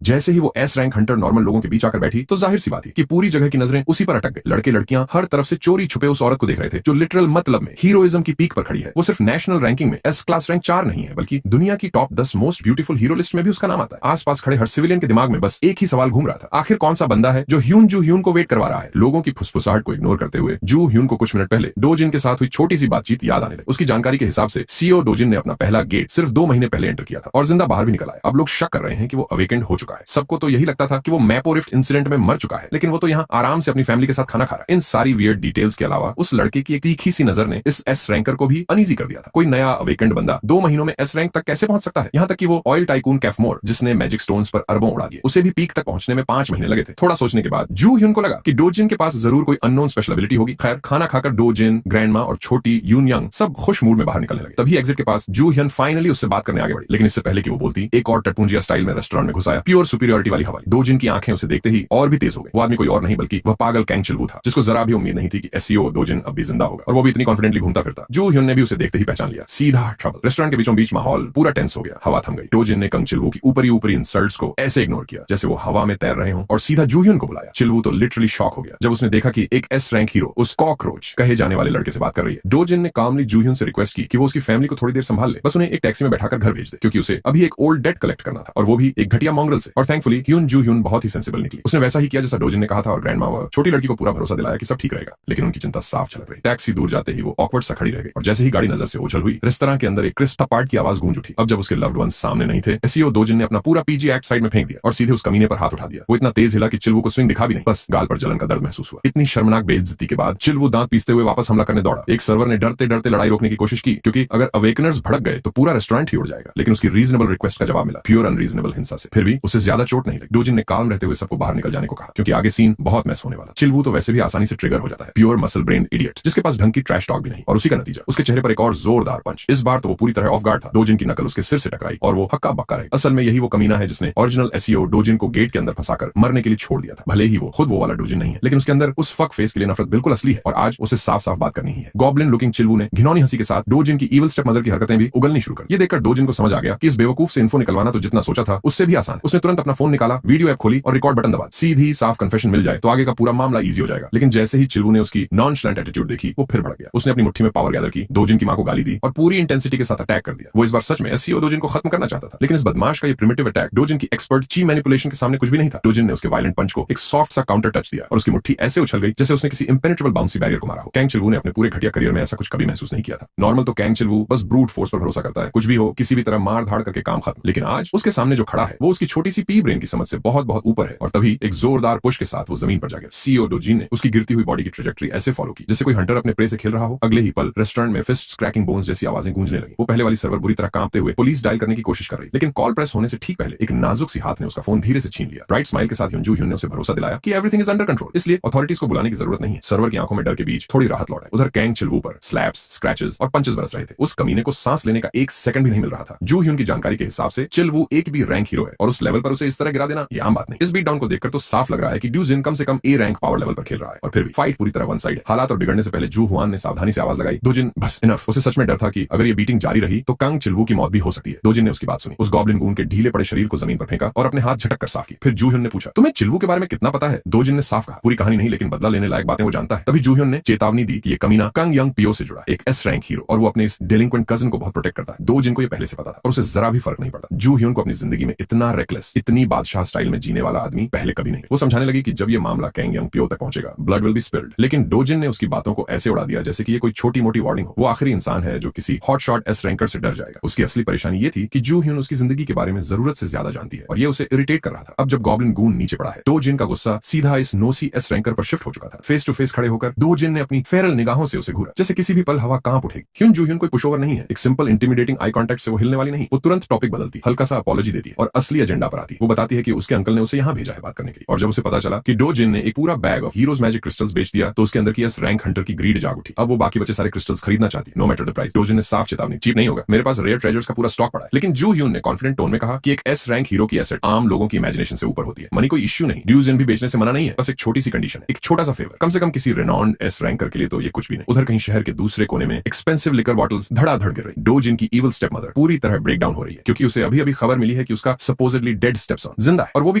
जैसे ही वो एस रैंक हंटर नॉर्मल लोगों के बीच आकर बैठी तो जाहिर सी बात थी कि पूरी जगह की नजरें उसी पर अटक गई। लड़के लड़कियां हर तरफ से चोरी छुपे उस औरत को देख रहे थे जो लिटरल मतलब में हीरोइज्म की पीक पर खड़ी है। वो सिर्फ नेशनल रैंकिंग में एस क्लास रैंक 4 नहीं है, बल्कि दुनिया की top 10 most beautiful hero list में भी उसका नाम आता है। आसपास खड़े हर सिविलियन के दिमाग में बस एक ही सवाल घूम रहा था, आखिर कौन सा बंदा है जो ह्यून जू ह्यून को वेट करवा रहा है। लोगों की फुसफुसाहट को इग्नोर करते हुए जू ह्यून को कुछ मिनट पहले डोजिन के साथ हुई छोटी सी बातचीत याद आने लगी। उसकी जानकारी के हिसाब से सीईओ डोजिन ने अपना पहला गेट सिर्फ 2 महीने पहले एंटर किया था और जिंदा बाहर भी निकल आया। अब लोग शक कर रहे हैं कि वो अवेकेंड हो चुका है। सबको तो यही लगता था कि वो मैपो रिफ्ट इंसिडेंट में मर चुका है, लेकिन वो तो यहाँ आराम से अपनी फैमिली के साथ खाना खा रहा है। इन सारी वियर्ड डिटेल्स के अलावा उस लड़के की एक तीखी सी नजर ने इस एस रैंकर को भी अनईजी कर दिया था। कोई नया अवेकेंड बंदा 2 महीनों में एस रैंक तक कैसे पहुंच सकता है। यहाँ तक कि वो ऑयल टाइकून कैफमोर जिसने मैजिक स्टोन्स पर अरबों उड़ा दिए, उसे भी पीक तक पहुंचने में 5 महीने लगे थे। थोड़ा सोचने के बाद जू ह्यून को लगा कि डोजिन के पास जरूर कोई अननोन स्पेशल एबिलिटी होगी। खैर खाना खाकर डोजिन, ग्रैंडमा और छोटी यून यंग सब खुश मूड में बाहर निकलने लगे। तभी एग्जिट के पास जू ह्यून फाइनली उससे बात करने आगे बढ़ी, लेकिन इससे पहले कि वो बोलती एक और टटपुंजिया स्टाइल में रेस्टोरेंट में घुसाया। प्योर सुपीरियरिटी वाली हवाली। दो जिन की आंखें उसे देखते ही और भी तेज हो गई। वो आदमी कोई और नहीं बल्कि वह पागल कैंग चिलवू था, जिसको जरा भी उम्मीद नहीं थी कि एसईओ दो जिन अब भी जिंदा होगा, और वो भी इतनी कॉन्फिडेंटली घूमता फिरता। जू ह्यून ने भी उसे देखते ही पहचान लिया। सीधा ट्रबल। रेस्टोरेंट के बीचों बीच माहौल पूरा टेंस हो गया। हवा थम गई। दो जिन ने कंग चिलवू की ऊपरी इंसल्ट्स को ऐसे इग्नोर किया जैसे वो हवा में तैर रहे हों, और सीधा जू ह्यून को बुलाया। चिलवू तो लिटरली शॉक हो गया जब उसने देखा कि एक एस रैंक हीरो उस कॉकरोच कहे जाने वाले लड़के से बात कर रही है। दो जिन ने कामली जू ह्यून से रिक्वेस्ट की कि वो उसकी फैमिली को थोड़ी देर संभाल ले, बस उन्हें एक टैक्सी में बैठाकर घर भेज दे, क्योंकि उसे अभी एक ओल्ड डेट कलेक्ट करना था, और वो भी एक घटिया मॉन्ग्रल से। और थैंकफुली जू ह्यून बहुत ही सेंसिबल निकली। उसने वैसा ही किया जैसा डोजिन ने कहा था, और ग्रैंडमा व छोटी लड़की को पूरा भरोसा दिलाया कि सब ठीक रहेगा। लेकिन उनकी चिंता साफ झलक रही। टैक्सी दूर जाते ही वो ऑकवर्ड सा खड़ी रह गई, और जैसे ही गाड़ी नजर से ओझल हुई, रेस्तरां के अंदर एक क्रिस्प पार्ट की आवाज गूंज उठी। अब जब उसके लव्ड वंस सामने नहीं थे, एसईओ दो जिन ने अपना पूरा पीजी एक्ट साइड में फेंक दिया और सीधे उस कमीने पर हाथ उठा दिया। वो इतना तेज हिला कि चिलवू को स्विंग दिखा भी नहीं, बस गाल पर जलन का दर्द महसूस हुआ। इतनी शर्मनाक बेइज्जती के बाद चिलवू दांत पीसते हुए वापस हमला करने दौड़ा। एक सर्वर ने डरते डरते लड़ाई रोकने की कोशिश की, क्योंकि अगर अवेकनर्स भड़क गए तो पूरा रेस्टोरेंट ही उड़ जाएगा। लेकिन उसकी रीजनेबल रिक्वेस्ट का जवाब मिला, प्योर अनरीजनेबल हिंसा से। फिर भी उसे ज्यादा चोट नहीं लगी। डोजिन ने काम रहते हुए सबको बाहर निकल जाने को कहा, क्योंकि आगे सीन बहुत मैस होने वाला। चिलवू तो वैसे भी आसानी से ट्रिगर हो जाता है, प्योर मसल ब्रेन इडियट, जिसके पास ढंग की ट्रैश टॉक भी नहीं, और उसी का नतीजा उसके चेहरे पर एक और जोरदार पंच। इस बार तो वो पूरी तरह ऑफ गार्ड था। डोजिन की नकल उसके सिर से टकराई और वो हक्का बक्का रही। असल में यही वो कमीना है जिसने ओरिजिनल एसईओ डोजिन को गेट के अंदर फंसाकर मरने के लिए छोड़ दिया था। भले ही वो खुद वो वाला डोजिन नहीं है, लेकिन उसके अंदर उस फक फेस के लिए नफरत बिल्कुल असली है, और आज उसे साफ साफ बात करनी ही है। गॉब्लिन लुकिंग चिलवू ने घिनौनी हंसी के साथ डोजिन की इविल स्टेप मदर की हरकतें भी उगलनी शुरू कर। ये देखकर डोजिन को समझ आ गया कि इस बेवकूफ से इन्फो निकलवाना तो जितना सोचा था उससे भी आसान। उसने तुरंत अपना फोन निकाला, वीडियो ऐप खोली और रिकॉर्ड बटन दबा। सीधी साफ कन्फेशन मिल जाए तो आगे का पूरा मामला इजी हो जाएगा। लेकिन जैसे ही चिलवू ने उसकी नॉनशलेंट एटीट्यूड देखी, वो फिर भड़क गया। उसने अपनी मुट्ठी में पावर गैदर की, डोजिन की मां को गाली दी और पूरी इंटेंसिटी के साथ अटैक कर दिया। वो इस बार सच में एसईओ डोजिन को खत्म करना चाहता था, लेकिन इस बदमाश का ये प्रिमिटिव अटैक डोजिन की एक्सपर्ट ची मैनिपुलेशन के सामने कुछ भी नहीं था। डोजिन ने उसके वायलेंट पंच को एक सॉफ्ट सा काउंटर टच दिया और उसकी मुट्ठी ऐसे उछल गई जैसे उसने किसी इंपेनेट्रेबल बाउंसी बैरियर को मारा हो। कैंग चिलवू ने अपने पूरे घटिया करियर में ऐसा कुछ कभी महसूस नहीं किया था। नॉर्मल तो कैंग चिलवू बस ब्रूट फोर्स पर भरोसा करता है, कुछ भी हो किसी भी तरह मार धाड़ करके काम खत्म। लेकिन आज उसके सामने जो खड़ा है वो उसकी छोटी सी पी ब्रेन की समझ से बहुत बहुत ऊपर है, और तभी एक जोरदार पुश के साथ वो जमीन पर जा गिरा। सीईओ डोजिन ने उसकी गिरती हुई बॉडी की ट्रैजेक्टरी ऐसे फॉलो की जैसे कोई हंटर अपने प्रे से खेल रहा हो। अगले ही पल रेस्टोरेंट में फिस्ट क्रैकिंग बोन्स जैसी आवाजें गूंजने लगी। वो पहले वाली सर्वर बुरी तरह कांपते हुए पुलिस डायल करने की कोशिश कर रही, लेकिन कॉल प्रेस होने से ठीक पहले एक नाजुक सी हाथ ने उसका फोन धीरे से छीन लिया। ब्राइट स्माइल के साथ जू ह्यून ने उसे भरोसा दिलाया कि एवरीथिंग इज अंडर कंट्रोल, इसलिए अथॉरिटीज को बुलाने की जरूरत नहीं है। सर्वर की आंखों में डर के बीच थोड़ी राहत लौट आई। उधर कैंग चिलवू पर स्लैप्स, स्क्रैचेस और पंचेस बरस रहे थे। उस कमीने को सांस लेने का एक सेकंड भी नहीं मिल रहा था। जू ह्यून की जानकारी के हिसाब से चिलवू एक भी रैंक हीरो है, और उस लेवल पर उसे इस तरह गिरा देना ये आम बात नहीं। इस बीट डाउन को देखकर तो साफ लग रहा है कि ड्यूजिन कम से कम ए रैंक पावर लेवल पर खेल रहा है, और फिर भी फाइट पूरी तरह वन साइड है। हालात और बिगड़ने से पहले जू हुआन ने सावधानी से आवाज लगाई, डोजिन बस इनफ। उसे सच में डर था कि अगर ये बीटिंग जारी रही तो कांग चिलवू की मौत भी हो सकती है। डोजिन ने उसकी बात सुनी, उस गॉब्लिन गून के ढीले पड़े शरीर को जमीन पर फेंका और अपने हाथ झटक कर साफ की। फिर जू ह्यून ने पूछा, तुम्हें चिलवू के बारे में कितना पता है? डोजिन ने साफ कहा, पूरी कहानी नहीं, लेकिन बदला लेने लायक बातें वो जानता है। तभी जू ह्यून ने चेतावनी दी कि ये कमीना कांग यंग पियो से जुड़ा एक एस रैंक हीरो, और वो अपने इस डेलिंक्वेंट कजन को बहुत प्रोटेक्ट करता है। डोजिन को ये पहले से पता था और उसे जरा भी फर्क नहीं पड़ता। जू ह्यून को अपनी जिंदगी में इतना रेकलेस, इतनी बादशाह स्टाइल में जीने वाला आदमी पहले कभी नहीं। वो समझाने लगी कि जब ये मामला कांग यंग पियो तक पहुंचेगा ब्लड विल बी स्पिल्ड, लेकिन डोजिन ने उसकी बातों को ऐसे उड़ा दिया जैसे कि ये कोई छोटी मोटी वार्निंग हो। वो आखिरी इंसान है जो किसी हॉट शॉट एस रैंकर से डर जाएगा। उसकी असली परेशानी ये थी कि जू ह्यून उसकी जिंदगी के बारे में जरूरत से ज्यादा जानती है, और ये उसे इरिटेट कर रहा था। अब जब गॉब्लिन गून नीचे पड़ा है, डोजिन का गुस्सा सीधा इस नोसी एस रैंकर पर शिफ्ट हो चुका था। फेस टू फेस खड़े होकर डोजिन ने अपनी फेरल निगाहों से उसे घूरा, जैसे किसी भी पल हवा कांप उठेगी। क्यों जू ह्यून कोई पुशओवर नहीं है, एक सिंपल इंटिमिडेटिंग आई कांटेक्ट से वो हिलने वाली नहीं। वो तुरंत टॉपिक बदलती, हल्का सा अपॉलॉजी देती है और असली एजेंडा पर आती। वो बताती है कि उसके अंकल ने उसे यहाँ भेजा है बात करने के लिए, और जब उसे पता चला कि डोजिन ने एक पूरा bag of heroes magic crystals बेच दिया तो उसके अंदर की एस रैंक हंटर की ग्रीड जाग उठी। अब वो बाकी बचे सारे क्रिस्टल्स खरीदना चाहती, नो मैटर द प्राइस। डोजिन ने साफ चेतावनी, चीप नहीं होगा, मेरे पास रेयर ट्रेजर्स का पूरा स्टॉक पड़ा है। लेकिन जू ह्यून ने कॉन्फिडेंट टोन में कहा कि एक एस रैंक हीरो की एसेट आम लोगों की इमेजिनेशन से ऊपर होती है। मनी कोई इश्यू नहीं, ड्यूजिन भी बेचने से मना नहीं है, बस एक छोटी सी कंडीशन है, एक छोटा सा फेवर। कम से कम किसी रेनॉन्ड एस रैंकर के लिए तो ये कुछ भी नहीं। उधर कहीं शहर के दूसरे कोने में एक्सपेंसिव लिकर बॉटल्स धड़ाधड़ गिर रही। डोजिन की इविल स्टेप मदर पूरी तरह ब्रेक डाउन हो रही है, क्योंकि उसे अभी अभी खबर मिली है कि उसका सपोजिडली डेड स्टेपसन जिंदा है, और वो भी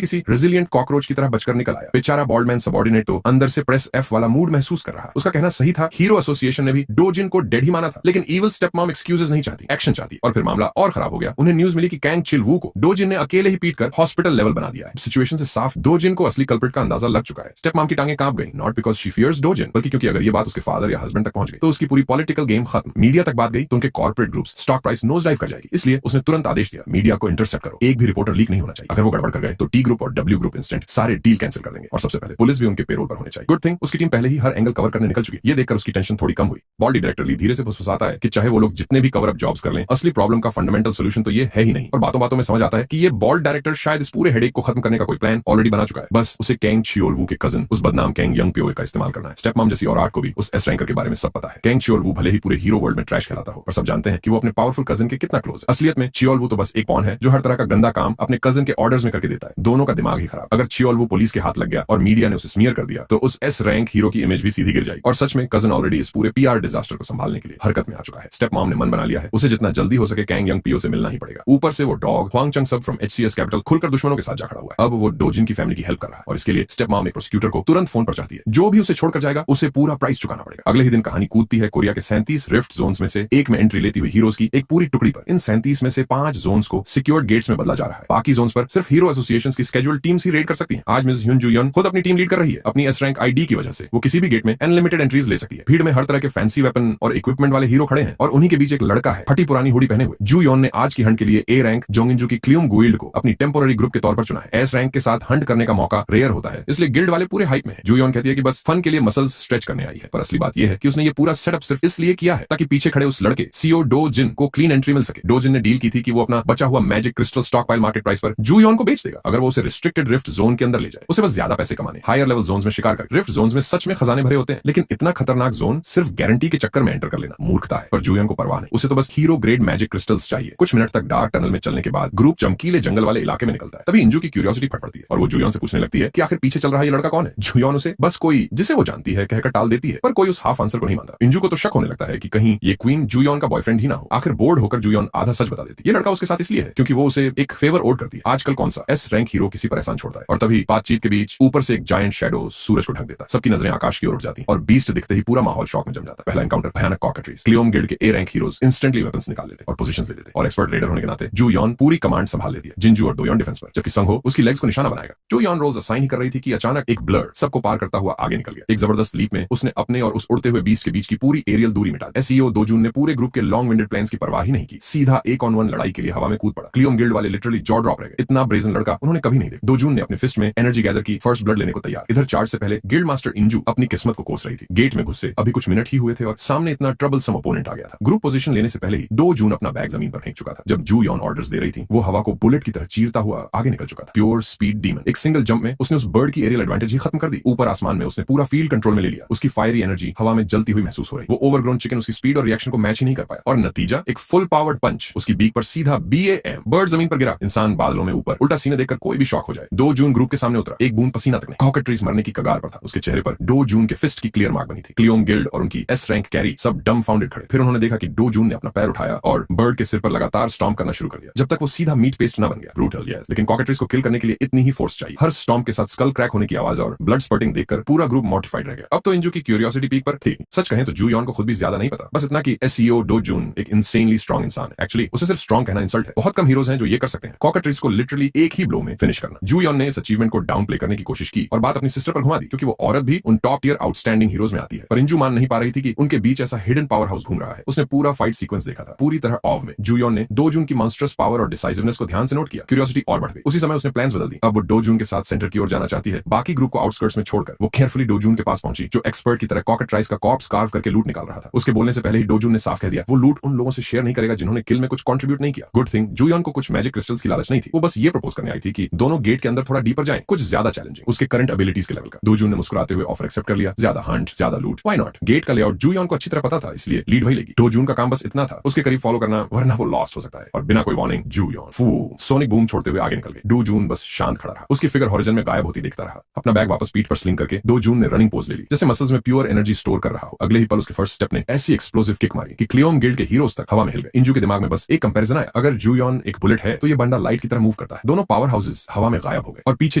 किसी रेजिलिएंट कॉकरोच की तरह बचकर निकल आया। बेचारा बॉल्डमैन सबऑर्डिनेट तो अंदर से प्रेस एफ वाला मूड महसूस कर रहा। उसका कहना सही था, हीरो एसोसिएशन ने भी डोजिन को डेड ही माना था, लेकिन इविल स्टेप मॉम एक्सक्यूजेस नहीं चाहती, एक्शन चाहती। और फिर मामला और खराब हो गया। उन्हें न्यूज मिली कि कैंग चिलवू को डोजिन ने अकेले ही पीट कर हॉस्पिटल लेवल बना दिया है। सिचुएशन से साफ डोजिन को असली कल्प्रिट का अंदाजा लग चुका है। स्टेप मॉम की टांगें कांप गई, नॉट बिकॉज शी फियर्स डोजिन, बल्कि क्योंकि अगर ये बात उसके फादर या हस्बैंड तक पहुंच गई तो उसकी पूरी पॉलिटिकल गेम खत्म। मीडिया तक बात गई तो उनके corporate groups stock price nose dive कर जाएगी। इसलिए उसने तुरंत आदेश दिया, मीडिया को इंटरसेप्ट करो, एक भी रिपोर्टर लीक नहीं होना चाहिए। अगर वो गड़बड़ कर गए तो टी ग्रुप और डब्ल्यू ग्रुप इंस्टेंट सारे डील कैंसिल कर देंगे, और सबसे पहले पुलिस भी उनके पेरोल पर होने चाहिए। गुड थिंग उसकी टीम पहले ही हर एंगल कवर करने निकल चुकी है। ये देखकर उसकी टेंशन थोड़ी कम हुई। बॉडी डायरेक्टर धीरे से फुसफुसाता है कि चाहे वो लोग जितने भी कवर अप जॉब्स कर लें, असली प्रॉब्लम का फंडामेंटल सोल्यूशन तो ये है ही नहीं। और बातों बातों में समझ आता है कि ये बॉल्ड डायरेक्टर शायद इस पूरे हेडेक को खत्म करने का कोई प्लान ऑलरेडी बना चुका है। बस उसे कैंग चियोलवू के कजन, उस बदनाम कैंग यंग पियो का इस्तेमाल करना है। स्टेप मॉम जैसी और आर्ट को भी उस एस रैंकर के बारे में सब पता है। कैंग चियोलवू भले ही पूरे हीरो वर्ल्ड में ट्रैश कहलाता हो, पर सब जानते हैं कि वो अपने पावरफुल कजन के कितना क्लोज है। असलियत में चियोलवू तो बस एक पॉन है जो हर तरह का गंदा काम अपने कजन के ऑर्डर्स में करके देता है। दोनों का दिमाग ही खराब। अगर चियोल वो पुलिस के हाथ लग गया और मीडिया ने उसे स्मीयर कर दिया तो उस एस रैंक हीरो की इमेज भी सीधी गिर जाएगी। और सच में कजन ऑलरेडी इस पूरे पीआर डिजास्टर को संभालने के लिए हरकत में आ चुका है। स्टेप मॉम ने मन बना लिया है, उसे जितना जल्दी हो सके कैंग यंग पीओ से मिलना ही पड़ेगा। ऊपर से वो डॉग हुआंग चंग सब फ्रॉम एचसीएस कैपिटल खुलकर दुश्मनों के साथ जा खड़ा हुआ है। अब वो डोजिन की फैमिली की हेल्प कर रहा है और इसके लिए स्टेप मॉम एक प्रोसिक्यूटर को तुरंत फोन पर चाहती है। जो भी उसे छोड़कर जाएगा उसे पूरा प्राइस चुकाना पड़ेगा। अगले ही दिन कहानी कूदती है कोरिया के 37 रिफ्ट जोन्स में से एक में एंट्री लेती हुई हीरोज की एक पूरी टुकड़ी पर। इन 37 में से 5 जोन्स को सिक्योर्ड गेट्स में बदला जा रहा है। बाकी जोन्स पर सिर्फ हीरो एसोसिएशंस की स्केड्यूल्ड टीम्स ही रेड कर सकती हैं। आज मिस ह्यून जू यन खुद अपनी टीम लीड कर रही है। अपनी एस रैंक आईडी की वजह से वो किसी भी गेट में अनलिमिटेड एंट्रीज ले सकती है। भीड़ में हर तरह के फैंसी वेपन और इक्विपमेंट वाले हीरो खड़े हैं और उन्हीं के बीच एक लड़का है फटी पुरानी हुडी पहने हुए। जू यॉन ने आज की हंट के लिए ए रैंक जोंगिनजू की क्लियोम गुइल्ड को अपनी टेम्पोररी ग्रुप के तौर पर चुना है। एस रैंक के साथ हंट करने का मौका रेयर होता है, इसलिए गिल्ड वाले पूरे हाइप में है। जू यॉन कहती है कि बस फन के लिए मसल्स स्ट्रेच करने आई है, पर असली बात यह है कि उसने ये पूरा सेटअप सिर्फ इसलिए किया है ताकि पीछे खड़े उस लड़के सीओ डो जिन को क्लीन एंट्री मिल सके। डो जिन ने डील की थी कि वो अपना बचा हुआ magic crystal stock pile market price पर जू यॉन को बेच देगा अगर वो उसे रिस्ट्रिक्टेड रिफ्ट जोन के अंदर ले जाए। उसे बस ज्यादा पैसे कमाने, हायर लेवल जोन्स में शिकार कर। रिफ्ट जोन्स में सच में खजाने भरे होते हैं, लेकिन इतना खतरनाक जोन सिर्फ गारंटी के चक्कर में एंटर कर लेना मूर्खता है। पर जू यॉन को परवाह नहीं, उसे तो बस हीरो ग्रेड मैजिक क्रिस्टल्स चाहिए। कुछ मिनट तक डार्क टनल में चलने के बाद ग्रुप चमकीले जंगल वाले इलाके में निकलता है। तभी इंजू की क्यूरियोसिटी फट पड़ती है और वो जू यॉन से पूछने लगती है कि आखिर पीछे चल रहा ये लड़का कौन है। जू यॉन उसे बस कोई जिसे वो जानती है कहकर टाल देती है, पर कोई उस हाफ आंसर को नहीं मानता। इंजू को तो शक होने लगता है कि कहीं ये क्वीन जू यॉन का बॉयफ्रेंड ही ना हो। आखिर बोर्ड होकर जू यॉन आधा सच बता देती है। ये लड़का उसके साथ इसलिए है क्योंकि वो उसे एक फेवर ओड करती है। आजकल कौन सा एस रैंक हीरो किसी पर एहसान छोड़ता है। और तभी बातचीत के बीच ऊपर से एक जायंट शैडो सूरज को ढक देता है। सबकी नजरें आकाश की ओर उठ जाती हैं और बीस्ट दिखते ही पूरा माहौल शॉक में जम जाता है। पहला एनकाउंटर भयानक कॉकेटरीज। क्लियोम गिल्ड के A rank heroes instantly weapons निकाल लेते और पोजीशंस ले लेते और एक्सपर्ट रेडर होने के नाते जू यॉन पूरी कमांड संभाल लेती है जिंजू और दोयोन डिफेंस पर, जबकि संघो उसकी लेग्स को निशाना बनाएगा। जू यॉन रोज असाइन ही कर रही थी कि अचानक एक ब्लर सबको पार करता हुआ आगे निकल गया। एक जबरदस्त लीप में उसने अपने और उस उड़ते हुए बीस्ट के बीच की पूरी एरियल दूरी मिटा दी। एसईओ दोजून ने पूरे ग्रुप के लॉन्ग विंडेड प्लेन्स की परवाह ही नहीं की, सीधा 1-on-1 लड़ाई के लिए हवा में कूद पड़ा। क्लियोम गिल्ड वाले लिटरली जॉ ड्रॉप रह गए। इतना ब्रेजन लड़का उन्होंने कभी नहीं देखा। दोजून ने अपने फिस्ट में एनर्जी गैदर की, फर्स्ट ब्लड लेने को तैयार। इधर चार्ज से पहले गिल्ड मास्टर इंजू अपनी किस्मत को कोस रही थी। गेट में घुसे अभी कुछ मिनट ही हुए थे और सामने इतना ट्रबलसम ओपोनेंट आ गया था। ग्रुप पोजीशन लेने से पहले ही दोजून अपना बैग जमीन पर फेंक चुका था। जब जू यॉन ऑर्डर्स दे रही थी वो हवा को बुलेट की तरह चीरता हुआ आगे निकल चुका था। Pure speed demon. एक सिंगल जंप में उसने उस बर्ड की एरियल एडवांटेज ही खत्म कर दी। ऊपर आसमान में उसने पूरा फील्ड कंट्रोल में ले लिया। उसकी फायरी एनर्जी हवा में जलती हुई महसूस हो रही। वो ओवरग्रोन चिकन उसकी स्पीड और रिएक्शन को मैच ही नहीं कर पाया और नतीजा एक फुल पावर्ड पंच उसकी बीक पर सीधा BAM। बर्ड जमीन पर गिरा। इंसान बादलों में ऊपर। उल्टा सीने देखकर कोई भी शॉक हो जाए। 2 जून ग्रुप के सामने उतरा। एक बूंद पसीना तक नहीं। कॉकेट्रीज मरने की कगार पर था। उसके चेहरे पर 2 जून के फिस्ट की क्लियर मार्क बनी थी। क्लियोम गिल्ड और उनकी एस रैंक कैरी सब डम फाउंडेड खड़े। फिर उन्होंने देखा कि 2 जून ने अपना पैर उठाया और बर्ड के सिर पर लगातार स्टॉम्प करना शुरू कर दिया जब तक वो सीधा मीट पेस्ट न बन गया। ब्रूटल यस, लेकिन कॉकेट्रीज को किल करने के लिए इतनी ही फोर्स चाहिए। हर स्टॉम्प के साथ स्कल क्रैक होने की आवाज और ब्लड स्पर्टिंग देखकर पूरा ग्रुप मॉर्टिफाइड रह गया। अब तो इंजू की क्यूरियोसिटी पीक पर थी। सच कहें तो जू यॉन को खुद भी ज्यादा नहीं पता, बस इतना कि एसईओ 2 जून एक इंसेनली स्ट्रॉन्ग इंसान है। एक्चुअली उसे सिर्फ स्ट्रॉन्ग कहना इंसल्ट है। बहुत कम हीरोज हैं जो ये कर सकते हैं। कॉकेट्रीज को लिटरली एक ही ब्लो में फिनिश करना। जू यॉन ने इस अचीवमेंट को डाउन प्ले करने की कोशिश की और बात अपनी सिस्टर पर घुमा दी क्योंकि वो औरत भी उन टॉप टियर आउटस्टैंडिंग हीरोज में आती है। पर इंजू मान नहीं पा रही थी कि उनके बीच ऐसा हिडन पावर हाउस घूम रहा है। उसने पूरा फाइट सीक्वेंस देखा था, पूरी तरह ऑफ में। जू यॉन ने 2 जून की मॉन्स्टरस पावर और डिसाइसिवनेस को ध्यान से नोट किया। क्यूरियोसिटी और बढ़ गई। उसी समय उसने प्लान्स बदल दी। अब वो 2 जून के साथ सेंटर की ओर जाना चाहती है। बाकी ग्रुप को आउटस्कर्ट्स में छोड़कर वो केयरफुली 2 जून के पास पहुंची जो एक्सपर्ट की तरह कॉकेट्राइज का कॉर्प्स कार्व करके लूट निकाल रहा था। उसके बोलने से पहले ही 2 जून ने साफ कह दिया वो लूट उन लोगों से शेयर नहीं करेगा जिन्होंने किल में कुछ कंट्रीब्यूट नहीं किया। गुड थिंग जू यॉन को कुछ मैजिक क्रिस्टल्स की लालच नहीं थी। वो बस ये प्रपोज करने आई थी कि दोनों गेट के अंदर थोड़ा डीपर जाएं, कुछ ज्यादा चैलेंजिंग उसके करंट एबिलिटीज के लेवल का। 2 जून ने मुस्कुराते हुए ऑफर एक्सेप्ट कर लिया। ज्यादा हंट, ज्यादा लूट, व्हाई नॉट। गेट का लेआउट जू यॉन को अच्छी तरह पता था, इसलिए लीड वही लेगी। 2 जून का काम बस इतना था उसके करीब फॉलो करना, वरना वो लॉस्ट हो सकता है। और बिना कोई वार्निंग जू यॉन सोनिक बूम छोड़ते हुए आगे निकल गए। 2 जून बस शांत खड़ा रहा। उसकी फिगर हॉरिजन में गायब होती देखता रहा। अपना बैग वापस पीठ पर स्लिंग करके 2 जून ने रनिंग पोज ले ली, जैसे मसल्स में प्योर एनर्जी स्टोर कर रहा हो। अगले ही पल उसके फर्स्ट स्टेप ने ऐसी एक्सप्लोसिव किक मारी कि क्लियोम गिल्ड के हीरोज तक हवा में हिल गए। इंजू के दिमाग में बस एक कंपैरिजन आया, अगर जू यॉन एक बुलेट है तो ये बंडा लाइट की तरह मूव करता है। दोनों पावर हाउसेस हवा में गायब हो गए और पीछे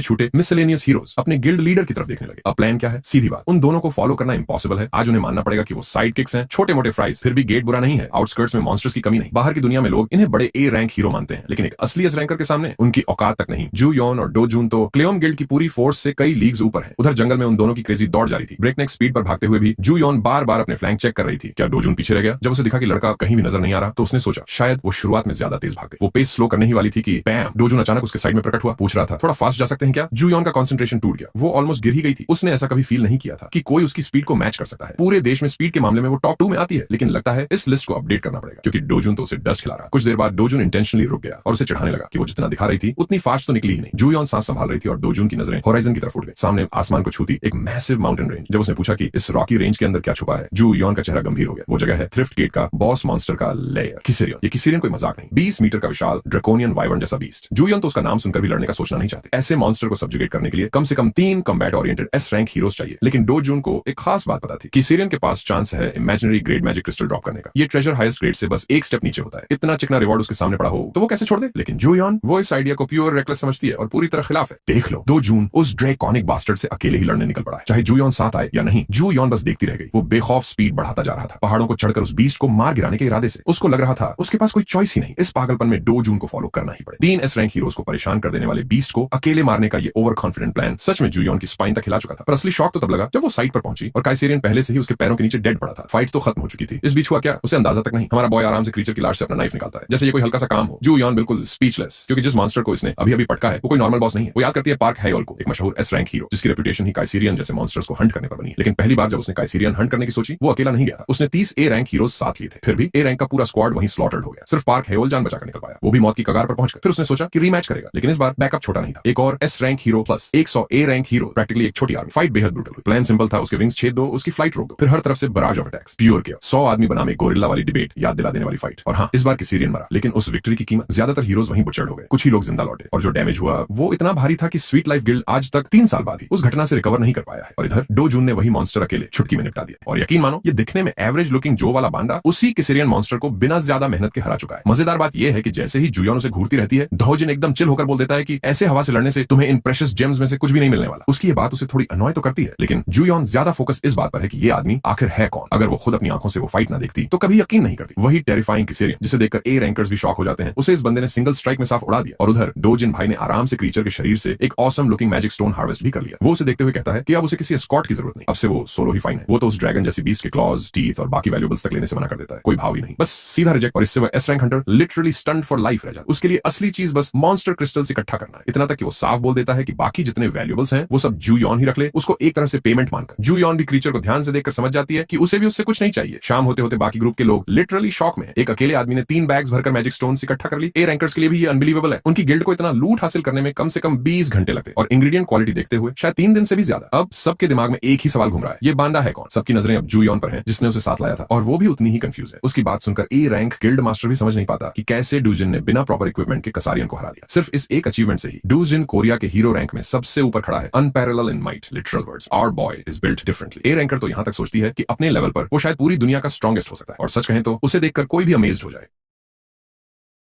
छूटे मिसलेनियस हीरोज अपने गिल्ड लीडर की तरफ देखने लगे। अब प्लान क्या है? सीधी बात, उन दोनों को फॉलो करना इंपॉसिबल है। आज उन्हें मानना पड़ेगा कि वो साइड किक्स हैं, छोटे मोटे फ्राइज। फिर भी गेट बुरा नहीं है, आउटस्कर्ट्स में मॉन्स्टर्स की कमी नहीं। बाहर की दुनिया में लोग इन्हें बड़े ए रैंक हीरो मानते हैं, लेकिन एक असली एस रैंकर के सामने उनकी औकात तक नहीं। जू यॉन और 2 जून तो क्लियोम गिल्ड की पूरी फोर्स से कई लीग्स ऊपर है। उधर जंगल में उन दोनों की क्रेजी दौड़ जारी थी। ब्रेकनेक स्पीड पर भागते हुए भी जू यॉन बार बार अपने फ्लैंक चेक कर रही थी। क्या 2 जून पीछे रह गया? जब उसे दिखा कि लड़का कहीं भी नजर नहीं आ रहा तो उसने सोचा शायद वो शुरुआत में ज्यादा तेज भाग गई। वो पेस स्लो करने ही वाली थी कि बैम 2 जून अचानक उसके साइड में प्रकट हुआ। पूछ रहा था थोड़ा फास्ट जा सकते हैं क्या? जू यॉन का कंसंट्रेशन टूट गया। वो ऑलमोस्ट गिर ही गई थी। उसने ऐसा कभी फील नहीं किया था कि कोई उसकी स्पीड को मैच कर सकता है। पूरे देश में स्पीड के मामले में वो टॉप 2 में आती है, लेकिन लगता है इस लिस्ट को अपडेट करना पड़ेगा क्योंकि 2 जून तो उसे डस्ट खिला रहा। कुछ देर बाद 2 जून इंटेंशनली रुक गया और उसे चिढ़ाने लगा कि वो जितना दिखा रही थी उतनी फास्ट तो निकली ही नहीं। जू यॉन सांस संभाल रही थी और 2 जून की नजरें होराइजन की तरफ उठ गई। सामने आसमान को छूती एक मैसिव माउंटेन रेंज। जब उसने पूछा कि इस रॉकी रेंज के अंदर क्या छुपा है, जू यॉन का चेहरा गंभीर हो गया। वो जगह है थ्रिफ्ट गेट का बॉस मॉन्स्टर का लेयर, किसेरियन। ये किसेरियन कोई मजाक नहीं, 20 मीटर का विशाल ड्रैकोनियन वाइवर्न जैसा बीस्ट जूयन तो उसका नाम सुनकर भी लड़ने का सोचना नहीं चाहते। ऐसे मॉन्स्टर को सब्जुगेट करने के लिए कम से कम 3 combat oriented S rank heroes चाहिए। लेकिन डो जून को एक खास बात पता थी कि सीरियन के पास चांस है imaginary grade magic crystal drop करने का। ये ट्रेजर हाईएस्ट ग्रेड से बस एक स्टेप नीचे होता है। इतना चिकना रिवॉर्ड उसके सामने पड़ा हो तो वो कैसे छोड़ दे। लेकिन जूयन वो इस आइडिया को प्योर रेकलेस समझती है और पूरी तरह खिलाफ है। देख लो, डो जून उस ड्रैकॉनिक बास्टर्ड से अकेले ही लड़ने निकल पड़ा है, चाहे जूयन साथ आए या नहीं। जूयन बस देखती रह गई। वो बेखौफ स्पीड बढ़ाता जा रहा था, पहाड़ों को चढ़कर उस बीस्ट को मार गिराने के इरादे से। उसको लग रहा था उसके पास कोई चॉइस ही नहीं, इस पागलपन में डो जून को फॉलो करना ही पड़े। 3 एस रैंक हीरोज को परेशान कर देने वाले बीस्ट को अकेले मारने का ये ओवर कॉन्फिडेंट प्लान सच में जूयन की स्पाइन तक हिला चुका था। पर असली शॉक तो तब लगा जब वो साइड पर पहुंची और काइसेरियन पहले से ही उसके पैरों के नीचे डेड पड़ा था। फाइट तो खत्म हो चुकी थी। इस बीच हुआ क्या उसे अंदाजा तक नहीं। हमारा बॉय आराम से क्रीचर की लाश से अपना नाइफ निकालता है जैसे ये कोई हल्का सा काम हो। जूयन बिल्कुल स्पीचलेस, क्योंकि जिस मॉन्स्टर को इसने अभी पटका है वो कोई नॉर्मल बॉस नहीं है। वो याद करती है पार्क हेयोल को, एक मशहूर एस रैंक हीरो जिसकी रेपुटेशन ही काइसेरियन जैसे मॉन्स्टर्स को हंट करने पर बनी है। लेकिन पहली बार जब उसने काइसेरियन हंट करने की सोची वो अकेला नहीं गया। उसने 30 ए रैंक हीरोज साथ लिए थे, फिर भी ए रैंक का पूरा स्क्वाड वहीं स्लॉटर्ड हो गया। सिर्फ पार्क हेयोल जान बचाकर निकल पाया, वो भी मौत की कगार पर पहुंचकर। फिर उसने सोचा कि रीमैच करेगा, लेकिन इस बार बैकअप छोटा नहीं था। एक और S rank hero plus 100 A rank hero, practically एक छोटी आर्मी। फाइट बेहद ब्रूटल हुई। प्लान सिंपल था, उसके विंग्स छेद दो, उसकी फ्लाइट रोक दो। फिर हर तरफ से बराज ऑफ अटैक्स, प्योर किया 100 आदमी बनाम एक गोरिल्ला वाली डिबेट, याद दिला देने वाली फाइट। और हाँ, इस बार काइसेरियन मरा, लेकिन उस विक्ट्री की कीमत ज्यादातर हीरोज वहीं बुचड़ हो गए। कुछ ही लोग जिंदा लौटे और जो डैमेज हुआ वो इतना भारी था कि स्वीट लाइफ गिल्ड आज तक 3 साल बाद भी उस घटना से रिकवर नहीं कर पाया है। और इधर डो जून ने वही मॉन्स्टर अकेले चुटकी में निपटा दिया। और यकीन मानो, ये दिखने में एवरेज लुकिंग जो वाला बांडा उसी काइसेरियन मॉन्स्टर को बिना ज्यादा मेहनत के हरा चुका है। मजेदार बात यह है कि जैसे ही जूयन उसे घूरती रहती है, डोजिन एकदम चिल होकर बोल देता है कि ऐसे हवा से लड़ने से तुम्हें इन प्रेशियस जेम्स में से कुछ भी नहीं मिलने वाला। उसकी ये बात उसे थोड़ी अनॉय तो करती है, लेकिन जूयन ज्यादा फोकस इस बात पर है कि ये आदमी आखिर है कौन। अगर वो खुद अपनी आंखों से वो फाइट ना देखती तो कभी यकीन नहीं करती। वही टेरिफाइंग काइसेरियन जिसे देखकर ए रैंकर्स भी शॉक हो जाते हैं, उसे इस बंदे ने सिंगल स्ट्राइक में साफ उड़ा दिया। और उधर डोजिन भाई ने आराम से क्रीचर के शरीर से एक awesome looking magic stone harvest भी कर लिया। वो उसे देखते हुए कहता है कि अब उसे किसी एस्कॉर्ट की जरूरत नहीं, अब से वो सोलो ही फाइन है। वो तो उस ड्रैगन जैसी बीस्ट के क्लॉज, टीथ और बाकी वैल्यूएबल्स तक लेने से मना कर देता है। कोई भाव ही नहीं, बस सीधा रिजेक्ट। और इससे वह S rank Hunter literally stunned for life रह जाता। उसके लिए असली चीज बस मॉन्स्टर क्रिस्टल्स इकट्ठा करना है। इतना तक कि वो साफ बोल देता है कि बाकी जितने वैल्यूएबल्स हैं वो सब जूयन ही रख ले, उसको एक तरह से पेमेंट मानकर। जूयन भी क्रीचर को ध्यान से देखकर समझ जाती है कि उसे भी उससे कुछ नहीं चाहिए। शाम होते होते बाकी ग्रुप के लोग लिटरली शॉक में। एक अकेले आदमी ने 3 बैग्स भरकर मैजिक स्टोन्स इकट्ठा कर ली। ए रैंकर्स के लिए भी ये अनबिलीवेबल है। उनकी गिल्ड को इतना लूट हासिल करने में कम से कम 20 घंटे लगते और इंग्रेडिएंट क्वालिटी देखते हुए शायद 3 दिन से भी ज्यादा। अब सबके दिमाग में एक ही सवाल घूम रहा है, ये बांडा है कौन। सबकी नजरें अब जूयन पर हैं जिसने उसे साथ लाया था, और वो भी उतनी ही कंफ्यूज है। उसकी बात सुनकर ए रैंक गिल्ड मास्टर भी समझ नहीं पाता कि कैसे डूजिन ने बिना प्रॉपर इक्विपमेंट के काइसेरियन को हरा दिया। सिर्फ इस एक अचीवमेंट से ही डूजिन कोरिया के हीरो रैंक में सबसे ऊपर खड़ा है। Unparalleled in might, literal words, our boy is built differently. A ranker तो यहां तक सोचती है कि अपने लेवल पर वो शायद पूरी दुनिया का स्ट्रॉन्गेस्ट हो सकता है। और सच कहें तो उसे देखकर कोई भी अमेज्ड हो जाए।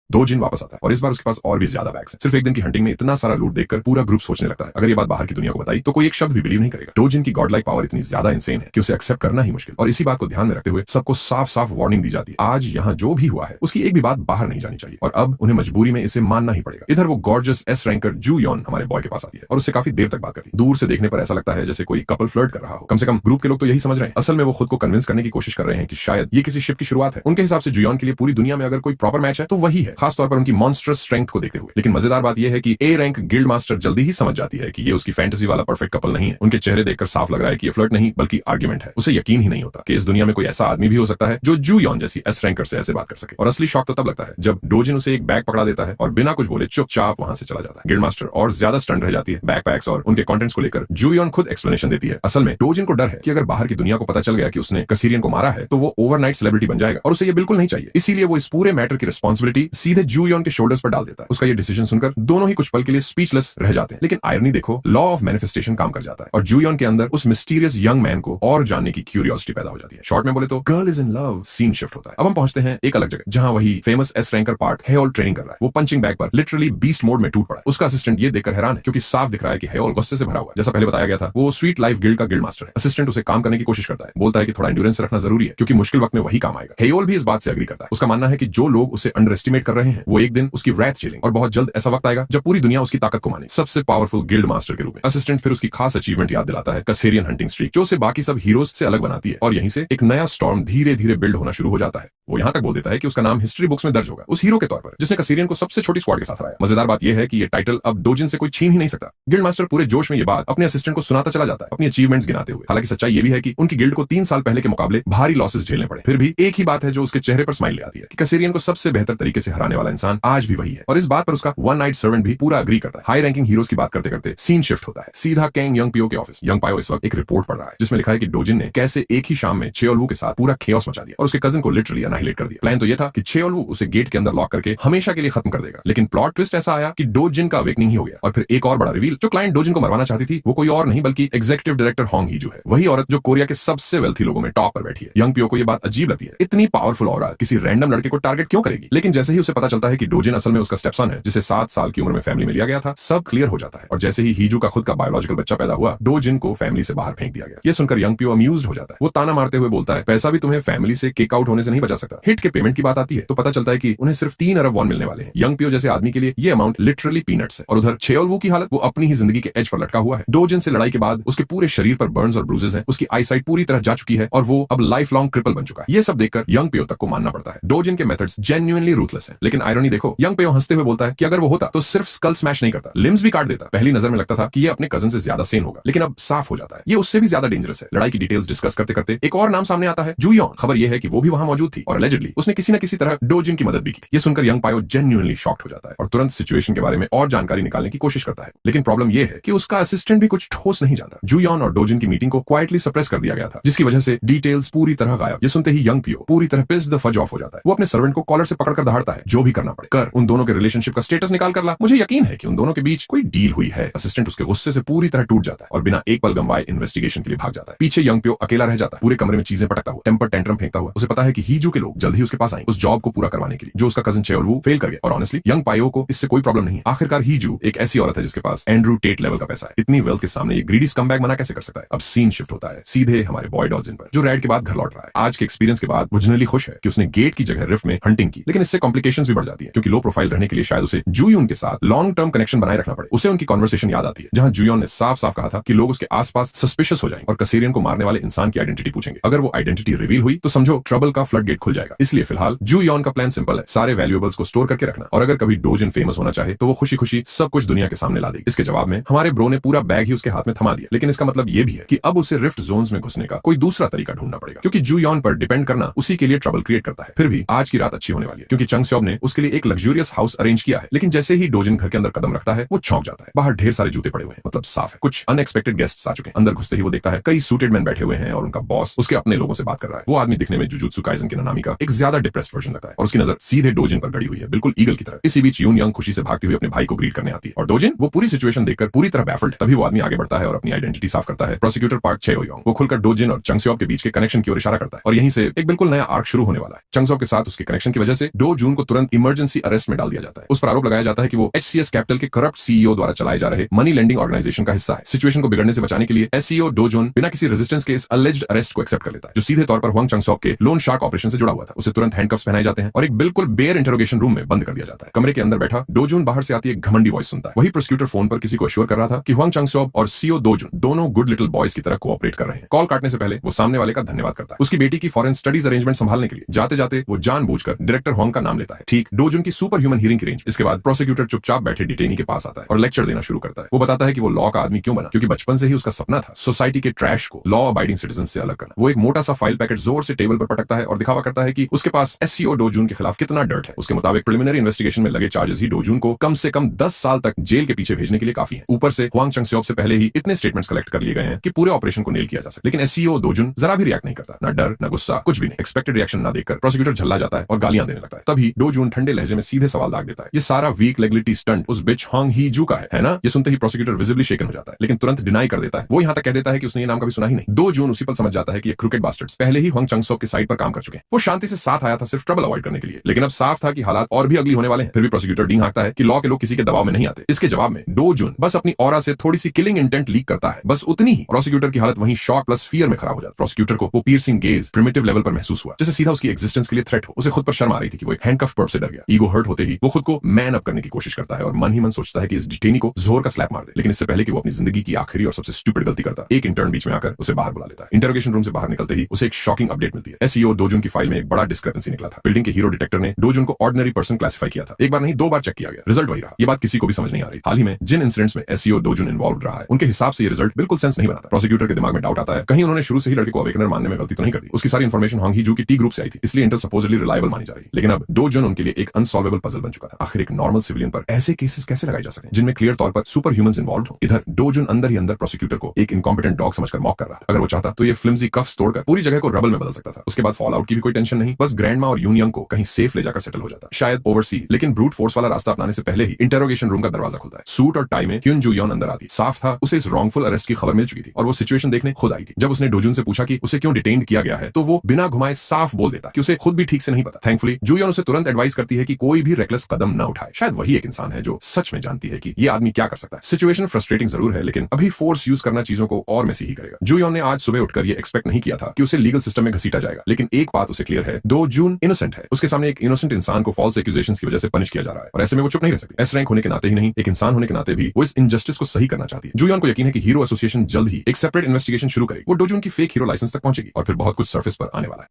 डोजिन वापस आता है और इस बार उसके पास और भी ज्यादा बैग्स हैं। सिर्फ एक दिन की हंटिंग में इतना सारा लूट देखकर पूरा ग्रुप सोचने लगता है, अगर ये बात बाहर की दुनिया को बताई तो कोई एक शब्द भी बिलीव नहीं करेगा। डोजिन की गॉड लाइक पावर इतनी ज्यादा इंसेन है कि उसे एक्सेप्ट करना ही मुश्किल। और इसी बात को ध्यान में रखते हुए सबको साफ साफ वार्निंग दी जाती है, आज यहाँ जो भी हुआ है उसकी एक भी बात बाहर नहीं जानी चाहिए। और अब उन्हें मजबूरी में इसे मानना ही पड़ेगा। इधर वो गॉर्जियस एस रैंकर जूयन हमारे बॉय के पास आती है और उससे काफी देर तक बात करती है। दूर से देखने पर ऐसा लगता है जैसे कोई कपल फ्लर्ट कर रहा हो। कम से कम ग्रुप के लोग तो यही समझ रहे हैं। असल में वो खुद को कन्विंस करने की कोशिश कर रहे हैं कि शायद ये किसी शिप की शुरुआत है। उनके हिसाब से जूयन के लिए पूरी दुनिया में अगर कोई प्रॉपर मैच है तो वही है, खासतौर पर उनकी स्ट्रेंथ को देखते हुए। लेकिन मजेदार बात यह है कि ए रैंक गिल्ड मास्टर जल्दी ही समझ जाती है कि ये उसकी फैंटेसी वाला परफेक्ट कपल नहीं है। उनके चेहरे देखकर साफ लग रहा है कि ये फ्लर्ट नहीं बल्कि आर्ग्यूमेंट है। उसे यकीन ही नहीं होता कि इस दुनिया में कोई ऐसा आदमी भी हो सकता है जो जूयन जैसी एस रैंकर से ऐसे बात कर सके। और असली शॉक तो तब लगता है जब डोजिन उसे एक बैग पकड़ा देता है और बिना कुछ बोले चुपचाप वहां से चला जाता है। गिल्ड मास्टर और ज्यादा स्टंट रह जाती है। बैकपैक्स और उनके कंटेंट्स को लेकर जूयन खुद एक्सप्लेनेशन देती है। असल में डोजिन को डर है कि अगर बाहर की दुनिया को पता चल गया कि उसने काइसेरियन को मारा है तो वो ओवरनाइट सेलिब्रिटी बन जाएगा और उसे ये बिल्कुल नहीं चाहिए। इसीलिए वो इस पूरे मैटर की रिस्पॉन्सिबिलिटी सीधे जूयन के शोल्डर्स पर डाल देता है। उसका ये डिसीजन सुनकर दोनों ही कुछ पल के लिए स्पीचलेस रह जाते हैं। लेकिन आयरनी देखो, लॉ ऑफ मैनिफेस्टेशन काम कर जाता है और जूयन के अंदर उस मिस्टीरियस यंग मैन को और जानने की क्यूरियोसिटी पैदा हो जाती है। शॉर्ट में बोले तो girl is in love scene shift होता है। अब हम पहुंचते हैं एक अलग जगह जहां वही फेमस एस रैंकर पार्ट हेयोल ट्रेनिंग कर रहा है। वो पंचिंग बैग पर लिटरली बीस्ट मोड में टूट पड़ा है। उसका असिस्टेंट ये देखकर हैरान है क्योंकि साफ दिख रहा है कि हेयोल गुस्से से भरा हुआ है। जैसा पहले बताया गया था, वो स्वीट लाइफ गिल्ड का गिल्ड मास्टर है। असिस्टेंट उसे काम करने की कोशिश करता है, बोलता है कि थोड़ा एंड्योरेंस रखना जरूरी है क्योंकि मुश्किल वक्त में वही काम आएगा। हेयोल भी इस बात से एग्री करता है। उसका मानना है कि जो लोग उसे अंडर एस्टिमेट कर रहे हैं वो एक दिन उसकी रैथ झेलेंगे और बहुत जल्द ऐसा वक्त आएगा जब पूरी दुनिया उसकी ताकत को माने, सबसे पावरफुल गिल्ड मास्टर के रूप में। असिस्टेंट फिर उसकी खास अचीवमेंट याद दिलाता है, काइसेरियन हंटिंग स्ट्रीक, जो उसे बाकी सब हीरोज से अलग बनाती है। और यहीं से एक नया स्टॉर्म धीरे धीरे बिल्ड होना शुरू हो जाता है। वो यहां तक बोल देता है कि उसका नाम हिस्ट्री बुक्स में दर्ज होगा, उस हीरो के तौर पर जिसने काइसेरियन को सबसे छोटी स्क्वाड के साथ हराया। मजेदार बात यह है कि ये टाइटल अब डोजिन से कोई छीन ही नहीं सकता। गिल्ड मास्टर पूरे जोश में ये बात अपने असिस्टेंट को सुनाता चला जाता है, अपनी अचीवमेंट्स गिनाते हुए। हालांकि सच्चाई ये भी है कि उनकी गिल्ड को 3 साल पहले के मुकाबले भारी लॉसेस झेलने पड़े। फिर भी एक ही बात है जो उसके चेहरे पर स्माइल ले आती है कि काइसेरियन को सबसे बेहतर तरीके से हराने वाला इंसान आज भी वही है। और इस बात पर उसका वन नाइट सर्वेंट भी पूरा अग्री करता है। हाई रैंकिंग हीरोज की बात करते करते सीन शिफ्ट होता है सीधा कैंग यंग पियो के ऑफिस। यंग पायो इस वक्त एक रिपोर्ट पढ़ रहा है जिसमें लिखा है कि डोजिन ने कैसे एक ही शाम में चेओलवू के साथ पूरा खेओस मचा दिया और उसके कजिन को लिटरली अनाहिलेट एनाहिलेट कर दिया। प्लान तो यह था कि चेओलवू उसे गेट के अंदर लॉक करके हमेशा के लिए खत्म कर देगा, लेकिन प्लॉट ट्विस्ट ऐसा आया कि डो जिन का अवेकनिंग ही हो गया। और फिर एक और बड़ा रिवील, जो क्लाइंट डो जिन को मरवाना चाहती थी वो कोई और नहीं बल्कि एग्जीक्यूटिव डायरेक्टर होंग हीजू है, वही औरत जो कोरिया के सबसे वेल्थी लोगों में टॉप पर बैठी है। यंग पियो को यह बात अजीब लगती है, इतनी पावरफुल ऑरा किसी रैंडम लड़के को टारगेट क्यों करेगी? लेकिन जैसे ही उसे पता चलता है कि डोजिन असल में उसका स्टेपसन है, जिसे 7 साल की उम्र में फैमिली में लिया गया था, सब क्लियर हो जाता है। और जैसे ही हीजू का खुद का बायोलॉजिकल बच्चा पैदा हुआ, डोजिन को फैमिली से बाहर फेंक दिया गया। ये सुनकर यंग पियो अम्यूज्ड हो जाता है। वो ताना मारते हुए बोलता है, पैसा भी तुम्हें फैमिली से किक आउट होने से नहीं बचा सकता। हिट के पेमेंट की बात आती है तो पता चलता है कि उन्हें सिर्फ 3 अरब वॉन मिलने वाले हैं। यंग पियो जैसे आदमी के लिए ये अमाउंट लिटरली पीनट्स है। और उधर चेओलवू की हालत, वो अपनी ही जिंदगी के एज पर लटका हुआ है। डोजिन से लड़ाई के बाद उसके पूरे शरीर पर बर्न्स और ब्रूजेस हैं, उसकी आईसाइट पूरी तरह जा चुकी है और वो अब लाइफ लॉन्ग क्रिपल बन चुका है। ये सब देखकर यंग पियो तक को मानना पड़ता है डोजिन के मेथड्स जेन्युइनली रूथलेस हैं। लेकिन आयरनी देखो, यंग पियो हंसते हुए बोलता है कि अगर वो होता तो सिर्फ स्कल स्मैश नहीं करता, लिम्स भी काट देता। पहली नजर में लगता था कि ये अपने कजन से ज्यादा सेन होगा, लेकिन अब साफ हो जाता है ये उससे भी ज्यादा डेंजरस है। लड़ाई की डिटेल्स डिस्कस करते करते एक और नाम सामने आता है, जूयॉन। खबर यह है कि वो भी वहां मौजूद थी और एलिजिडली उसने किसी न किसी तरह डोजिन की मदद भी की थी। ये सुनकर यंग पायो जेन्युइनली शॉक्ड हो जाता है और तुरंत सिचुएशन के बारे में और जानकारी निकालने की कोशिश करता है। लेकिन प्रॉब्लम यह है कि उसका असिस्टेंट भी कुछ ठोस नहीं जानता। जूयॉन और डोजिन की मीटिंग को क्वाइटली सप्रेस कर दिया गया था, जिसकी वजह से डिटेल्स पूरी तरह गायब। ये सुनते ही यंग पियो पूरी तरह पिस द फज ऑफ हो जाता है। वो अपने सर्वेंट को कॉलर से पकड़कर दहाड़ता है, जो भी करना पड़े कर, उन दोनों के रिलेशनशिप का स्टेटस निकाल कर ला। मुझे यकीन है कि उन दोनों के बीच कोई डील हुई है। असिस्टेंट उसके गुस्से से पूरी तरह टूट जाता है और बिना एक पल गंवाए इन्वेस्टिगेशन के लिए भाग जाता है। पीछे यंग पियो अकेला रह जाता है, पूरे कमरे में चीजें पटकता हुआ, टेम्पर टेंट्रम फेंकता हुआ। उसे पता है कि हीजू के लोग जल्द ही उसके पास आएंगे उस जॉब को पूरा करवाने के लिए जो उसका कजन चेओलवू फेल कर गया। और ऑनेस्टली यंग पायो को इससे कोई प्रॉब्लम नहीं है। आखिरकार हीजू एक ऐसी औरत है जिसके पास एंड्रू टेट लेवल का पैसा है। इतनी वेल्थ के सामने ये ग्रीडी स्कमबैग मना कैसे कर सकता है? अब सीन शिफ्ट होता है सीधे हमारे बॉय डॉजिन पर, जो रैड के बाद घर लौट रहा है। आज के एक्सपीरियंस के बाद वो जनरली खुश है कि उसने गेट की जगह रिफ्ट में हंटिंग की, लेकिन इससे कॉम्प्लिकेशंस भी बढ़ जाती है क्योंकि लो प्रोफाइल रहने के लिए शायद उसे जूयोन के साथ लॉन्ग टर्म कनेक्शन बनाए रखना पड़े। उसे उनकी कॉन्वर्सेशन याद आती है जहां जूयोन ने साफ साफ कहा था कि लोग उसके आसपास सस्पिशियस हो जाएंगे और कसेरियन को मारने वाले इंसान की आइडेंटिटी पूछेंगे। अगर वो आइडेंटिटी रिवील हुई तो समझो ट्रबल का फ्लड गेट खुल जाएगा। इसलिए फिलहाल जूयोन का प्लान सिंपल है, सारे वैल्यूएबल्स को स्टोर करके रखना, और अगर कभी डोजिन फेमस होना चाहे तो वो खुशी खुशी सब कुछ दुनिया के सामने ला देगी। इसके जवाब में हमारे ब्रो ने पूरा बैग ही उसके हाथ में थमा दिया। लेकिन इसका मतलब ये भी है कि अब उसे रिफ्ट जोन्स में घुसने का कोई दूसरा तरीका ढूंढना पड़ेगा, क्योंकि जूयोन पर डिपेंड करना उसी के लिए ट्रबल क्रिएट करता है। फिर भी आज की रात अच्छी होने वाली है क्योंकि चंग स्योब ने उसके लिए एक लग्जूरियस हाउस अरेंज किया है। लेकिन जैसे ही डोजिन घर के अंदर कदम रखता है वो चौंक जाता है। बाहर ढेर सारे जूते पड़े हुए हैं, मतलब साफ है कुछ अनएक्सपेक्टेड गेस्ट्स आ चुके हैं। अंदर घुसते ही वो देखता है कई सूटेड मैन बैठे हुए हैं और उनका बॉस उसके अपने लोगों से बात कर रहा है। वो आदमी दिखने में जुजुत्सु काइजन के नानामी का एक ज्यादा डिप्रेस्ड वर्जन लगता है और उसकी नजर सीधे डोजिन पर गड़ी हुई है, बिल्कुल ईगल की तरह। इसी बीच यून यंग खुशी से भागती हुई अपने भाई को ग्रीट करने आती है और डोजिन वो पूरी सिचुएशन देखकर पूरी तरह बैफल्ड। तभी वो आदमी आगे बढ़ता है और अपनी आइडेंटिटी साफ करता है, प्रोसिक्यूटर पार्क चेओयोंग। वो खुलकर डोजिन और चंग स्योब के बीच के कनेक्शन की ओर इशारा करता है और यहीं से एक बिल्कुल नया आर्क शुरू होने वाला है। चंग स्योब के साथ उसके कनेक्शन की वजह से डो जून को तुरंत इमरजेंसी अरेस्ट में डाल दिया जाता है। उस पर आरोप लगाया जाता है कि वो HCS कैपिटल के करप्ट CEO द्वारा चलाए जा रहे मनी लेंडिंग ऑर्गेनाइजेशन का हिस्सा है। सिचुएशन को बिगड़ने से बचाने के लिए SCO डो जून बिना किसी रेजिस्टेंस के इस अलेज्ड अरेस्ट को एक्सेप्ट कर लेता है, जो सीधे तौर पर हुआंग चंग स्योब के लोन शार्क ऑपरेशन से जुड़ा हुआ था। उसे तुरंत हैंडकफ्स पहनाए जाते हैं और एक बिल्कुल बेयर इंटरोगेशन रूम में बंद कर दिया जाता है। कमरे के अंदर बैठा डो जून बाहर से आती एक घमंडी वॉइस सुनता है। वही प्रोसिक्यूटर फोन पर किसी को अश्योर कर रहा था कि हुआंग चंग स्योब और CEO डो जून दोनों गुड लिटिल बॉयज की तरह कोऑपरेट कर रहे हैं। कॉल काटने से पहले वो सामने वाले का धन्यवाद करता है। उसकी बेटी की फॉरेन स्टडीज अरेंजमेंट संभालने के लिए जाते जाते वो जानबूझकर डायरेक्टर हुआंग का नाम लेता है, ठीक डो जून की सुपर ह्यूमन हियरिंग की रेंज। इसके बाद प्रोसिक्यूटर चुपचाप बैठे डिटेनी के पास आता है और लेक्चर देना शुरू करता है। वो बताता है कि वो लॉ का आदमी क्यों बना, क्योंकि बचपन से ही उसका सपना था सोसाइटी के ट्रैश को लॉ अबाइडिंग सिटीजन से अलग करना। वो एक मोटा सा फाइल पैकेट जोर से टेबल पर पटकता है और दिखावा करता है कि उसके पास SCO डो जून के खिलाफ कितना डर्ट है। उसके मुताबिक प्रिलिमिनरी इन्वेस्टिगेशन में लगे चार्जेस ही डो जून को कम से कम 10 साल तक जेल के पीछे भेजने के लिए काफी है। ऊपर से हुआंग चंग स्योब से पहले ही इतने स्टेटमेंट्स कलेक्ट कर लिए गए हैं कि पूरे ऑपरेशन को नेल किया जा सके। लेकिन SCO डो जून जरा भी रिएक्ट नहीं करता, ना डर ना गुस्सा, कुछ भी नहीं। एक्सपेक्टेड रिएक्शन ना देखकर प्रोसिक्यूटर झल्ला जाता है और गालियां देने लगता है। तभी डो जून ठंडे लहजे में सीधे सवाल दाग देता है, ये सारा वीक लेगलिटी स्टंट उस बिच होंग हीजू का है ना? ये सुनते ही प्रोसिक्यूटर विजिबली शेकन हो जाता है, लेकिन तुरंत डिनाई कर देता है। वो यहाँ तक कह देता है कि उसने ये नाम कभी सुना ही नहीं। डो जून उसी पल समझ जाता है कि ये क्रिकेट बास्टर्ड्स पहले ही हुआंग चंग स्योब की साइड पर काम कर चुके हैं। वो शांति से साथ आया था सिर्फ ट्रबल अवॉइड करने के लिए, लेकिन अब साफ था कि हालात और भी अगली होने वाले हैं। फिर भी प्रोसिक्यूटर डींग हाँकता है कि लॉ के लोग किसी के दबाव में नहीं आते। इसके जवाब में डो जून बस अपनी ऑरा से थोड़ी सी किलिंग इंटेंट लीक करता है, बस उतनी ही। प्रोसिक्यूटर की हालत वहीं शॉक प्लस फियर में खराब हो जाती है। प्रोसिक्यूटर को वो पियर्सिंग गेज प्रिमिटिव लेवल पर महसूस हुआ, जैसे सीधा उसकी एग्जिस्टेंस के लिए थ्रेट हो। उसे खुद पर शर्म आ रही थी कि वो एक हैंडकफ पर्प से डर गया। ईगो हर्ट होते ही वो खुद को मैन अप करने की कोशिश करता है और मन ही मन सोचता है कि इस डिटेनी को जोर का स्लैप मार दे। लेकिन इससे पहले कि वो अपनी जिंदगी की आखिरी और सबसे स्टूपिड गलती करता, एक इंटर्न बीच में आकर उसे बाहर बुला लेता है। इंटरोगेशन रूम से बाहर निकलते ही उसे एक शॉकिंग अपडेट मिलती है। SCO डो जून की फाइल में एक बड़ा डिस्क्रिपेंसी निकला था। बिल्डिंग के हीरो डिटेक्टर ने डो जून को ऑर्डिनरी पर्सन क्लासिफाई किया था। एक बार नहीं 2 बार चेक किया गया, रिजल्ट वही रहा। ये बात किसी को भी समझ नहीं आ रही। हाल ही में जिन इंसिडेंट्स में SCO डो जून इन्वॉल्व रहा है उनके हिसाब से ये रिजल्ट बिल्कुल सेंस नहीं बनाता। प्रोसिक्यूटर के दिमाग में डाउट आता है कहीं उन्होंने शुरू से ही लड़के को अवेकनर मानने में गलती तो नहीं कर दी। उसकी सारी इन्फॉर्मेशन होंग हीजू की टी ग्रुप से आई थी, इसलिए इंटर सपोजली रिलायबल मानी जा रही। लेकिन अब डो जून उनके लिए एक अनसॉल्वेबल पजल बन चुका था। आखिर एक नॉर्मल सिविलियन पर ऐसे केसेस कैसे लगाए जा सकते हैं जिनमें क्लियर तौर पर सुपर ह्यूमंस इन्वॉल्व हो? इधर डो जून अंदर ही अंदर प्रोसिक्यूटर को एक इनकॉम्पिटेंट डॉग समझकर मॉक कर रहा था। अगर वो चाहता तो ये फ्लिम्जी कफ्स तोड़कर पूरी जगह को रबल में बदल सकता था। उसके बाद फॉल आउट की भी कोई टेंशन नहीं, बस ग्रैंडमा और यूनियंग को कहीं सेफ ले जाकर सेटल हो जाता, शायद ओवरसी। लेकिन ब्रूट फोर्स वाला रास्ता अपनाने से पहले ही इंटरोगेशन रूम का दरवाजा खुलता है। सूट और टाई में क्यून जूयोन अंदर आती। साफ था उसे इस रॉन्गफुल अरेस्ट की खबर मिल चुकी थी और वो सिचुएशन देखने खुद आई थी। जब उसने डोजुन से पूछा कि उसे क्यों डिटेन किया गया है, तो वो बिना घुमाए साफ बोल देता कि उसे खुद भी ठीक से नहीं पता। थैंकफुली जूयोन उसे तुरंत एडवाइस करती है कि कोई भी रेकलेस कदम न उठाए। शायद वही एक इंसान है जो सच में जानती है कि ये आदमी क्या कर सकता है। सिचुएशन फ्रस्ट्रेटिंग जरूर है, लेकिन अभी फोर्स यूज करना चीजों को और मेसी ही करेगा। जूयोन ने आज सुबह उठकर ये एक्सपेक्ट नहीं किया था कि उसे लीगल सिस्टम में घसीटा जाएगा, लेकिन एक बात उसे क्लियर है, दो जून इनोसेंट है। उसके सामने एक इनोसेंट इंसान को फॉल्स एक्यूजेशंस की वजह से पनिश किया जा रहा है और ऐसे में वो चुप नहीं रह सकती। एस रैंक होने के नाते ही नहीं, एक इंसान होने के नाते भी वो इस इनजस्टिस को सही करना चाहती है। जूयोन को यकीन है कि हीरो एसोसिएशन जल्द ही एक सेपरेट इन्वेस्टिगेशन शुरू करेगी। वो डोजुन की फेक हीरो लाइसेंस तक पहुंचेगी और फिर बहुत कुछ सरफेस पर आने वाला है।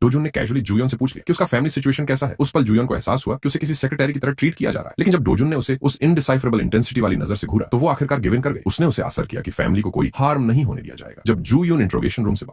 डोजुन ने कैजुअली जूयोन से पूछ लिया कि उसका फैमिली सिचुएशन कैसा है। उस पल जूयोन को एहसास हुआ कि उसे किसी सेक्रेटरी की तरह ट्रीट किया जा रहा है, लेकिन जब डोजुन ने उसे उस इनडिसाइफरेबल इंटेंसिटी वाली नजर से घूरा तो वो आखिरकार गिव इन कर गई। उसने उसे आसर किया कि फैमिली को कोई हार्म नहीं होने दिया जाएगा। जब जूयोन इंट्रोगेशन रूम से